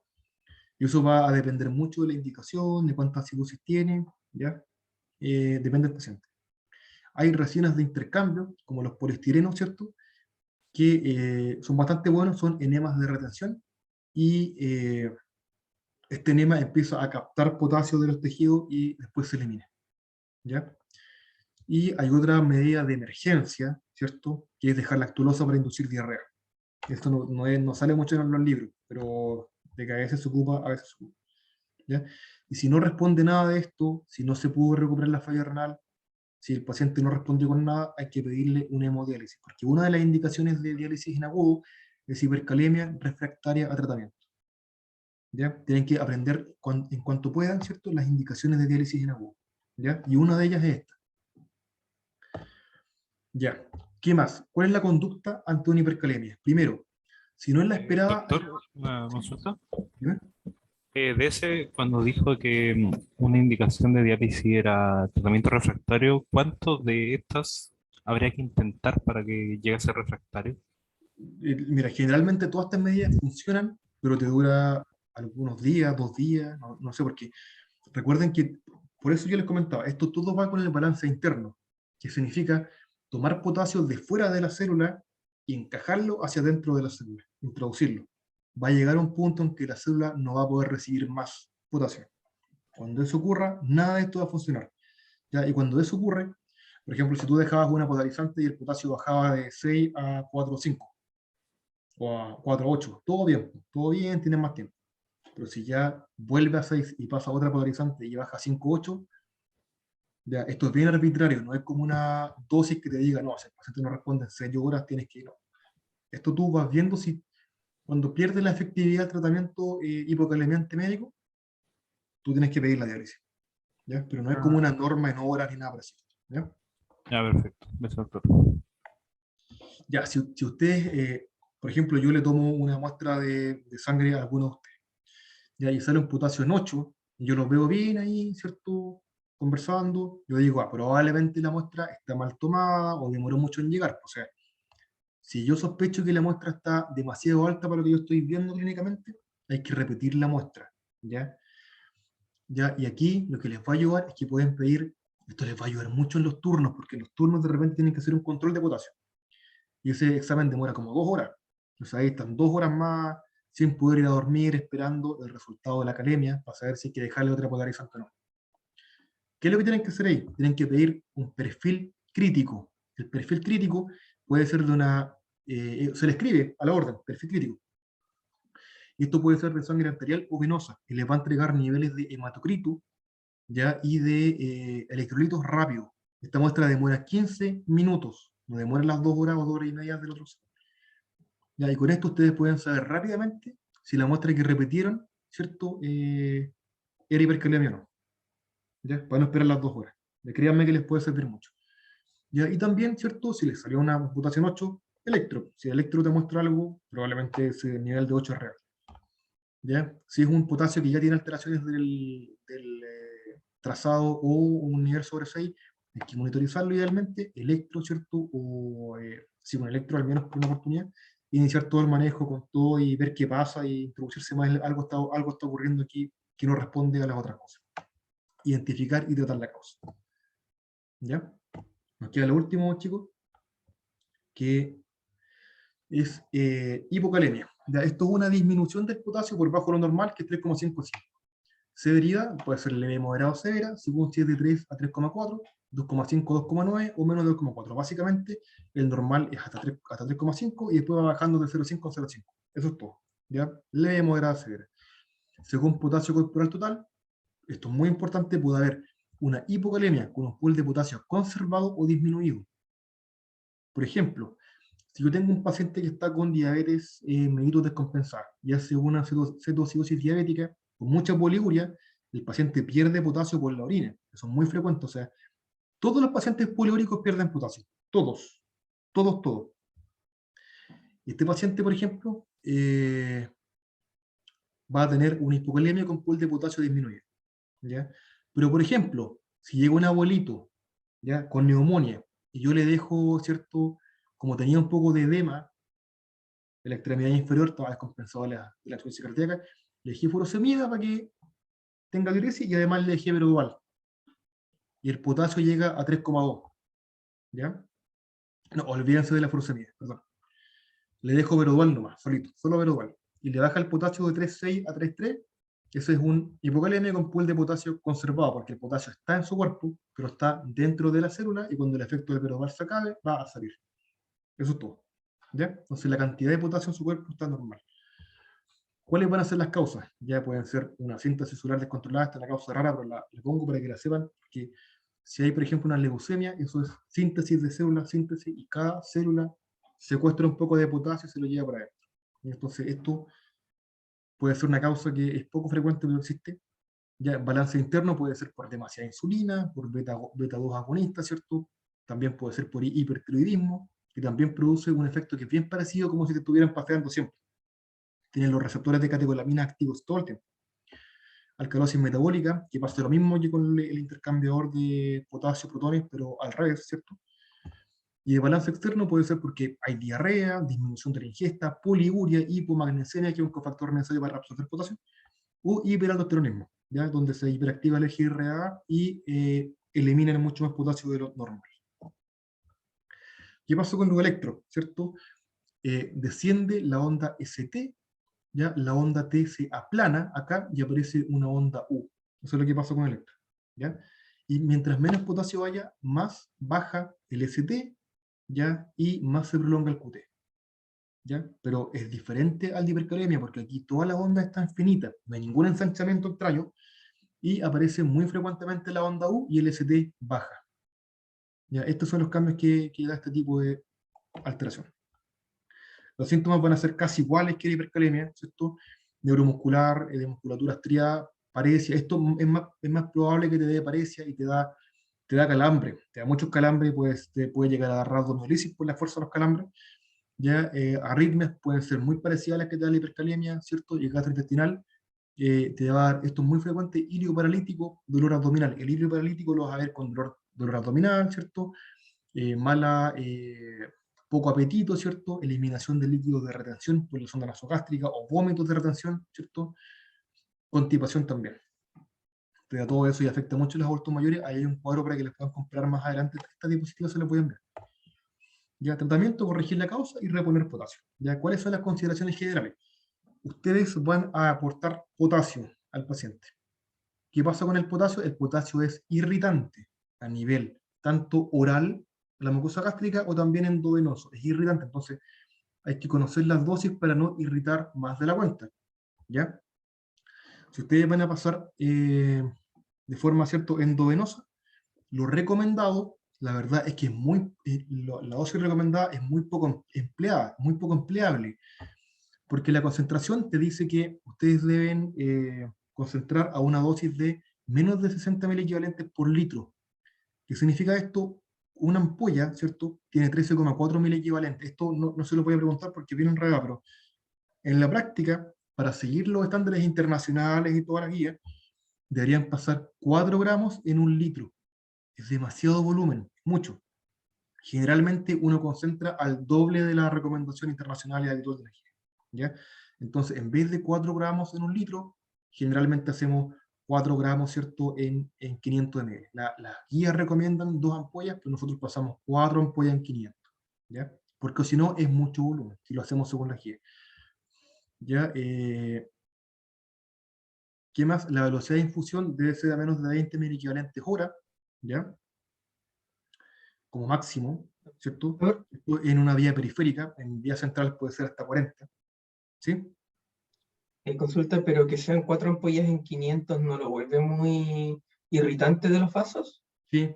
Y eso va a depender mucho de la indicación, de cuánta acidosis tiene, ¿ya? Depende del paciente. Hay resinas de intercambio, como los poliestirenos, ¿cierto? Que son bastante buenos, son enemas de retención, y este enema empieza a captar potasio de los tejidos y después se elimina, ¿ya? Y hay otra medida de emergencia, ¿cierto? Que es dejar lactulosa para inducir diarrea. Esto no sale mucho en los libros, pero de que a veces se ocupa, a veces se ocupa, ¿ya? Y si no responde nada de esto, si no se pudo recuperar la falla renal, si el paciente no respondió con nada, hay que pedirle una hemodiálisis, porque una de las indicaciones de diálisis en agudo es hipercalemia refractaria a tratamiento. ¿Ya? Tienen que aprender en cuanto puedan, ¿cierto?, las indicaciones de diálisis en agudo, ¿ya? Y una de ellas es esta. Ya. ¿Qué más? ¿Cuál es la conducta ante una hipercalemia? Primero, si no es la esperada... Doctor, una consulta. ¿Dime? De ese, cuando dijo que una indicación de diálisis era tratamiento refractario, ¿cuántos de estas habría que intentar para que llegue a ser refractario? Mira, generalmente todas estas medidas funcionan, pero te dura algunos días, 2 días, no sé por qué. Recuerden que, por eso yo les comentaba, esto todo va con el balance interno, que significa tomar potasio de fuera de la célula y encajarlo hacia dentro de la célula, introducirlo. Va a llegar a un punto en que la célula no va a poder recibir más potasio. Cuando eso ocurra, nada de esto va a funcionar, ¿ya? Y cuando eso ocurre, por ejemplo, si tú dejabas una polarizante y el potasio bajaba de 6 a 4 o 5, o a 4 a 8, todo bien, tienes más tiempo. Pero si ya vuelve a 6 y pasa a otra polarizante y baja a 5 o 8, ya, esto es bien arbitrario, no es como una dosis que te diga, no, si el paciente no responde en 6 horas, tienes que ir. No. Esto tú vas viendo si cuando pierde la efectividad del tratamiento hipokalemiante médico, tú tienes que pedir la diálisis, ¿ya? Pero no es como una norma en horas ni nada parecido, ¿ya? Ya, perfecto. Eso, doctor. Ya, si ustedes, por ejemplo, yo le tomo una muestra de sangre a alguno de ustedes, ya, y sale un potasio en 8, y yo lo veo bien ahí, ¿cierto?, conversando, yo digo, probablemente la muestra está mal tomada o demoró mucho en llegar. O sea, si yo sospecho que la muestra está demasiado alta para lo que yo estoy viendo clínicamente, hay que repetir la muestra, ¿ya? ¿Ya? Y aquí lo que les va a ayudar es que pueden pedir, esto les va a ayudar mucho en los turnos, porque en los turnos de repente tienen que hacer un control de potasio. Y ese examen demora como 2 horas. O sea, ahí están 2 horas más sin poder ir a dormir esperando el resultado de la calemia para saber si hay que dejarle otra polarizante o no. ¿Qué es lo que tienen que hacer ahí? Tienen que pedir un perfil crítico. El perfil crítico puede ser de una... se le escribe a la orden, perfil crítico. Y esto puede ser de sangre arterial o venosa, y les va a entregar niveles de hematocrito, ¿ya? Y de electrolitos rápidos. Esta muestra demora 15 minutos no demoren las 2 horas o 2 horas y media del otro sábado. Ya, y con esto ustedes pueden saber rápidamente si la muestra que repitieron, ¿cierto? Era hipercalemia o no. ¿Ya? Para no esperar las 2 horas. Créanme que les puede servir mucho. ¿Ya? Y también, ¿cierto? Si les salió una computación 8, electro. Si el electro te muestra algo, probablemente ese nivel de 8 es real. ¿Ya? Si es un potasio que ya tiene alteraciones del trazado o un nivel sobre 6, hay que monitorizarlo idealmente, electro, ¿cierto? O si con electro al menos por una oportunidad, iniciar todo el manejo con todo y ver qué pasa y introducirse más, algo está ocurriendo aquí que no responde a las otras cosas. Identificar y tratar la causa. ¿Ya? Nos queda lo último, chicos, que es hipocalemia. ¿Ya? Esto es una disminución del potasio por bajo lo normal, que es 3,5. Severidad puede ser leve, moderada o severa, según si es de 3 a 3,4, 2,5 a 2,9 o menos de 2,4. Básicamente, el normal es hasta 3,5 y después va bajando de 0,5 a 0,5. Eso es todo. ¿Ya? Leve, moderada, severa. Según potasio corporal total, esto es muy importante, puede haber una hipocalemia con un pool de potasio conservado o disminuido. Por ejemplo, si yo tengo un paciente que está con diabetes mellitus descompensada y hace una cetocidosis diabética con mucha poliuria, el paciente pierde potasio por la orina. Eso es muy frecuente. O sea, todos los pacientes poliúricos pierden potasio. Todos. Todos, todos. Y este paciente, por ejemplo, va a tener una hipocalemia con pool de potasio disminuido. ¿Ya? Pero, por ejemplo, si llega un abuelito, ¿ya?, con neumonía y yo le dejo, ¿cierto?, como tenía un poco de edema de la extremidad inferior, estaba descompensado de la insuficiencia cardíaca, le dejé furosemida para que tenga diuresis y además le dejé verodual. Y el potasio llega a 3,2. ¿Ya? No, olvídense de la furosemida, perdón. Le dejo verodual nomás, solito, solo verodual. Y le baja el potasio de 3,6 a 3,3. Ese es un hipocalemia con pool de potasio conservado, porque el potasio está en su cuerpo, pero está dentro de la célula, y cuando el efecto del verodual se acabe, va a salir. Eso es todo. ¿Ya? Entonces la cantidad de potasio en su cuerpo está normal. ¿Cuáles van a ser las causas? Ya pueden ser una síntesis celular descontrolada, esta es la causa rara, pero la pongo para que la sepan, que si hay, por ejemplo, una leucemia, eso es síntesis de células, síntesis, y cada célula secuestra un poco de potasio y se lo lleva para adentro. Entonces esto puede ser una causa que es poco frecuente, pero existe. Ya, balance interno puede ser por demasiada insulina, por beta-2 agonista, ¿cierto? También puede ser por hipertiroidismo, que también produce un efecto que es bien parecido como si te estuvieran paseando siempre. Tienen los receptores de catecolamina activos todo el tiempo. Alcalosis metabólica, que pasa lo mismo que con el intercambiador de potasio-protones, pero al revés, ¿cierto? Y el balance externo puede ser porque hay diarrea, disminución de la ingesta, poliuria, hipomagnesemia, que es un cofactor necesario para absorber potasio, o hiperaldosteronismo, ¿ya? Donde se hiperactiva el GRA y eliminan mucho más potasio de lo normal. ¿Qué pasó con los electros? ¿Cierto? Desciende la onda ST, ¿ya? La onda T se aplana acá y aparece una onda U. Eso es lo que pasa con el electro. ¿Ya? Y mientras menos potasio haya, más baja el ST, ¿ya? Y más se prolonga el QT. ¿Ya? Pero es diferente al de hipercalemia, porque aquí toda la onda está infinita, no hay ningún ensanchamiento extraño, y aparece muy frecuentemente la onda U y el ST baja. ¿Ya? Estos son los cambios que da este tipo de alteración. Los síntomas van a ser casi iguales que la hipercalemia, ¿cierto? Neuromuscular, de musculatura estriada, paresia. Esto es más probable que te dé paresia y te da calambre. Te da muchos calambres, pues te puede llegar a dar rhabdomyolysis por la fuerza de los calambres. Ya, arritmias pueden ser muy parecidas a las que te da la hipercalemia, ¿cierto? Y el gastrointestinal te va a dar, esto es muy frecuente, ilirio paralítico, dolor abdominal. El ilirio paralítico lo vas a ver con dolor abdominal, ¿cierto? Poco apetito, ¿cierto? Eliminación de líquidos de retención por la sonda nasogástrica o vómitos de retención, ¿cierto? Constipación también. Te da todo eso y afecta mucho a los adultos mayores. Ahí hay un cuadro para que les puedan comprar más adelante. Esta diapositiva se la pueden ver. Ya, tratamiento, corregir la causa y reponer potasio. Ya, ¿cuáles son las consideraciones generales? Ustedes van a aportar potasio al paciente. ¿Qué pasa con el potasio? El potasio es irritante a nivel tanto oral, la mucosa gástrica, o también endovenoso. Es irritante, entonces hay que conocer las dosis para no irritar más de la cuenta. ¿Ya? Si ustedes van a pasar de forma, ¿cierto?, endovenosa, lo recomendado la verdad es que es la dosis recomendada es muy poco empleada, muy poco empleable, porque la concentración te dice que ustedes deben concentrar a una dosis de menos de 60 miliequivalentes por litro. ¿Qué significa esto? Una ampolla, ¿cierto? Tiene 13,4 miliequivalentes. Esto no se lo voy a preguntar porque viene enredado, pero en la práctica, para seguir los estándares internacionales y todas las guías, deberían pasar 4 gramos en un litro. Es demasiado volumen, mucho. Generalmente uno concentra al doble de la recomendación internacional y habitual de la guía, ¿ya? Entonces, en vez de 4 gramos en un litro, generalmente hacemos 4 gramos, ¿cierto?, en 500 ml. Las guías recomiendan 2 ampollas, pero nosotros pasamos 4 ampollas en 500, ¿ya? Porque si no, es mucho volumen, si lo hacemos según la guía. ¿Ya? ¿Qué más? La velocidad de infusión debe ser a menos de 20 miliequivalentes hora, ¿ya? Como máximo, ¿cierto? Esto en una vía periférica, en vía central puede ser hasta 40, ¿sí? Consulta, pero que sean 4 ampollas en 500 ¿no lo vuelve muy irritante de los vasos? Sí.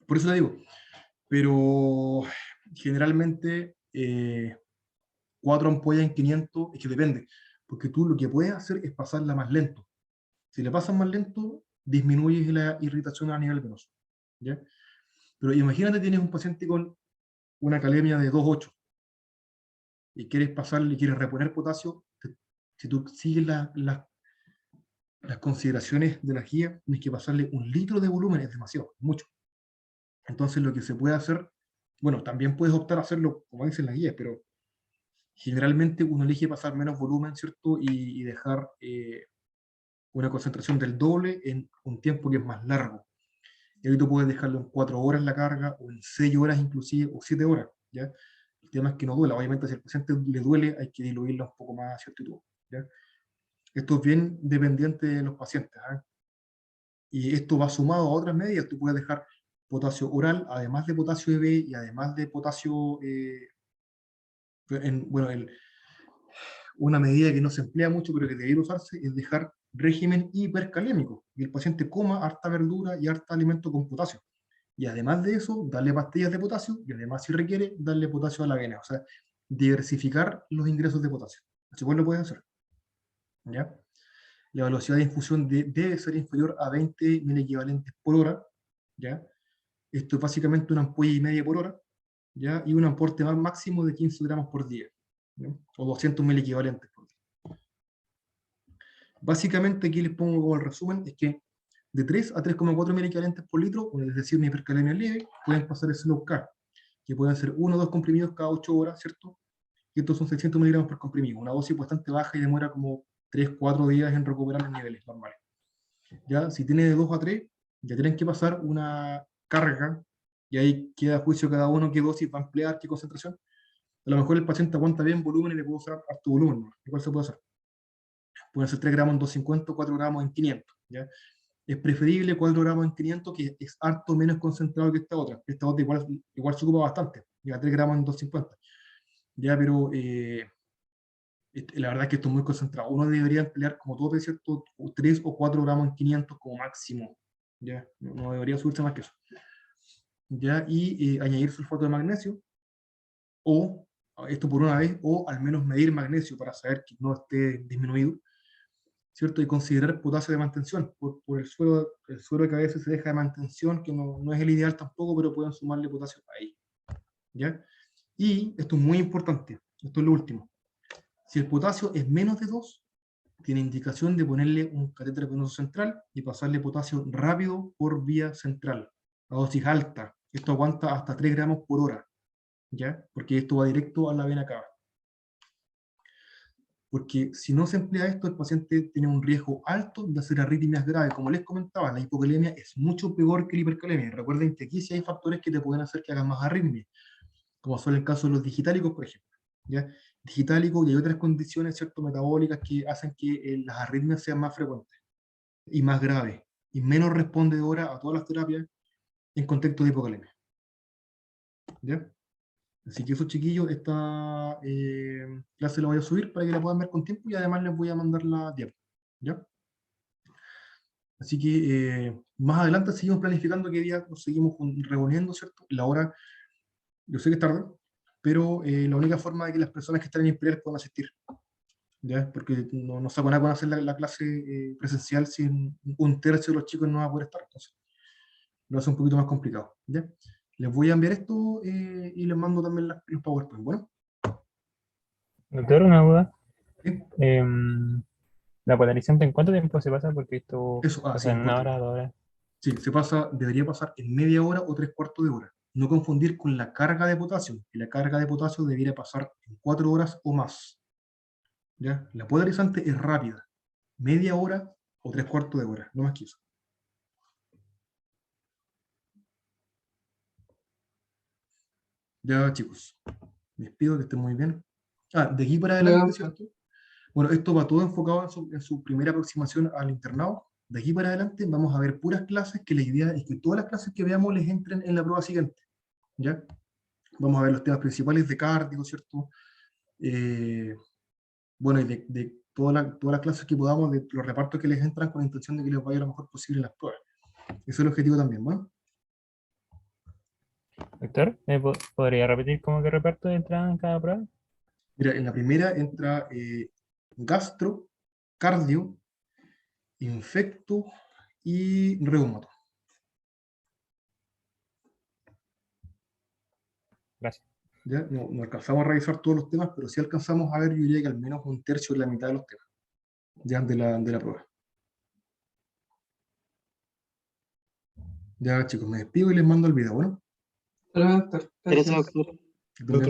Por eso le digo. Pero generalmente 4 ampollas en 500, es que depende, porque tú lo que puedes hacer es pasarla más lento. Si la pasas más lento, disminuyes la irritación a nivel venoso, ¿ya? Pero imagínate, tienes un paciente con una calemia de 2,8 y quieres pasarle, quieres reponer potasio, si tú sigues las consideraciones de la guía, tienes que pasarle 1 litro de volumen, es demasiado, mucho. Entonces lo que se puede hacer, bueno, también puedes optar a hacerlo como dicen las guías, pero generalmente uno elige pasar menos volumen, ¿cierto? Y dejar una concentración del doble en un tiempo que es más largo. Y ahí tú puedes dejarlo en 4 horas la carga, o en 6 horas inclusive, o 7 horas, ¿ya? El tema es que no duela. Obviamente si al paciente le duele, hay que diluirlo un poco más, ¿cierto? Y todo, ¿ya? Esto es bien dependiente de los pacientes, ¿eh? Y esto va sumado a otras medidas. Tú puedes dejar potasio oral, además de potasio EB y además de potasio, bueno, una medida que no se emplea mucho, pero que debería usarse, es dejar régimen hipercalémico. Y el paciente coma harta verdura y harta alimento con potasio. Y además de eso, darle pastillas de potasio, y además, si requiere, darle potasio a la vena. O sea, diversificar los ingresos de potasio. Así pues lo puedes hacer, ¿ya? La velocidad de infusión debe ser inferior a 20 miliequivalentes por hora, ¿ya? Esto es básicamente una ampolla y media por hora, ¿ya? Y un aporte máximo de 15 gramos por día, ¿no? O 200 miliequivalentes por día. Básicamente aquí les pongo como el resumen, es que de 3 a 3,4 miliequivalentes por litro, es decir, una hipercalemia leve, pueden pasar el slow K, que pueden ser 1 o 2 comprimidos cada 8 horas, ¿cierto? Y estos son 600 miligramos por comprimido, una dosis bastante baja y demora como 3-4 días en recuperar los niveles normales. Ya, si tiene de 2 a 3, ya tienen que pasar una carga, y ahí queda a juicio cada uno qué dosis va a emplear, qué concentración. A lo mejor el paciente aguanta bien volumen y le puede usar harto volumen, ¿no? Igual se puede hacer. Pueden ser 3 gramos en 250 o 4 gramos en 500, ¿ya? Es preferible 4 gramos en 500, que es harto menos concentrado que esta otra. Esta otra igual se ocupa bastante, llega a 3 gramos en 250. Ya, pero la verdad es que esto es muy concentrado. Uno debería emplear, como todo es cierto, 3 o 4 gramos en 500 como máximo. ¿Ya? No debería subirse más que eso. ¿Ya? Y añadir sulfato de magnesio, o esto por una vez, o al menos medir magnesio para saber que no esté disminuido, ¿cierto? Y considerar potasio de mantención por el suero que a veces se deja de mantención, que no es el ideal tampoco, pero pueden sumarle potasio ahí. ¿Ya? Y esto es muy importante, esto es lo último. Si el potasio es menos de 2, tiene indicación de ponerle un catéter venoso central y pasarle potasio rápido por vía central, a dosis alta. Esto aguanta hasta 3 gramos por hora, ¿ya? Porque esto va directo a la vena cava. Porque si no se emplea esto, el paciente tiene un riesgo alto de hacer arritmias graves. Como les comentaba, la hipocalemia es mucho peor que la hipercalemia. Recuerden que aquí sí hay factores que te pueden hacer que hagas más arritmias, como son el caso de los digitálicos, por ejemplo, ¿ya? Digitálico, y hay otras condiciones, ¿cierto?, metabólicas que hacen que las arritmias sean más frecuentes y más graves, y menos respondedora a todas las terapias en contexto de hipocalemia. ¿Ya? Así que eso, chiquillos, esta clase la voy a subir para que la puedan ver con tiempo, y además les voy a mandar la diapo. ¿Ya? Así que más adelante seguimos planificando qué día nos seguimos reuniendo, ¿cierto? La hora, yo sé que es tarde, pero la única forma de que las personas que están en Imperial puedan asistir, ¿ya? Porque no saco nada con hacer la clase presencial si un tercio de los chicos no va a poder estar, entonces lo hace un poquito más complicado, ¿ya? Les voy a enviar esto y les mando también los PowerPoint, ¿bueno? Doctor, una duda. ¿Sí? ¿La polarización en cuánto tiempo se pasa? Porque esto Eso, pasa sí, en una importante. hora, 2 horas. Sí, debería pasar en media hora o 3/4 de hora. No confundir con la carga de potasio, que la carga de potasio debería pasar en 4 horas o más, ¿ya? La polarizante es rápida, media hora o 3/4 de hora, no más que eso. Ya, chicos, me despido, que estén muy bien. De aquí para adelante, ¿cierto? Bueno, esto va todo enfocado en su primera aproximación al internado. De aquí para adelante vamos a ver puras clases, que la idea es que todas las clases que veamos les entren en la prueba siguiente, ¿ya? Vamos a ver los temas principales de cardio, ¿cierto? Bueno, y de todas las clases que podamos, de los repartos que les entran, con la intención de que les vaya lo mejor posible en las pruebas. Ese es el objetivo también, ¿bueno? Doctor, ¿podría repetir cómo que reparto de entrada en cada prueba? Mira, en la primera entra gastro, cardio, infecto y reumato. Gracias. ¿Ya? No alcanzamos a revisar todos los temas, pero sí alcanzamos a ver, yo diría que al menos un tercio de la mitad de los temas, ya de la prueba. Ya, chicos, me despido y les mando el video, ¿bueno? Gracias, doctor. Que estén bien.